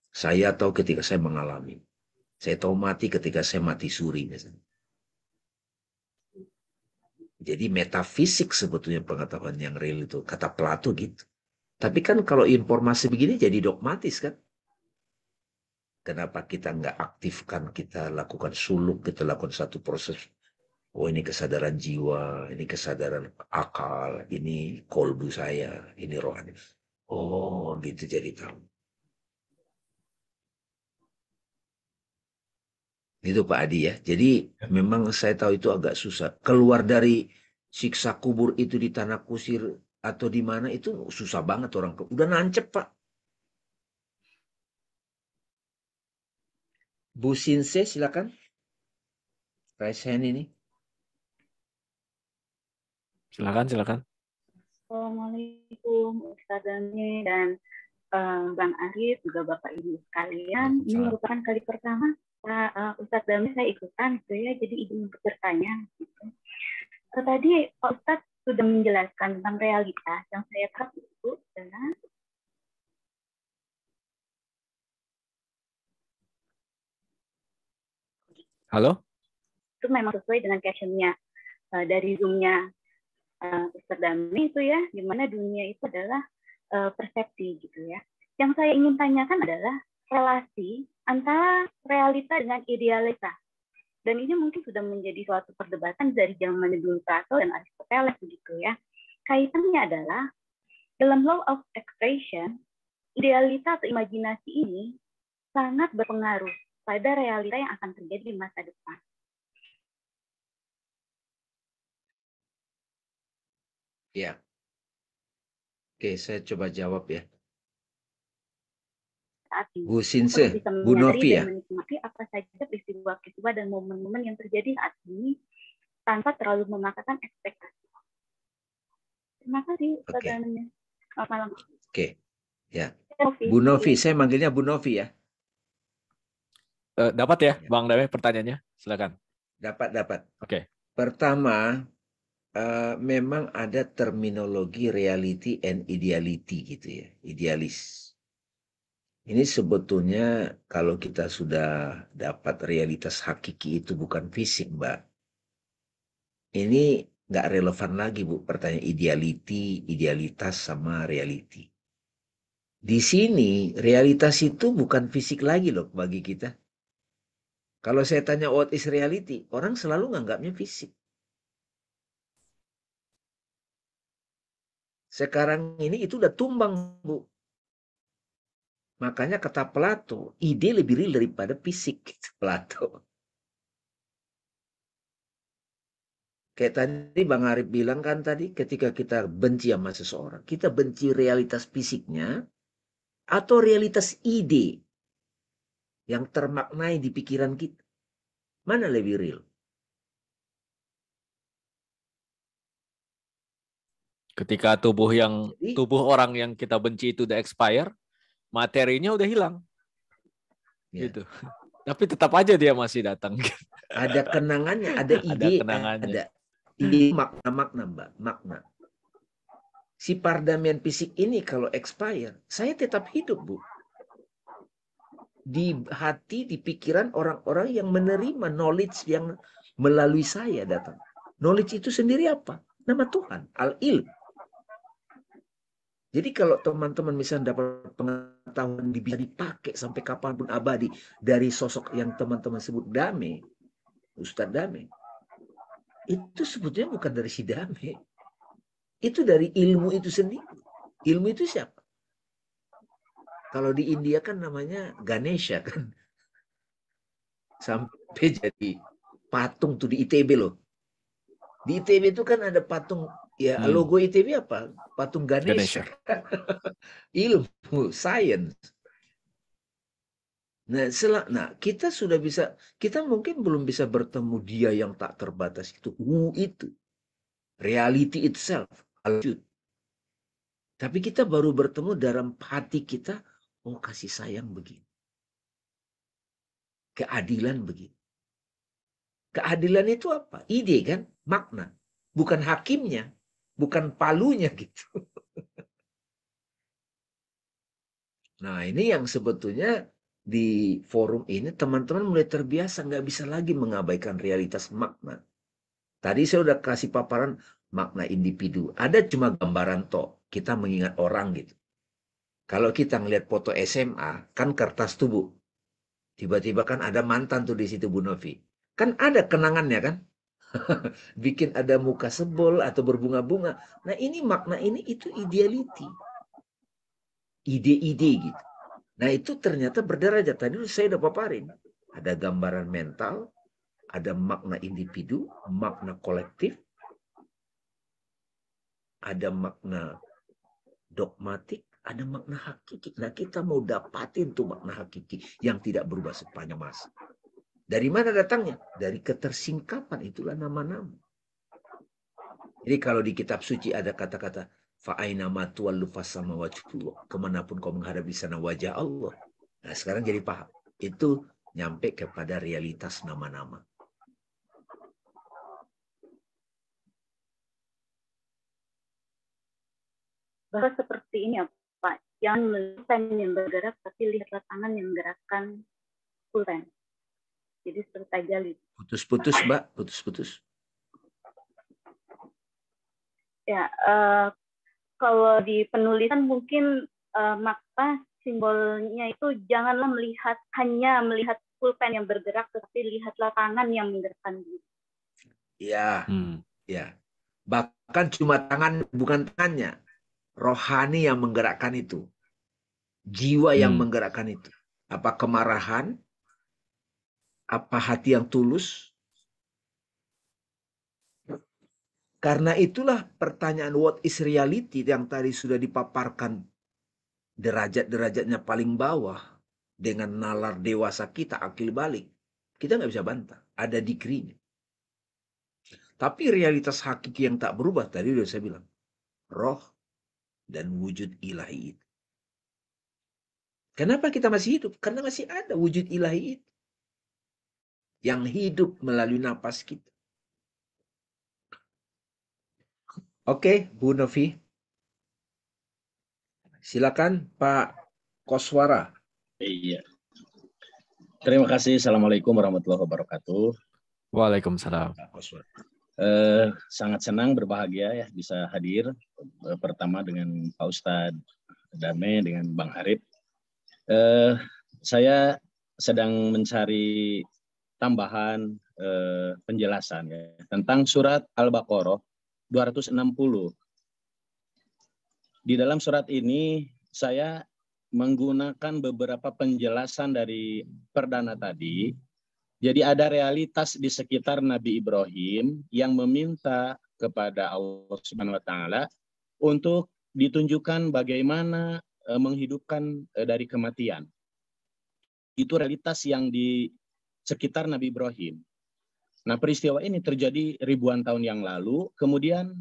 Saya tahu ketika saya mengalami. Saya tahu mati ketika saya mati suri misalnya. Jadi metafisik sebetulnya pengetahuan yang real itu. Kata Plato gitu. Tapi kan kalau informasi begini jadi dogmatis kan. Kenapa kita nggak aktifkan, kita lakukan suluk, kita lakukan satu proses. Oh ini kesadaran jiwa, ini kesadaran akal, ini kolbu saya, ini rohani. Oh gitu jadi tahu. Itu Pak Adi ya. Jadi memang saya tahu itu agak susah. Keluar dari siksa kubur itu di tanah kusir atau di mana itu susah banget orang. Udah nancep Pak. Bu Sinse silakan. Raise hand ini. Silakan. Assalamualaikum Ustaz Dami dan Bang Arif, juga Bapak Ibu sekalian. Ini merupakan kali pertama Ustaz Dami saya ikutan, gitu ya. Jadi izin untuk bertanya. Gitu. Tadi Pak Ustaz sudah menjelaskan tentang realitas yang saya tahu itu adalah Halo? Itu memang sesuai dengan captionnya dari Zoom-nya Ustaz Dami itu ya, di mana dunia itu adalah persepsi gitu ya. Yang saya ingin tanyakan adalah relasi antara realita dengan idealita. Dan ini mungkin sudah menjadi suatu perdebatan dari zaman dulu Plato dan Aristoteles begitu ya. Kaitannya adalah dalam law of expression, idealita atau imajinasi ini sangat berpengaruh pada realita yang akan terjadi di masa depan. Ya. Oke, saya coba jawab ya. Bu Sinse, Bu Novi ya. Menikmati apa saja peristiwa-peristiwa dan momen-momen yang terjadi saat ini tanpa terlalu memaksakan ekspektasi. Terima kasih. Selamat malam. Oke. Ya. Bu Novi, saya manggilnya Bu Novi ya. Dapat ya, Bang Dame pertanyaannya? Silakan. Dapat. Oke. Pertama, memang ada terminologi reality and ideality gitu ya, idealis. Ini sebetulnya kalau kita sudah dapat realitas hakiki itu bukan fisik, Mbak. Ini nggak relevan lagi, Bu, pertanyaan ideality, idealitas sama reality. Di sini realitas itu bukan fisik lagi loh bagi kita. Kalau saya tanya what is reality, orang selalu nganggapnya fisik. Sekarang ini itu udah tumbang, Bu. Makanya kata Plato, ide lebih real daripada fisik, Plato. Kayak tadi Bang Arif bilang kan tadi, ketika kita benci sama seseorang, kita benci realitas fisiknya atau realitas ide yang termaknai di pikiran kita. Mana lebih real? Ketika tubuh orang yang kita benci itu udah expire, materinya udah hilang. Ya. Gitu. Tapi tetap aja dia masih datang. Ada kenangannya, ada ide, ada ide makna-makna, Mbak, makna. Si pardamian fisik ini kalau expire, saya tetap hidup, Bu. Di hati, di pikiran orang-orang yang menerima knowledge yang melalui saya datang. Knowledge itu sendiri apa? Nama Tuhan, al-ilm. Jadi kalau teman-teman misalnya dapat pengetahuan bisa dipakai sampai kapanpun abadi dari sosok yang teman-teman sebut Dame, Ustadz Dame, itu sebetulnya bukan dari si Dame. Itu dari ilmu itu sendiri. Ilmu itu siapa? Kalau di India kan namanya Ganesha kan. Sampai jadi patung tuh di ITB loh. Di ITB itu kan ada patung, ya logo ITB apa? Patung Ganesha. Ilmu, science. Nah, kita sudah bisa, kita mungkin belum bisa bertemu dia yang tak terbatas itu. Itu. Reality itself. Tapi kita baru bertemu dalam hati kita, oh kasih sayang begini. Keadilan begini. Keadilan itu apa? Ide kan? Makna. Bukan hakimnya. Bukan palunya gitu. Nah ini yang sebetulnya di forum ini teman-teman mulai terbiasa. Nggak bisa lagi mengabaikan realitas makna. Tadi saya udah kasih paparan makna individu. Ada cuma gambaran toh. Kita mengingat orang gitu. Kalau kita ngelihat foto SMA, kan kertas tubuh. Tiba-tiba kan ada mantan tuh di situ Bu Novi. Kan ada kenangannya kan? Bikin ada muka sebol atau berbunga-bunga. Nah ini makna ini itu ideality. Ide-ide gitu. Nah itu ternyata berderajat. Tadi saya udah paparin. Ada gambaran mental, ada makna individu, makna kolektif, ada makna dogmatik, ada makna hakiki. Nah, kita mau dapatin tuh makna hakiki yang tidak berubah sepanjang masa. Dari mana datangnya? Dari ketersingkapan, itulah nama-nama. Jadi kalau di kitab suci ada kata-kata fa'aina ma tuwallu fasama wajhullah, kemanapun kau menghadap di sana wajah Allah. Nah, sekarang jadi paham. Itu nyampe kepada realitas nama-nama. Bahwa seperti ini ya Pak, jangan melihat pen yang bergerak, tapi lihatlah tangan yang menggerakkan pulpen. Jadi seperti tajali. Putus-putus, Mbak, putus-putus. Ya, kalau di penulisan mungkin maka simbolnya itu janganlah hanya melihat pulpen yang bergerak, tetapi lihatlah tangan yang menggerakkan diri. Ya, ya. Bahkan cuma tangan, bukan tangannya. Rohani yang menggerakkan itu. Jiwa yang menggerakkan itu. Apa kemarahan? Apa hati yang tulus? Karena itulah pertanyaan what is reality yang tadi sudah dipaparkan derajat-derajatnya paling bawah dengan nalar dewasa kita, akil balik. Kita nggak bisa bantah. Ada dikrinya. Tapi realitas hakiki yang tak berubah, tadi udah saya bilang. Roh dan wujud ilahi itu. Kenapa kita masih hidup? Karena masih ada wujud ilahi itu. Yang hidup melalui napas kita. Oke, Bu Novi. Silakan Pak Koswara. Iya. Terima kasih. Assalamualaikum warahmatullahi wabarakatuh. Waalaikumsalam. Sangat senang, berbahagia ya bisa hadir pertama dengan Pak Ustadz Dame, dengan Bang Arif. Saya sedang mencari tambahan penjelasan ya tentang surat Al-Baqarah 260. Di dalam surat ini saya menggunakan beberapa penjelasan dari perdana tadi. Jadi ada realitas di sekitar Nabi Ibrahim yang meminta kepada Allah Subhanahu wa taala untuk ditunjukkan bagaimana menghidupkan dari kematian. Itu realitas yang di sekitar Nabi Ibrahim. Nah, peristiwa ini terjadi ribuan tahun yang lalu, kemudian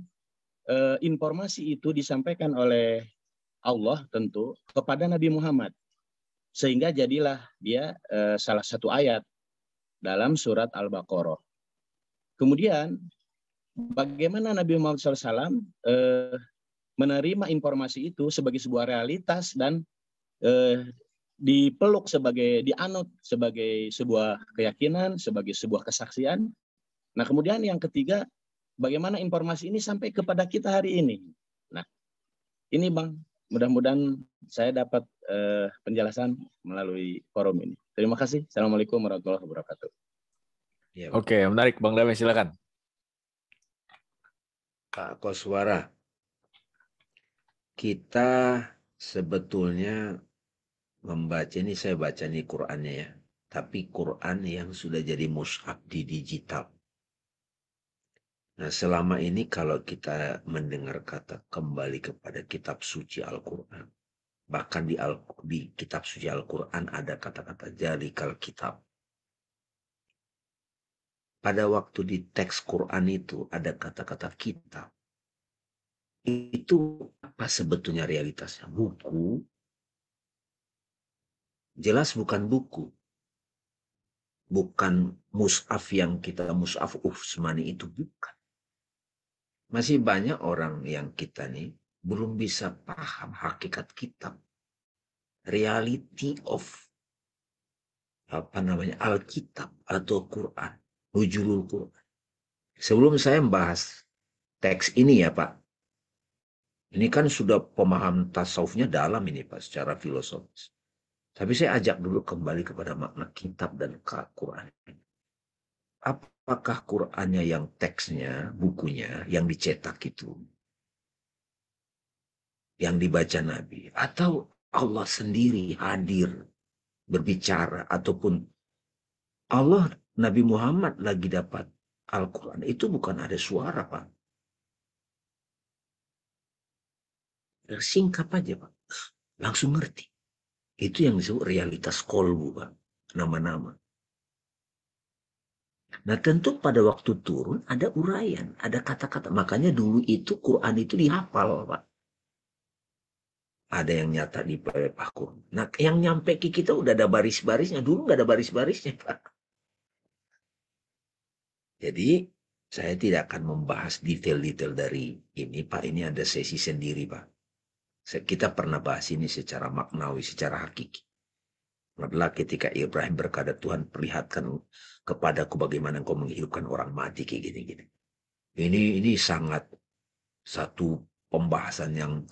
informasi itu disampaikan oleh Allah tentu kepada Nabi Muhammad. Sehingga jadilah dia salah satu ayat dalam surat Al-Baqarah. Kemudian bagaimana Nabi Muhammad SAW menerima informasi itu sebagai sebuah realitas dan dipeluk sebagai, dianut sebagai sebuah keyakinan, sebagai sebuah kesaksian. Nah, kemudian yang ketiga, bagaimana informasi ini sampai kepada kita hari ini. Nah, ini Bang, mudah-mudahan saya dapat penjelasan melalui forum ini. Terima kasih. Assalamualaikum warahmatullahi wabarakatuh. Ya, oke, menarik. Bang Dame, silakan. Pak Koswara, kita sebetulnya membaca ini, saya baca nih Qur'annya ya. Tapi Qur'an yang sudah jadi mushaf di digital. Nah, selama ini kalau kita mendengar kata kembali kepada kitab suci Al-Quran, bahkan di kitab suci Al-Quran ada kata-kata jalikal kitab. Pada waktu di teks Quran itu ada kata-kata kitab. Itu apa sebetulnya realitasnya? Buku. Jelas bukan buku. Bukan mushaf yang kita mushaf Utsmani itu, bukan. Masih banyak orang yang kita nih belum bisa paham hakikat kitab. Reality of Alkitab atau Quran. Nuzulul Quran. Sebelum saya membahas teks ini ya Pak. Ini kan sudah pemahaman tasawufnya dalam ini Pak secara filosofis. Tapi saya ajak dulu kembali kepada makna kitab dan Quran. Apakah Qurannya yang teksnya, bukunya, yang dicetak itu, yang dibaca Nabi, atau Allah sendiri hadir, berbicara, ataupun Allah, Nabi Muhammad lagi dapat Al-Quran, itu bukan ada suara, Pak. Singkap aja, Pak. Langsung ngerti. Itu yang disebut realitas kolbu, Pak. Nama-nama. Nah, tentu pada waktu turun ada uraian, ada kata-kata. Makanya dulu itu Quran itu dihafal, Pak. Ada yang nyata di paku. Nah, yang nyampe ke kita udah ada baris-barisnya. Dulu nggak ada baris-barisnya, Pak. Jadi, saya tidak akan membahas detail-detail dari ini, Pak. Ini ada sesi sendiri, Pak. Kita pernah bahas ini secara maknawi, secara hakiki. Adalah ketika Ibrahim berkata, Tuhan perlihatkan kepadaku bagaimana engkau menghidupkan orang mati, kayak gini-gini. Ini sangat satu pembahasan yang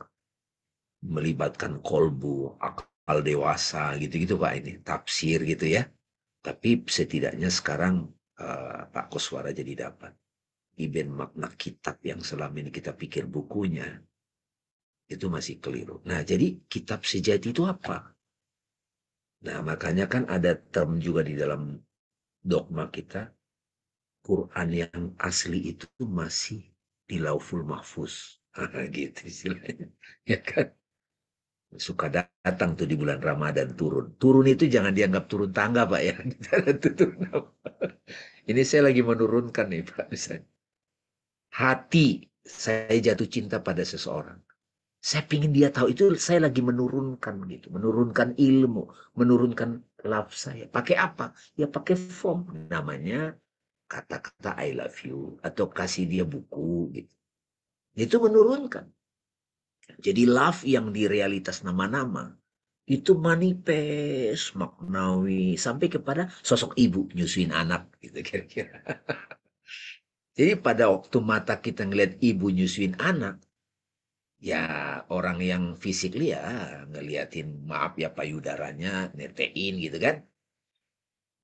melibatkan kolbu, akal dewasa, gitu-gitu Pak, ini tafsir gitu ya. Tapi setidaknya sekarang Pak Koswara jadi dapat iben makna kitab yang selama ini kita pikir bukunya itu masih keliru. Nah, jadi kitab sejati itu apa? Nah, makanya kan ada term juga di dalam dogma kita, Quran yang asli itu masih di Lauful Mahfuz. Gitu istilahnya. Ya kan? Suka datang tuh di bulan Ramadan turun. Turun itu jangan dianggap turun tangga, Pak ya. Ini saya lagi menurunkan nih, Pak. Misalnya. Hati saya jatuh cinta pada seseorang. Saya pingin dia tahu itu, saya lagi menurunkan gitu, menurunkan ilmu, menurunkan love saya. Pakai apa? Ya pakai form, namanya kata-kata I love you atau kasih dia buku gitu. Itu menurunkan. Jadi love yang di realitas nama-nama itu manifest, maknawi sampai kepada sosok ibu nyusuin anak gitu kira-kira. Jadi pada waktu mata kita ngeliat ibu nyusuin anak, ya orang yang fisik ya ngeliatin maaf ya payudaranya netein gitu kan.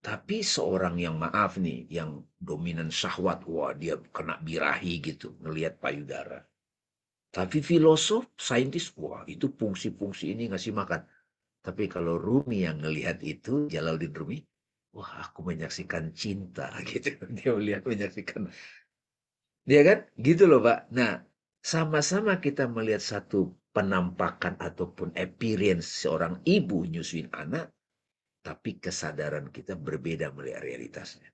Tapi seorang yang maaf nih, yang dominan syahwat, wah dia kena birahi gitu ngelihat payudara. Tapi filosof, saintis, wah itu fungsi-fungsi ini ngasih makan. Tapi kalau Rumi yang ngelihat itu, Jalaluddin Rumi, wah aku menyaksikan cinta gitu. Dia melihat menyaksikan. Dia kan gitu loh Pak. Nah, sama-sama kita melihat satu penampakan ataupun appearance seorang ibu nyusuin anak, tapi kesadaran kita berbeda melihat realitasnya.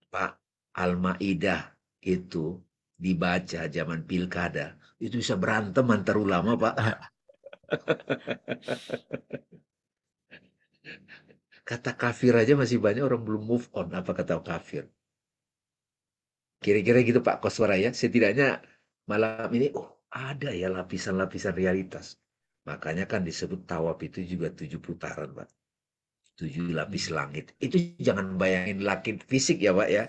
Pak, Al-Maidah itu dibaca zaman pilkada, itu bisa berantem antar ulama, Pak. Kata kafir aja masih banyak orang belum move on, apa kata kafir. Kira-kira gitu Pak Koswara ya. Setidaknya malam ini, ada ya lapisan-lapisan realitas. Makanya kan disebut tawaf itu juga 7 putaran Pak. 7 lapis langit. Itu jangan bayangin langit fisik ya Pak ya.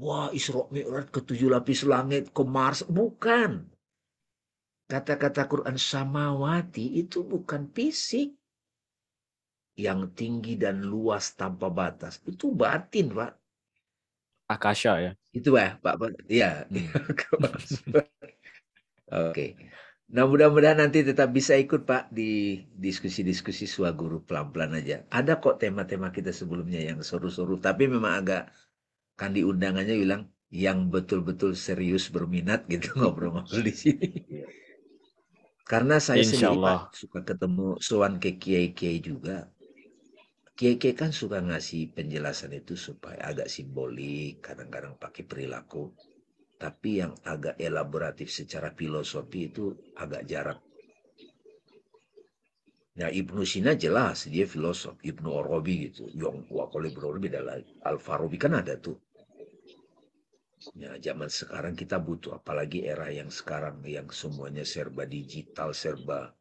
Wah Isra Mi'raj ke 7 lapis langit, ke Mars. Bukan. Kata-kata Quran samawati itu bukan fisik. Yang tinggi dan luas tanpa batas. Itu batin Pak. Akasha ya. Itu Pak. Ya. Oke. Nah mudah-mudahan nanti tetap bisa ikut Pak di diskusi-diskusi Swaguru pelan-pelan aja. Ada kok tema-tema kita sebelumnya yang seru-seru. Tapi memang agak kan di undangannya bilang yang betul-betul serius berminat gitu ngobrol-ngobrol di sini. Karena saya sendiri Pak suka ketemu sowan ke kiai-kiai juga. Kiai-kiai kan suka ngasih penjelasan itu supaya agak simbolik, kadang-kadang pakai perilaku. Tapi yang agak elaboratif secara filosofi itu agak jarang. Nah Ibnu Sina jelas dia filosof, Ibnu Arabi gitu. Yang kalau Ibnu Arabi adalah Al-Farabi kan ada tuh. Ya zaman sekarang kita butuh, apalagi era yang sekarang yang semuanya serba digital, serba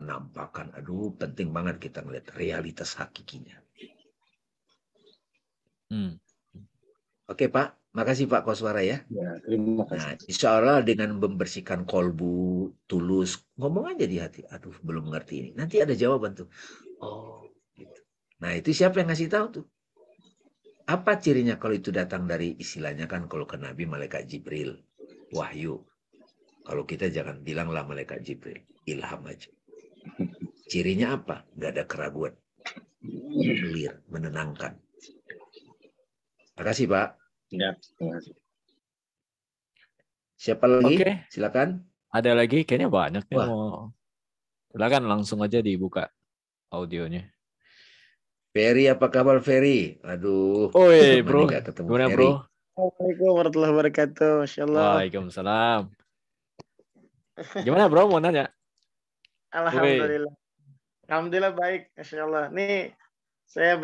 nampakan. Aduh penting banget kita ngeliat realitas hakikinya. Oke Pak. Makasih Pak Koswara ya. Ya, terima kasih. Nah, insya Allah dengan membersihkan kolbu, tulus, ngomong aja di hati. Aduh, belum ngerti ini. Nanti ada jawaban tuh. Oh, gitu. Nah, itu siapa yang ngasih tahu tuh? Apa cirinya kalau itu datang dari istilahnya kan kalau ke Nabi malaikat Jibril, wahyu. Kalau kita jangan bilanglah malaikat Jibril, ilham aja. Cirinya apa? Gak ada keraguan. clear, menenangkan. Terima kasih Pak. Ya, terima kasih. Siapa lagi? Oke. Silakan. Ada lagi? Kayaknya banyak nih Wah. mau. Silakan langsung aja dibuka audionya. Ferry, apa kabar Ferry? Aduh. Oi, lama bro. nih nggak ketemu Gimana, Ferry. bro? Assalamualaikum warahmatullahi wabarakatuh. Masya Allah. Waalaikumsalam. Gimana, bro? Mau nanya? Alhamdulillah. Alhamdulillah baik. Masya Allah. Nih, saya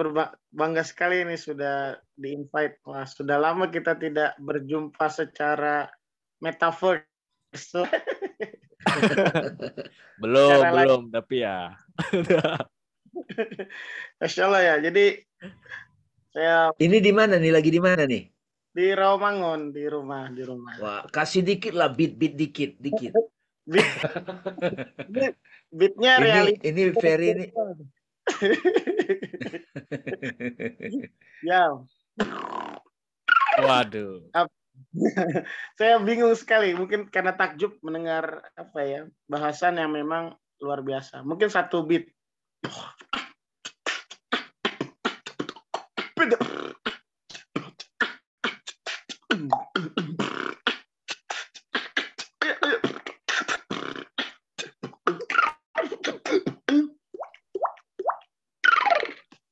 bangga sekali ini sudah di-invite. Wah, sudah lama kita tidak berjumpa secara metaverse. belum, tapi ya. Masya Allah ya. Jadi saya Ini di mana nih? Lagi di mana nih? di Rawamangun, di rumah. Wah, kasih dikit lah, beat dikit. Beatnya reality. Ini Ferry ini. Ya. Waduh. Saya bingung sekali, mungkin karena takjub mendengar apa ya, bahasan yang memang luar biasa. Mungkin satu beat.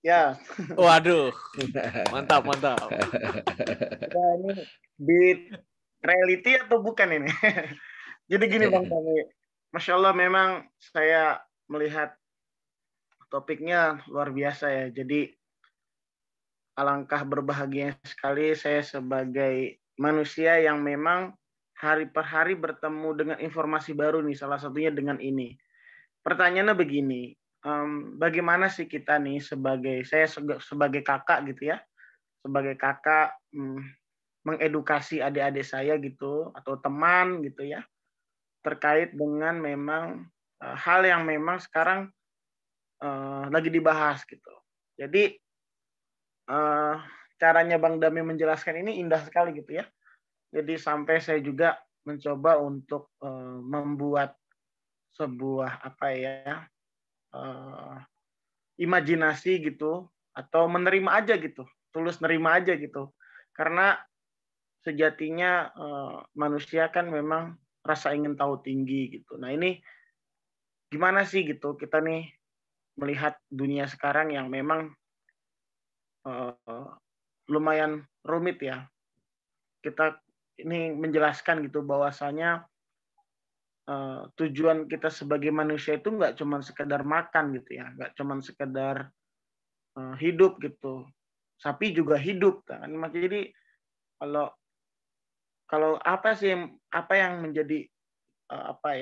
Ya. Waduh. Mantap. Ya, ini beat reality atau bukan ini? Jadi gini Bang Tami, Masya Allah memang saya melihat topiknya luar biasa ya. Jadi alangkah berbahagia sekali saya sebagai manusia yang memang hari per hari bertemu dengan informasi baru nih, salah satunya dengan ini. Pertanyaannya begini, bagaimana sih kita nih saya sebagai kakak gitu ya, sebagai kakak mengedukasi adik-adik saya gitu atau teman gitu ya, terkait dengan memang hal yang memang sekarang lagi dibahas gitu. Jadi caranya Bang Dami menjelaskan ini indah sekali gitu ya. Jadi sampai saya juga mencoba untuk membuat sebuah imajinasi gitu, atau menerima aja gitu, tulus nerima aja gitu. Karena sejatinya manusia kan memang rasa ingin tahu tinggi gitu. Nah ini gimana sih gitu kita nih melihat dunia sekarang yang memang lumayan rumit ya. Kita ini menjelaskan gitu bahwasanya tujuan kita sebagai manusia itu nggak cuma sekedar makan gitu ya, nggak cuma sekedar hidup gitu. Sapi juga hidup kan. Jadi kalau apa yang menjadi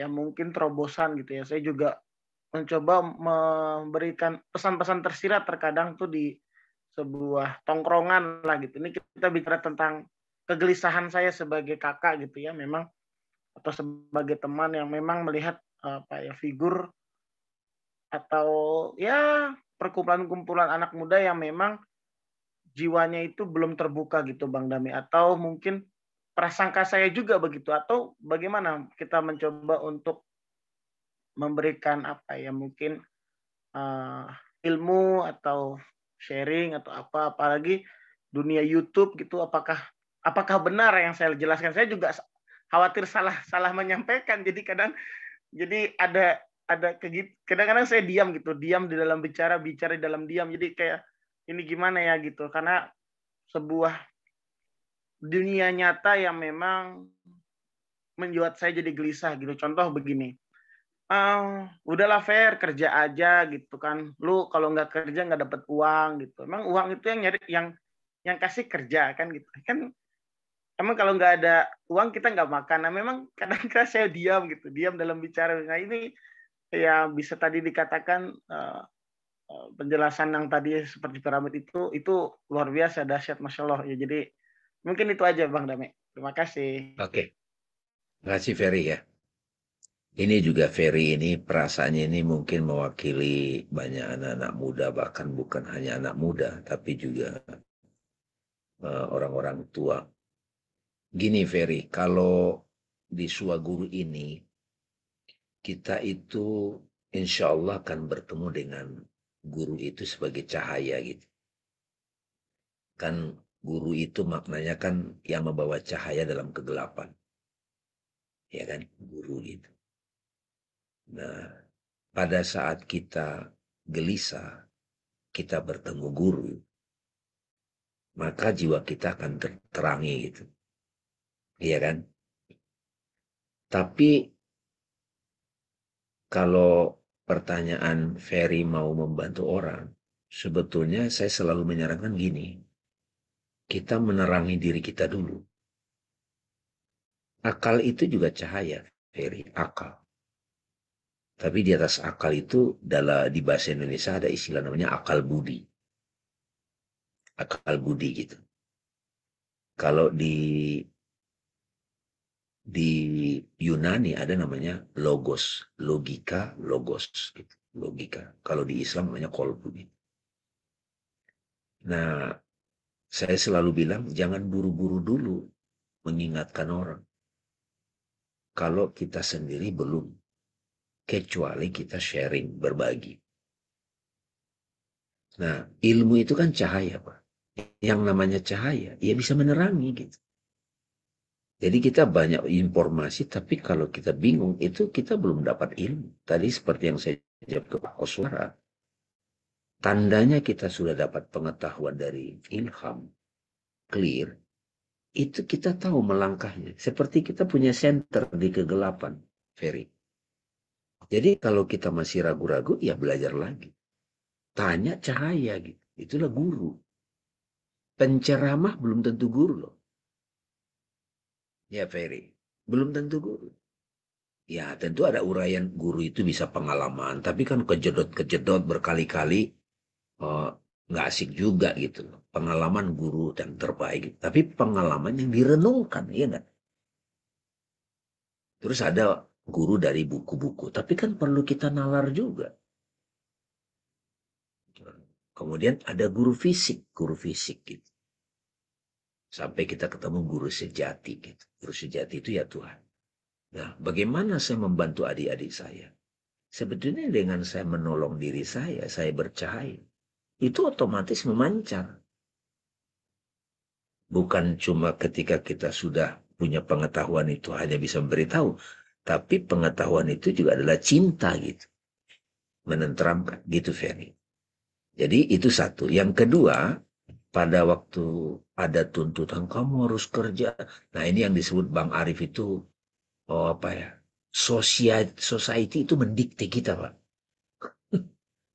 mungkin terobosan gitu ya. Saya juga mencoba memberikan pesan-pesan tersirat terkadang tuh di sebuah tongkrongan lah gitu. Ini kita bicara tentang kegelisahan saya sebagai kakak gitu ya, memang atau sebagai teman yang memang melihat figur atau ya perkumpulan-kumpulan anak muda yang memang jiwanya itu belum terbuka gitu Bang Dami, atau mungkin prasangka saya juga begitu, atau bagaimana kita mencoba untuk memberikan mungkin ilmu atau sharing atau apalagi dunia YouTube gitu, apakah benar yang saya jelaskan? Saya juga khawatir salah menyampaikan, jadi kadang-kadang saya diam di dalam bicara di dalam diam, jadi kayak ini gimana ya gitu, karena sebuah dunia nyata yang memang membuat saya jadi gelisah gitu. Contoh begini, udahlah Fer, kerja aja gitu kan, lu kalau nggak kerja nggak dapat uang gitu. Emang uang itu yang nyari yang kasih kerja kan gitu kan. Emang kalau nggak ada uang kita nggak makan. Nah memang kadang-kadang saya diam dalam bicara. Nah ini ya bisa tadi dikatakan penjelasan yang tadi seperti piramid itu luar biasa, dahsyat, Masya Allah ya. Jadi mungkin itu aja Bang Dami. Terima kasih. Oke. Terima kasih Ferry ya. Ini juga Ferry ini perasaannya ini mungkin mewakili banyak anak-anak muda, bahkan bukan hanya anak muda, tapi juga orang-orang tua. Gini Ferry, kalau di Suaguru ini, kita itu insya Allah akan bertemu dengan guru itu sebagai cahaya gitu. Kan guru itu maknanya kan yang membawa cahaya dalam kegelapan. Ya kan, guru gitu. Nah, pada saat kita gelisah, kita bertemu guru, maka jiwa kita akan terterangi gitu. Iya kan? Tapi kalau pertanyaan Ferry mau membantu orang, sebetulnya saya selalu menyarankan gini, kita menerangi diri kita dulu. Akal itu juga cahaya, Ferry, akal. Tapi di atas akal itu di bahasa Indonesia ada istilah namanya akal budi. Akal budi gitu. Kalau di Yunani ada namanya logos, logika, logos gitu. Logika. Kalau di Islam namanya kolbu. Nah, saya selalu bilang jangan buru-buru dulu mengingatkan orang. Kalau kita sendiri belum. Kecuali kita sharing, berbagi. Nah, ilmu itu kan cahaya, Pak. Yang namanya cahaya, ya bisa menerangi gitu. Jadi kita banyak informasi, tapi kalau kita bingung, itu kita belum dapat ilmu. Tadi seperti yang saya jawab ke Pak Koswara, tandanya kita sudah dapat pengetahuan dari ilham, clear, itu kita tahu melangkahnya. Seperti kita punya senter di kegelapan, Ferry. Jadi kalau kita masih ragu-ragu, ya belajar lagi. Tanya cahaya gitu. Itulah guru. Penceramah belum tentu guru loh. Ya Ferry, belum tentu guru. Ya tentu ada uraian guru itu bisa pengalaman. Tapi kan kejedot-kejedot berkali-kali nggak asik juga gitu. Pengalaman guru yang terbaik. Tapi pengalaman yang direnungkan, ya nggak? Terus ada guru dari buku-buku, tapi kan perlu kita nalar juga. Kemudian ada guru fisik gitu. Sampai kita ketemu guru sejati gitu. Guru sejati itu ya Tuhan. Nah, bagaimana saya membantu adik-adik saya? Sebetulnya dengan saya menolong diri saya bercahaya. Itu otomatis memancar. Bukan cuma ketika kita sudah punya pengetahuan itu hanya bisa memberitahu. Tapi pengetahuan itu juga adalah cinta gitu. Menenteramkan gitu Ferry. Jadi itu satu. Yang kedua, pada waktu ada tuntutan kamu harus kerja. Nah ini yang disebut Bang Arif itu, society itu mendikte kita Pak.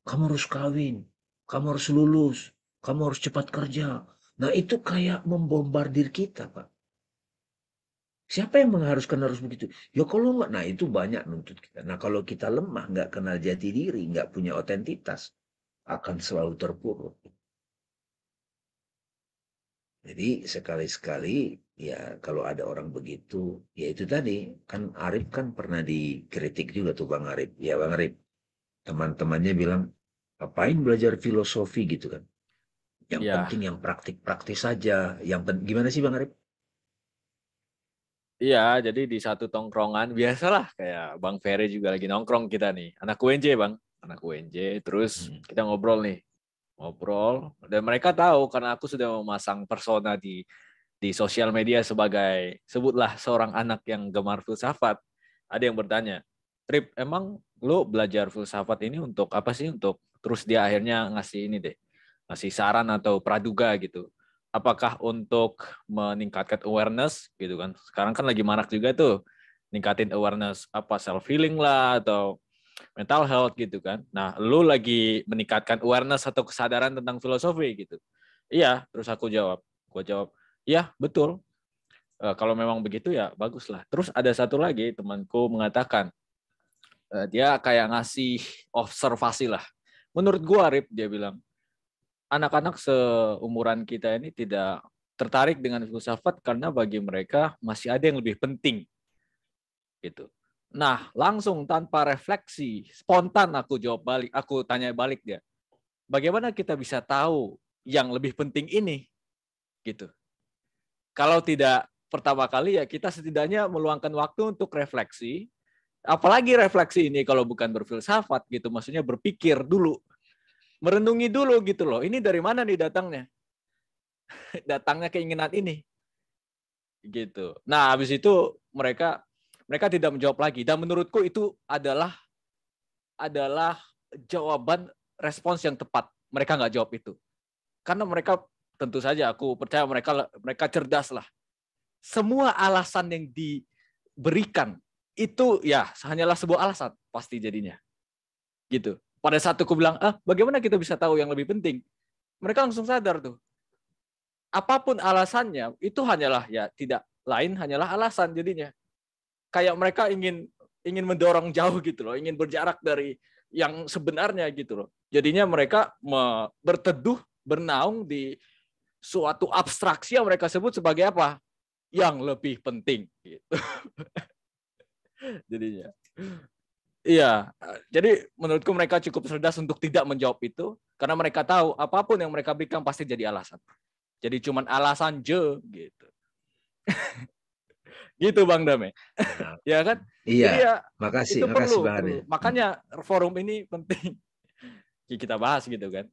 Kamu harus kawin, kamu harus lulus, kamu harus cepat kerja. Nah itu kayak membombardir kita Pak. Siapa yang mengharuskan harus begitu? Ya kalau enggak, nah itu banyak nuntut kita. Nah kalau kita lemah, nggak kenal jati diri, nggak punya otentitas, akan selalu terpuruk. Jadi sekali-sekali ya kalau ada orang begitu, ya itu tadi, kan Arif kan pernah dikritik juga tuh Bang Arif. Ya Bang Arif, teman-temannya bilang, ngapain belajar filosofi gitu kan. Yang penting yang praktik-praktis saja. Gimana sih Bang Arif? Iya, jadi di satu tongkrongan, biasalah kayak Bang Ferry juga lagi nongkrong kita nih. Anak UNJ Bang, anak UNJ, terus kita ngobrol nih. Ngobrol, dan mereka tahu karena aku sudah memasang persona di sosial media sebagai, sebutlah seorang anak yang gemar filsafat. Ada yang bertanya, Trip, emang lo belajar filsafat ini untuk apa sih? Untuk terus dia akhirnya ngasih ini deh, ngasih saran atau praduga gitu. Apakah untuk meningkatkan awareness gitu kan? Sekarang kan lagi marak juga tuh ningkatin awareness apa self-healing lah atau mental health gitu kan. Nah, lu lagi meningkatkan awareness atau kesadaran tentang filosofi gitu. Iya, terus Gua jawab, iya betul. Kalau memang begitu ya baguslah. Terus ada satu lagi temanku mengatakan, dia kayak ngasih observasi lah. Menurut gua, Rip, dia bilang, anak-anak seumuran kita ini tidak tertarik dengan filsafat karena bagi mereka masih ada yang lebih penting. Gitu. Nah, langsung tanpa refleksi, spontan aku tanya balik dia. Bagaimana kita bisa tahu yang lebih penting ini? Gitu. Kalau tidak pertama kali ya kita setidaknya meluangkan waktu untuk refleksi. Apalagi refleksi ini kalau bukan berfilsafat gitu, maksudnya berpikir dulu. merenungi dulu gitu loh. Ini dari mana nih datangnya? Datangnya keinginan ini. Gitu. Nah, habis itu mereka tidak menjawab lagi. Dan menurutku itu adalah jawaban respons yang tepat. Mereka nggak jawab itu. Karena mereka tentu saja aku percaya mereka cerdas lah. Semua alasan yang diberikan itu ya hanyalah sebuah alasan pasti jadinya. Gitu. Pada saat aku bilang, bagaimana kita bisa tahu yang lebih penting? Mereka langsung sadar tuh. Apapun alasannya, itu hanyalah ya tidak lain hanyalah alasan jadinya. Kayak mereka ingin mendorong jauh gitu loh, ingin berjarak dari yang sebenarnya gitu loh. Jadinya mereka berteduh, bernaung di suatu abstraksi yang mereka sebut sebagai apa? Yang lebih penting gitu. Jadinya. Iya, jadi menurutku mereka cukup cerdas untuk tidak menjawab itu karena mereka tahu apapun yang mereka berikan pasti jadi alasan. Jadi cuman alasan gitu. Gitu Bang Dame. Ya kan? Iya. Jadi ya, makasih itu perlu. Bang Hari. Makanya forum ini penting. Kita bahas gitu kan.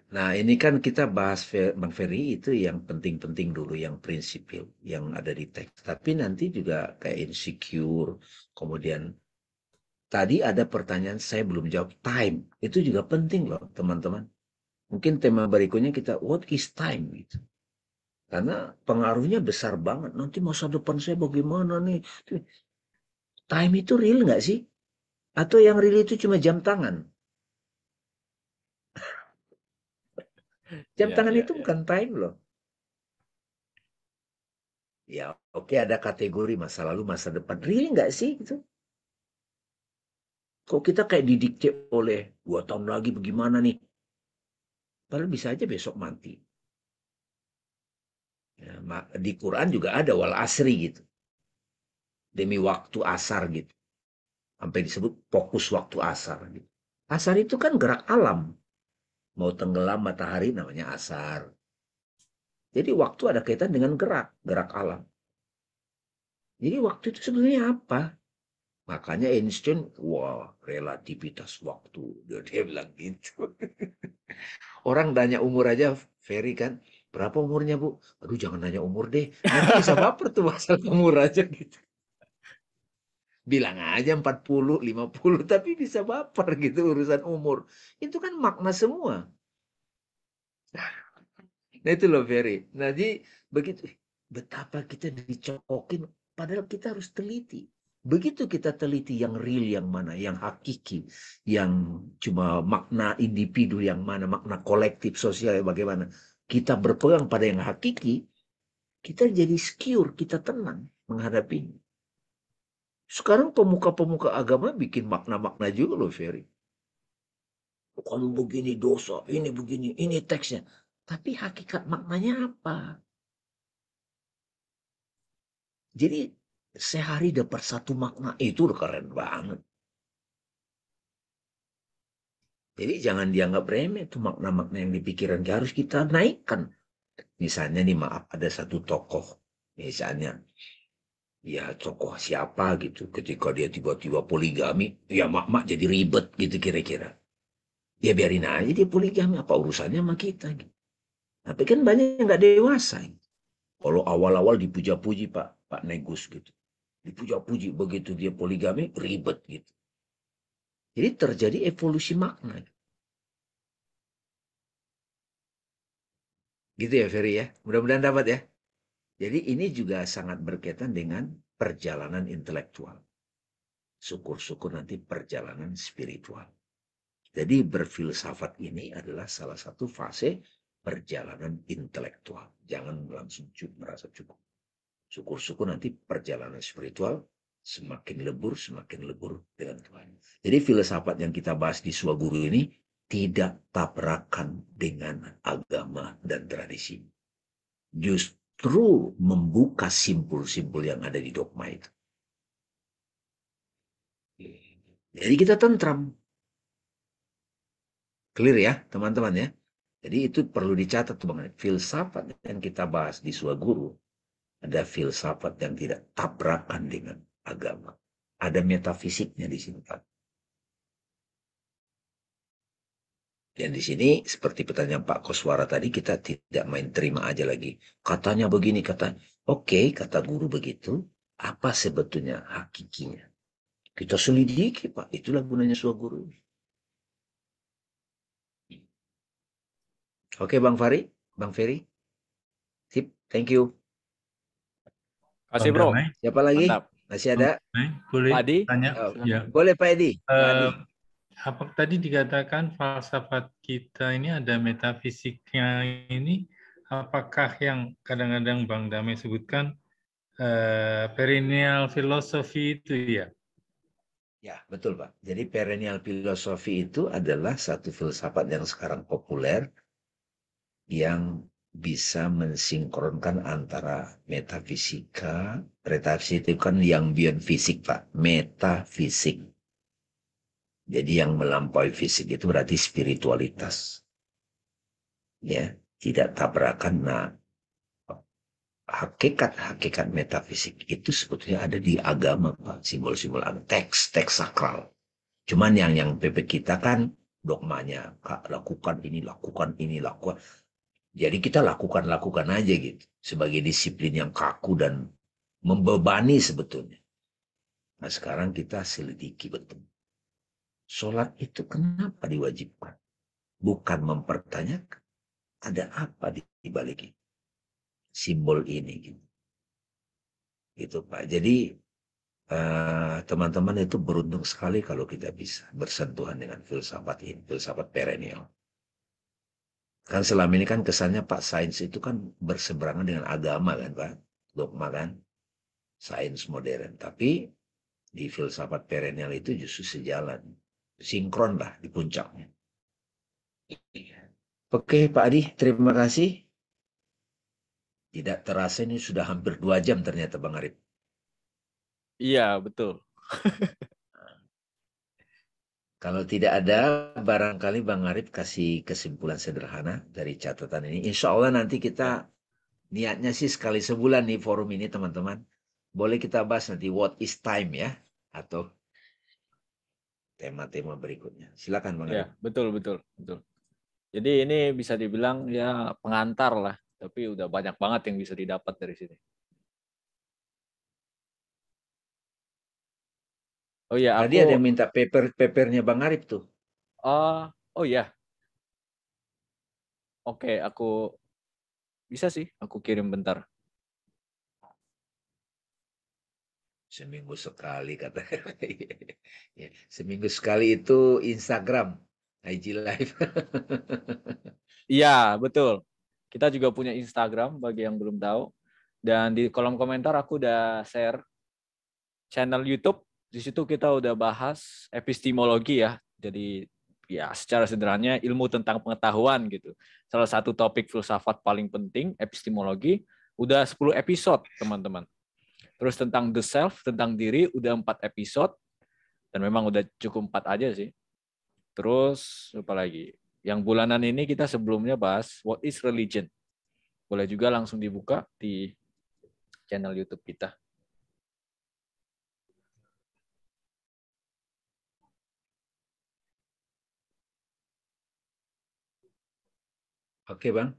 Nah, ini kan kita bahas Bang Ferry itu yang penting-penting dulu, yang prinsipil, yang ada di teks. Tapi nanti juga kayak insecure, kemudian tadi ada pertanyaan saya belum jawab, time. Itu juga penting loh, teman-teman. Mungkin tema berikutnya kita, what is time? Gitu. Karena pengaruhnya besar banget. Nanti masa depan saya bagaimana nih? Time itu real nggak sih? Atau yang real itu cuma jam tangan? Jam tangan itu bukan time loh. Ya oke, ada kategori masa lalu, masa depan. Real nggak sih itu? Kok kita kayak didikte oleh 2 tahun lagi bagaimana nih? Padahal bisa aja besok mati. Ya, di Quran juga ada wal asri gitu. Demi waktu asar gitu. Sampai disebut fokus waktu asar. Gitu. Asar itu kan gerak alam. Mau tenggelam matahari namanya asar. Jadi waktu ada kaitan dengan gerak alam. Jadi waktu itu sebenarnya apa? Makanya Einstein, wah relativitas waktu. Dia bilang gitu. Orang tanya umur aja, Ferry kan, berapa umurnya Bu? Aduh jangan nanya umur deh. Nanti bisa baper tuh masalah umur aja gitu. Bilang aja 40, 50, tapi bisa baper gitu urusan umur. Itu kan makna semua. Nah itu loh Ferry. Nah jadi begitu, betapa kita dicokokin, padahal kita harus teliti. Begitu kita teliti yang real yang mana, yang hakiki, yang cuma makna individu yang mana, makna kolektif sosial bagaimana. Kita berpegang pada yang hakiki, kita jadi secure, kita tenang menghadapinya. Sekarang pemuka-pemuka agama bikin makna-makna juga loh Ferry. Kamu begini dosa, ini begini, ini teksnya. Tapi hakikat maknanya apa? Jadi sehari dapat satu makna itu udah keren banget. Jadi jangan dianggap remeh itu makna-makna yang dipikiran. Harus kita naikkan. Misalnya nih maaf ada satu tokoh. Misalnya ya tokoh siapa gitu. Ketika dia tiba-tiba poligami. Ya mak jadi ribet gitu kira-kira. Ya biarin aja dia poligami. Apa urusannya sama kita gitu. Tapi kan banyak yang nggak dewasa. Kalau awal-awal dipuja-puji Pak Negus gitu. Dipuja-puji begitu dia poligami ribet gitu. Jadi terjadi evolusi makna. Gitu ya Ferry ya. Mudah-mudahan dapat ya. Jadi ini juga sangat berkaitan dengan perjalanan intelektual. Syukur-syukur nanti perjalanan spiritual. Jadi berfilsafat ini adalah salah satu fase perjalanan intelektual. Jangan langsung merasa cukup. Syukur-syukur nanti perjalanan spiritual semakin lebur dengan Tuhan. Jadi filsafat yang kita bahas di Swaguru ini tidak tabrakan dengan agama dan tradisi. Justru membuka simpul-simpul yang ada di dogma itu. Jadi kita tentram. Clear ya teman-teman ya. Jadi itu perlu dicatat Bang. Filsafat yang kita bahas di Swaguru ada filsafat yang tidak tabrakan dengan agama. Ada metafisiknya di sini Pak. Dan di sini seperti pertanyaan Pak Koswara tadi, kita tidak main terima aja lagi. Katanya begini, oke, kata guru begitu, apa sebetulnya hakikinya? Kita selidiki, Pak. Itulah gunanya sebuah guru. Oke, Bang Fari, Bang Ferry. Sip, thank you. Kasih bro. Siapa lagi? Mantap. Masih ada? Boleh Pak Adi? tanya? Ya. Boleh Pak Edi. Apa tadi dikatakan falsafat kita ini ada metafisiknya ini, apakah yang kadang-kadang Bang Damai sebutkan perennial philosophy itu ya? Ya, betul Pak. Jadi perennial philosophy itu adalah satu filsafat yang sekarang populer yang bisa mensinkronkan antara metafisika, metafisik itu kan yang beyond fisik Pak, metafisik. Jadi yang melampaui fisik itu berarti spiritualitas. Ya, tidak tabrakan. Nah, hakikat metafisik itu sebetulnya ada di agama, Pak. Simbol-simbol teks sakral. Cuman yang PP kita kan dogmanya, lakukan ini, lakukan. Jadi kita lakukan aja gitu. Sebagai disiplin yang kaku dan membebani sebetulnya. Nah sekarang kita selidiki betul. Sholat itu kenapa diwajibkan? Bukan mempertanyakan. Ada apa di balik itu? Simbol ini gitu. Gitu Pak. Jadi teman-teman itu beruntung sekali kalau kita bisa bersentuhan dengan filsafat ini, filsafat perennial. Kan selama ini kan kesannya Pak sains itu kan berseberangan dengan agama kan Pak, dogma kan, sains modern. Tapi di filsafat perennial itu justru sejalan, sinkron lah di puncaknya. Oke Pak Adi, terima kasih. Tidak terasa ini sudah hampir 2 jam ternyata Bang Arif. Iya, betul. Kalau tidak ada, barangkali Bang Arif kasih kesimpulan sederhana dari catatan ini. Insya Allah nanti kita niatnya sih sekali sebulan nih forum ini teman-teman. Boleh kita bahas nanti what is time ya. Atau tema-tema berikutnya. Silakan Bang Arif. Ya, betul. Jadi ini bisa dibilang ya pengantar lah. Tapi udah banyak banget yang bisa didapat dari sini. Oh ya, tadi ada yang minta papernya Bang Arif tuh. Oh ya. Oke, aku bisa sih, aku kirim bentar. Seminggu sekali kata. Ya, seminggu sekali itu Instagram, IG Live. Iya, betul. Kita juga punya Instagram bagi yang belum tahu. Dan di kolom komentar aku udah share channel YouTube. Di situ kita udah bahas epistemologi ya. Jadi ya secara sederhananya ilmu tentang pengetahuan gitu. Salah satu topik filsafat paling penting, epistemologi, udah 10 episode teman-teman. Terus tentang the self, tentang diri, udah 4 episode. Dan memang udah cukup 4 aja sih. Terus apa lagi? Yang bulanan ini kita sebelumnya bahas what is religion. Boleh juga langsung dibuka di channel YouTube kita. Oke Bang,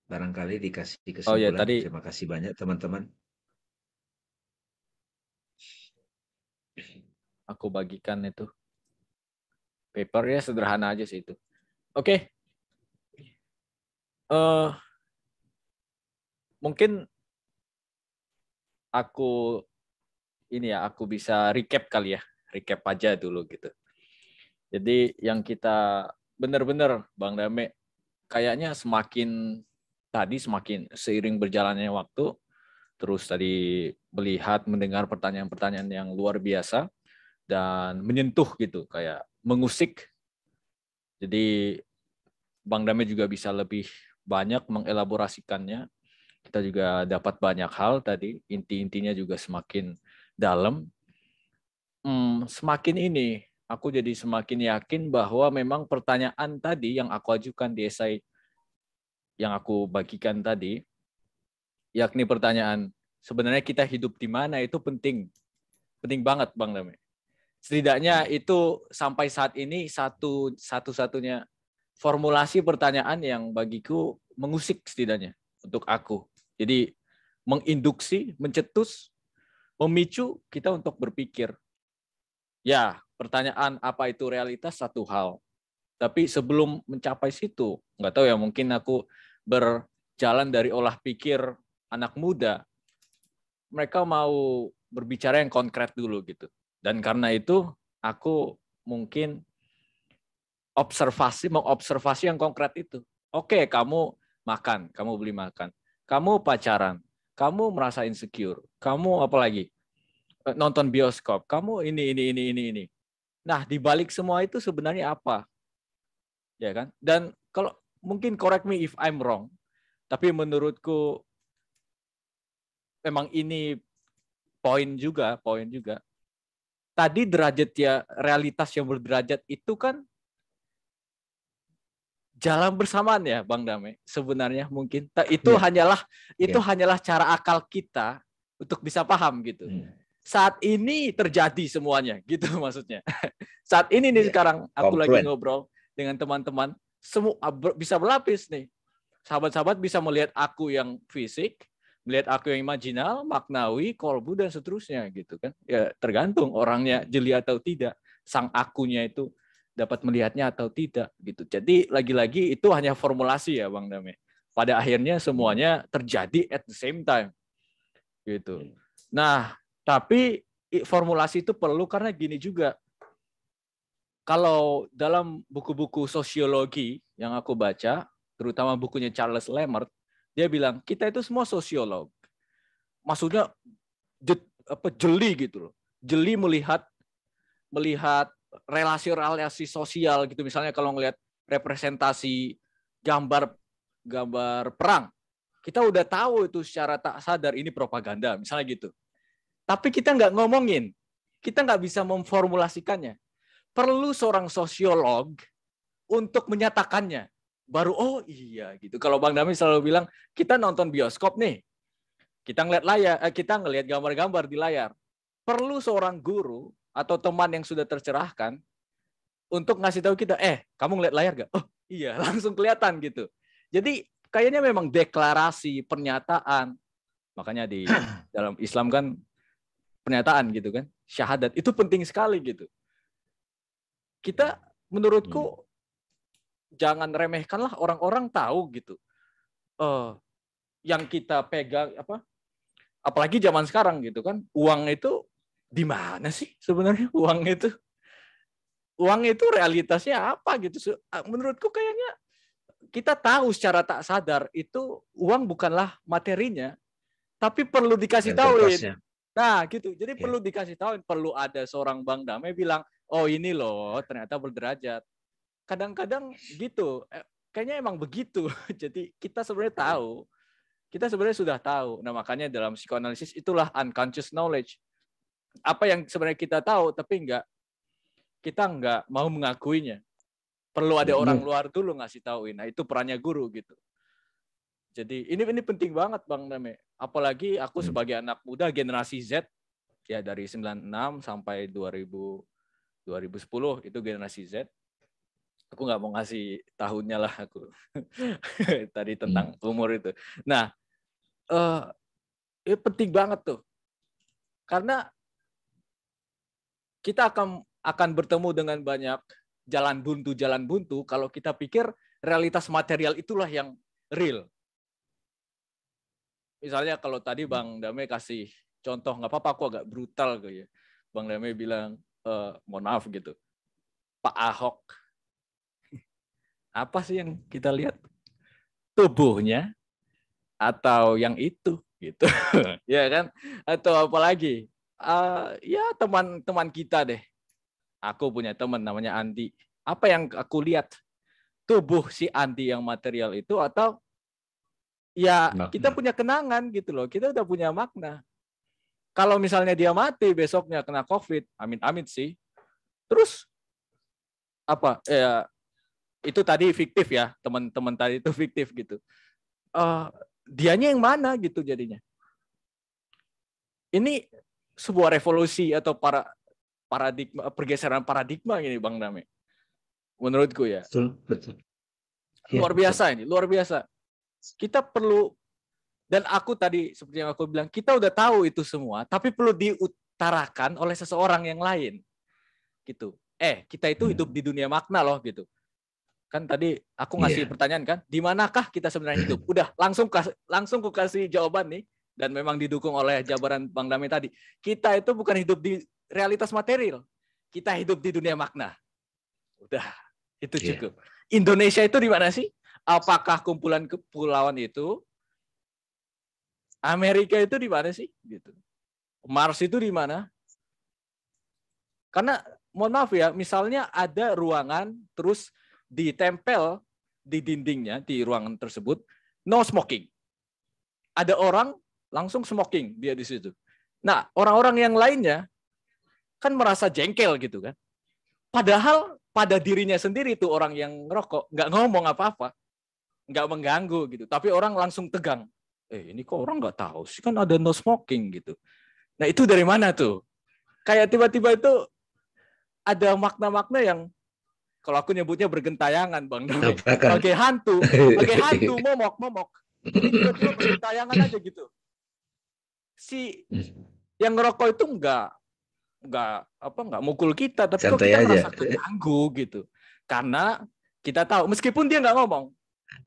barangkali dikasih kesimpulan. Oh ya, tadi terima kasih banyak teman-teman. Aku bagikan itu paper ya, sederhana aja sih itu. Oke. Mungkin aku bisa recap kali ya, recap aja dulu gitu. Jadi yang kita benar-benar Bang Dame kayaknya semakin seiring berjalannya waktu, terus tadi melihat, mendengar pertanyaan-pertanyaan yang luar biasa dan menyentuh gitu, kayak mengusik. Jadi Bang Dame juga bisa lebih banyak mengelaborasikannya. Kita juga dapat banyak hal tadi, inti-intinya juga semakin dalam. Semakin ini, aku jadi semakin yakin bahwa memang pertanyaan tadi yang aku ajukan di esai yang aku bagikan tadi, yakni pertanyaan, sebenarnya kita hidup di mana itu penting. Penting banget Bang Dame. Setidaknya itu sampai saat ini satu-satunya formulasi pertanyaan yang bagiku mengusik setidaknya untuk aku. Jadi menginduksi, mencetus, memicu kita untuk berpikir. Ya, pertanyaan apa itu realitas satu hal. Tapi sebelum mencapai situ, nggak tahu ya, mungkin aku berjalan dari olah pikir anak muda. Mereka mau berbicara yang konkret dulu gitu. Dan karena itu aku mungkin mengobservasi yang konkret itu. Oke, kamu makan, kamu beli makan. Kamu pacaran, kamu merasa insecure. Kamu apa lagi? Nonton bioskop, kamu ini. Nah, di balik semua itu sebenarnya apa? Ya kan? Dan kalau mungkin correct me if I'm wrong, tapi menurutku memang ini poin juga. Tadi derajat ya, realitas yang berderajat itu kan jalan bersamaan ya, Bang Dame. Sebenarnya mungkin itu hanyalah cara akal kita untuk bisa paham gitu. Saat ini terjadi semuanya, gitu maksudnya. Saat ini nih sekarang aku lagi ngobrol dengan teman-teman, semua bisa berlapis nih. Sahabat-sahabat bisa melihat aku yang fisik, melihat aku yang imajinal, maknawi, kolbu dan seterusnya gitu kan. Ya tergantung orangnya jeli atau tidak, sang akunya itu dapat melihatnya atau tidak gitu. Jadi lagi-lagi itu hanya formulasi ya Bang Dame. Pada akhirnya semuanya terjadi at the same time. Gitu. Nah, tapi formulasi itu perlu karena gini juga. Kalau dalam buku-buku sosiologi yang aku baca, terutama bukunya Charles Lamert, dia bilang kita itu semua sosiolog. Maksudnya jeli gitu loh. Jeli melihat relasi-relasi sosial gitu. Misalnya kalau ngelihat representasi gambar perang, kita udah tahu itu secara tak sadar ini propaganda, misalnya gitu. Tapi kita nggak ngomongin, kita nggak bisa memformulasikannya. Perlu seorang sosiolog untuk menyatakannya. Baru oh iya gitu. Kalau Bang Dami selalu bilang kita nonton bioskop nih, kita ngelihat gambar-gambar di layar. Perlu seorang guru atau teman yang sudah tercerahkan untuk ngasih tahu kita, kamu ngeliat layar gak? Oh iya, langsung kelihatan gitu. Jadi kayaknya memang deklarasi, pernyataan. Makanya di dalam Islam kan pernyataan gitu kan, syahadat itu penting sekali gitu. Kita menurutku jangan remehkanlah orang-orang tahu gitu. Yang kita pegang apalagi zaman sekarang gitu kan, uang itu di mana sih sebenarnya uang itu? Uang itu realitasnya apa gitu? Menurutku kayaknya kita tahu secara tak sadar itu uang bukanlah materinya, tapi perlu dikasih tahuin. Nah gitu, jadi perlu dikasih tahuin, perlu ada seorang Bang Dame bilang, oh ini loh ternyata berderajat. Kadang-kadang gitu, kayaknya emang begitu. Jadi kita sebenarnya tahu, kita sebenarnya sudah tahu. Nah makanya dalam psikoanalisis itulah unconscious knowledge. Apa yang sebenarnya kita tahu, tapi kita nggak mau mengakuinya. Perlu ada orang luar dulu ngasih tauin. Nah itu perannya guru gitu. Jadi ini penting banget Bang Dame. Apalagi aku sebagai anak muda generasi Z, ya dari 96 sampai 2010 itu generasi Z. Aku nggak mau ngasih tahunnya lah aku. Tadi tentang umur itu. Nah, ini penting banget tuh. Karena kita akan bertemu dengan banyak jalan buntu kalau kita pikir realitas material itulah yang real. Misalnya kalau tadi Bang Dame kasih contoh, nggak apa-apa, aku agak brutal gitu ya. Bang Dame bilang, mohon maaf gitu, Pak Ahok, apa sih yang kita lihat? Tubuhnya atau yang itu gitu, ya kan? Atau apalagi? Ya teman-teman kita deh. Aku punya teman namanya Andi. Apa yang aku lihat? Tubuh si Andi yang material itu atau ya makna. Kita punya kenangan gitu loh. Kita udah punya makna. Kalau misalnya dia mati besoknya kena COVID, amit-amit sih. Terus apa? Ya itu tadi fiktif ya, teman-teman tadi itu fiktif gitu. Dianya yang mana gitu jadinya? Ini sebuah revolusi atau pergeseran paradigma ini Bang Dame. Menurutku ya. Betul. Luar biasa ini, luar biasa. Kita perlu, dan aku tadi seperti yang aku bilang, kita udah tahu itu semua, tapi perlu diutarakan oleh seseorang yang lain. Gitu. Kita itu hidup di dunia makna loh gitu. Kan tadi aku ngasih pertanyaan kan, di manakah kita sebenarnya hidup? Udah, langsung ku kasih jawaban nih, dan memang didukung oleh jabaran Bang Dame tadi. Kita itu bukan hidup di realitas material, kita hidup di dunia makna. Udah, itu cukup. Indonesia itu di mana sih? Apakah kumpulan kepulauan itu? Amerika itu di mana sih? Gitu. Mars itu di mana? Karena mohon maaf ya, misalnya ada ruangan terus ditempel di dindingnya di ruangan tersebut no smoking. Ada orang langsung smoking dia di situ. Nah, orang-orang yang lainnya kan merasa jengkel gitu kan. Padahal pada dirinya sendiri tuh orang yang ngerokok nggak ngomong apa-apa, nggak mengganggu gitu. Tapi orang langsung tegang. Ini kok orang nggak tahu sih kan ada no smoking gitu. Nah itu dari mana tuh? Kayak tiba-tiba itu ada makna-makna yang kalau aku nyebutnya bergentayangan, Bang Dame. Bagai hantu momok. Jadi tiba-tiba bergentayangan aja gitu. Si yang ngerokok itu nggak mukul kita, tapi kok kita merasa terganggu gitu. Karena kita tahu, meskipun dia nggak ngomong,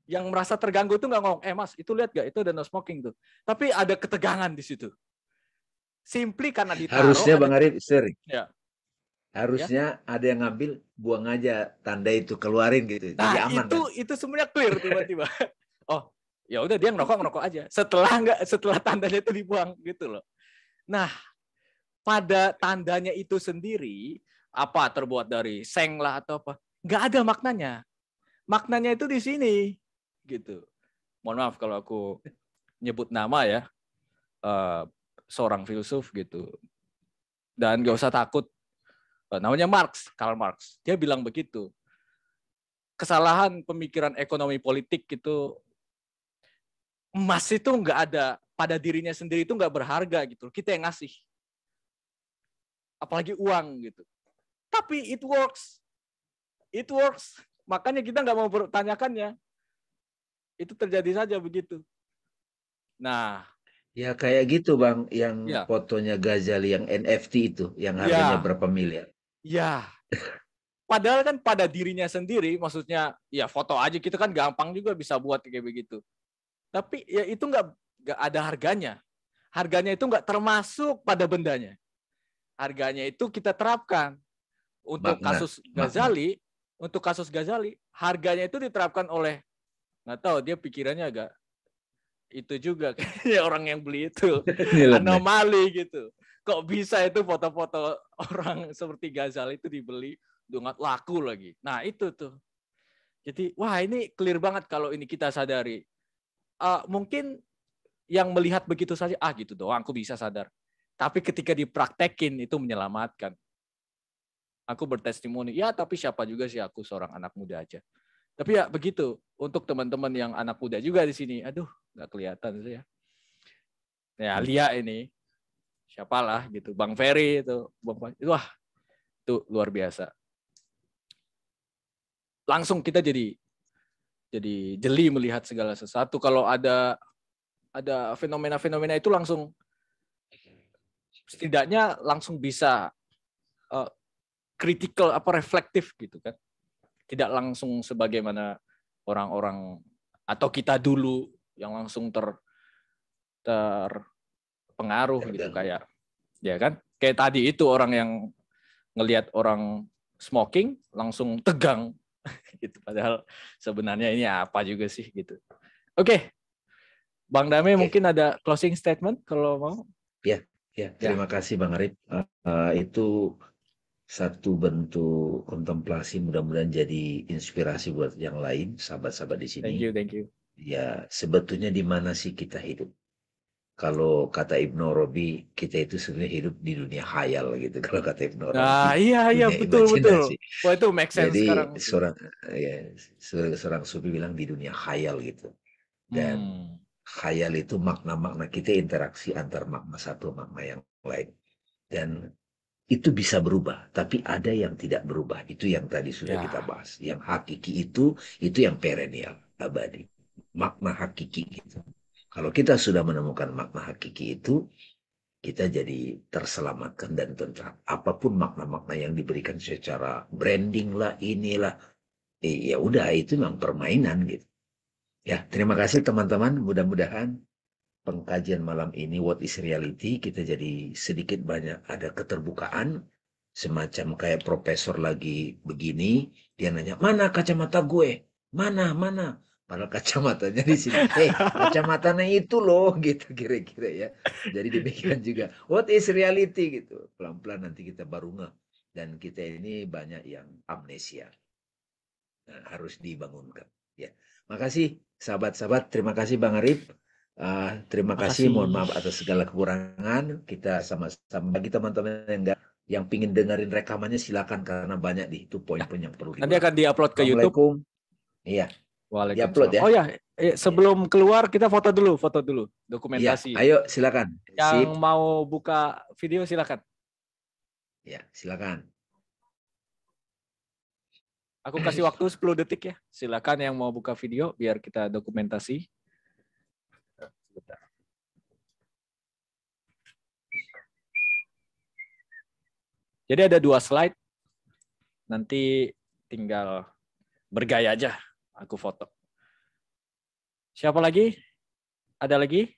yang merasa terganggu itu nggak ngomong, Mas, itu lihat nggak, itu ada no smoking tuh. Tapi ada ketegangan di situ. Simply karena ditaruh. Harusnya Bang Arif, ya. Harusnya ada yang ngambil, buang aja tanda itu, keluarin gitu. Nah, jadi aman. Itu sebenarnya clear tiba-tiba. Oh, ya udah dia ngerokok aja. Setelah tandanya itu dibuang gitu loh. Nah, pada tandanya itu sendiri, apa terbuat dari seng lah atau apa, nggak ada maknanya. Maknanya itu di sini, gitu. Mohon maaf kalau aku nyebut nama ya, seorang filsuf gitu. Dan nggak usah takut, namanya Karl Marx. Dia bilang begitu. Kesalahan pemikiran ekonomi politik itu, emas itu nggak ada pada dirinya sendiri, itu nggak berharga gitu. Kita yang ngasih. Apalagi uang gitu. Tapi it works. Makanya kita nggak mau bertanyakannya. Itu terjadi saja begitu. Nah, ya kayak gitu Bang, yang fotonya Ghazali yang NFT itu, yang harganya berapa miliar? Ya. Padahal kan pada dirinya sendiri, maksudnya ya foto aja kita kan gampang juga bisa buat kayak begitu. Tapi ya itu nggak ada harganya. Harganya itu nggak termasuk pada bendanya. Harganya itu kita terapkan untuk kasus Ghazali, harganya itu diterapkan oleh, nggak tahu dia pikirannya agak itu juga kayaknya orang yang beli itu anomali gitu. Kok bisa itu foto-foto orang seperti Ghazali itu dibeli dengan laku lagi. Nah itu tuh. Jadi wah ini clear banget kalau ini kita sadari. Mungkin yang melihat begitu saja, gitu doang aku bisa sadar. Tapi ketika dipraktekin itu menyelamatkan. Aku bertestimoni, ya tapi siapa juga sih aku seorang anak muda aja. Tapi ya begitu, untuk teman-teman yang anak muda juga di sini, aduh nggak kelihatan sih ya. Ya Lia ini, siapalah gitu, Bang Ferry itu, wah itu luar biasa. Langsung kita jadi jeli melihat segala sesuatu. Kalau ada fenomena-fenomena itu langsung setidaknya langsung bisa critical reflektif gitu kan. Tidak langsung sebagaimana orang-orang atau kita dulu yang langsung terpengaruh gitu kayak ya kan. Kayak tadi itu orang yang ngelihat orang smoking langsung tegang gitu, padahal sebenarnya ini apa juga sih gitu. Oke. Bang Dame mungkin ada closing statement kalau mau. Ya, terima kasih Bang Arif. Itu satu bentuk kontemplasi, mudah-mudahan jadi inspirasi buat yang lain, sahabat-sahabat di sini. Thank you. Ya, sebetulnya di mana sih kita hidup? Kalau kata Ibnu Arabi, kita itu sebenarnya hidup di dunia khayal gitu. Kalau kata Ibnu Arabi. Nah, iya betul. Wah itu make sense jadi, sekarang. Seorang sufi bilang di dunia khayal gitu. Dan khayal itu makna-makna kita interaksi antar makna satu makna yang lain. Dan itu bisa berubah, tapi ada yang tidak berubah. Itu yang tadi sudah kita bahas. Yang hakiki itu yang perennial, abadi. Makna hakiki gitu. Kalau kita sudah menemukan makna hakiki itu, kita jadi terselamatkan dan tentram. Apapun makna-makna yang diberikan secara branding lah, inilah, ya udah itu memang permainan gitu. Ya, terima kasih teman-teman. Mudah-mudahan pengkajian malam ini What is Reality kita jadi sedikit banyak ada keterbukaan, semacam kayak profesor lagi begini, dia nanya, mana kacamata gue, mana padahal kacamatanya di sini, kacamatanya itu loh, gitu kira-kira ya. Jadi demikian juga What is Reality gitu, pelan-pelan nanti kita baru ngeh. Dan kita ini banyak yang amnesia, nah, harus dibangunkan ya. Makasih sahabat-sahabat, terima kasih Bang Arif. Terima kasih, mohon maaf atas segala kekurangan. Kita sama-sama, bagi teman-teman yang pingin dengerin rekamannya silakan, karena banyak di itu poin-poin yang perlu. Nanti akan diupload ke YouTube. Iya. Waalaikumsalam. Ya? Oh ya, sebelum keluar kita foto dulu dokumentasi. Ya, ayo silakan. Yang mau buka video silakan. Ya, silakan. Aku kasih waktu 10 detik ya. Silakan yang mau buka video biar kita dokumentasi. Jadi ada 2 slide. Nanti tinggal bergaya aja. Aku foto. Siapa lagi? Ada lagi?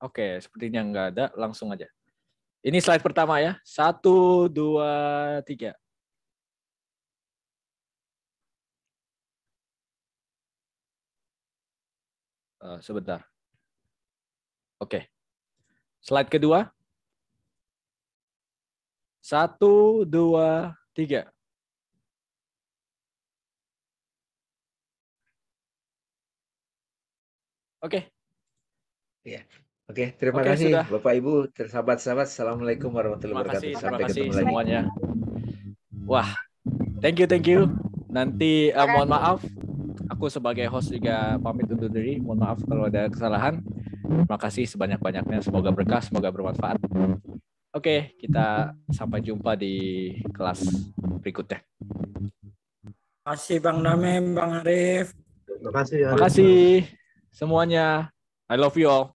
Oke, sepertinya nggak ada. Langsung aja. Ini slide pertama ya. 1, 2, 3. Sebentar. Oke. Slide kedua. 1, 2, 3. Oke. Ya. Oke, terima kasih sudah. Bapak Ibu, sahabat-sahabat. Assalalamaikum warahmatullahi wabarakatuh. Sampai ketemu lagi semuanya. Wah, thank you. Nanti mohon maaf, aku sebagai host juga pamit undur diri. Mohon maaf kalau ada kesalahan. Terima kasih sebanyak-banyaknya. Semoga berkah, semoga bermanfaat. Oke, kita sampai jumpa di kelas berikutnya. Terima kasih Bang Dame, Bang Arif. Terima kasih. Terima kasih semuanya. I love you all.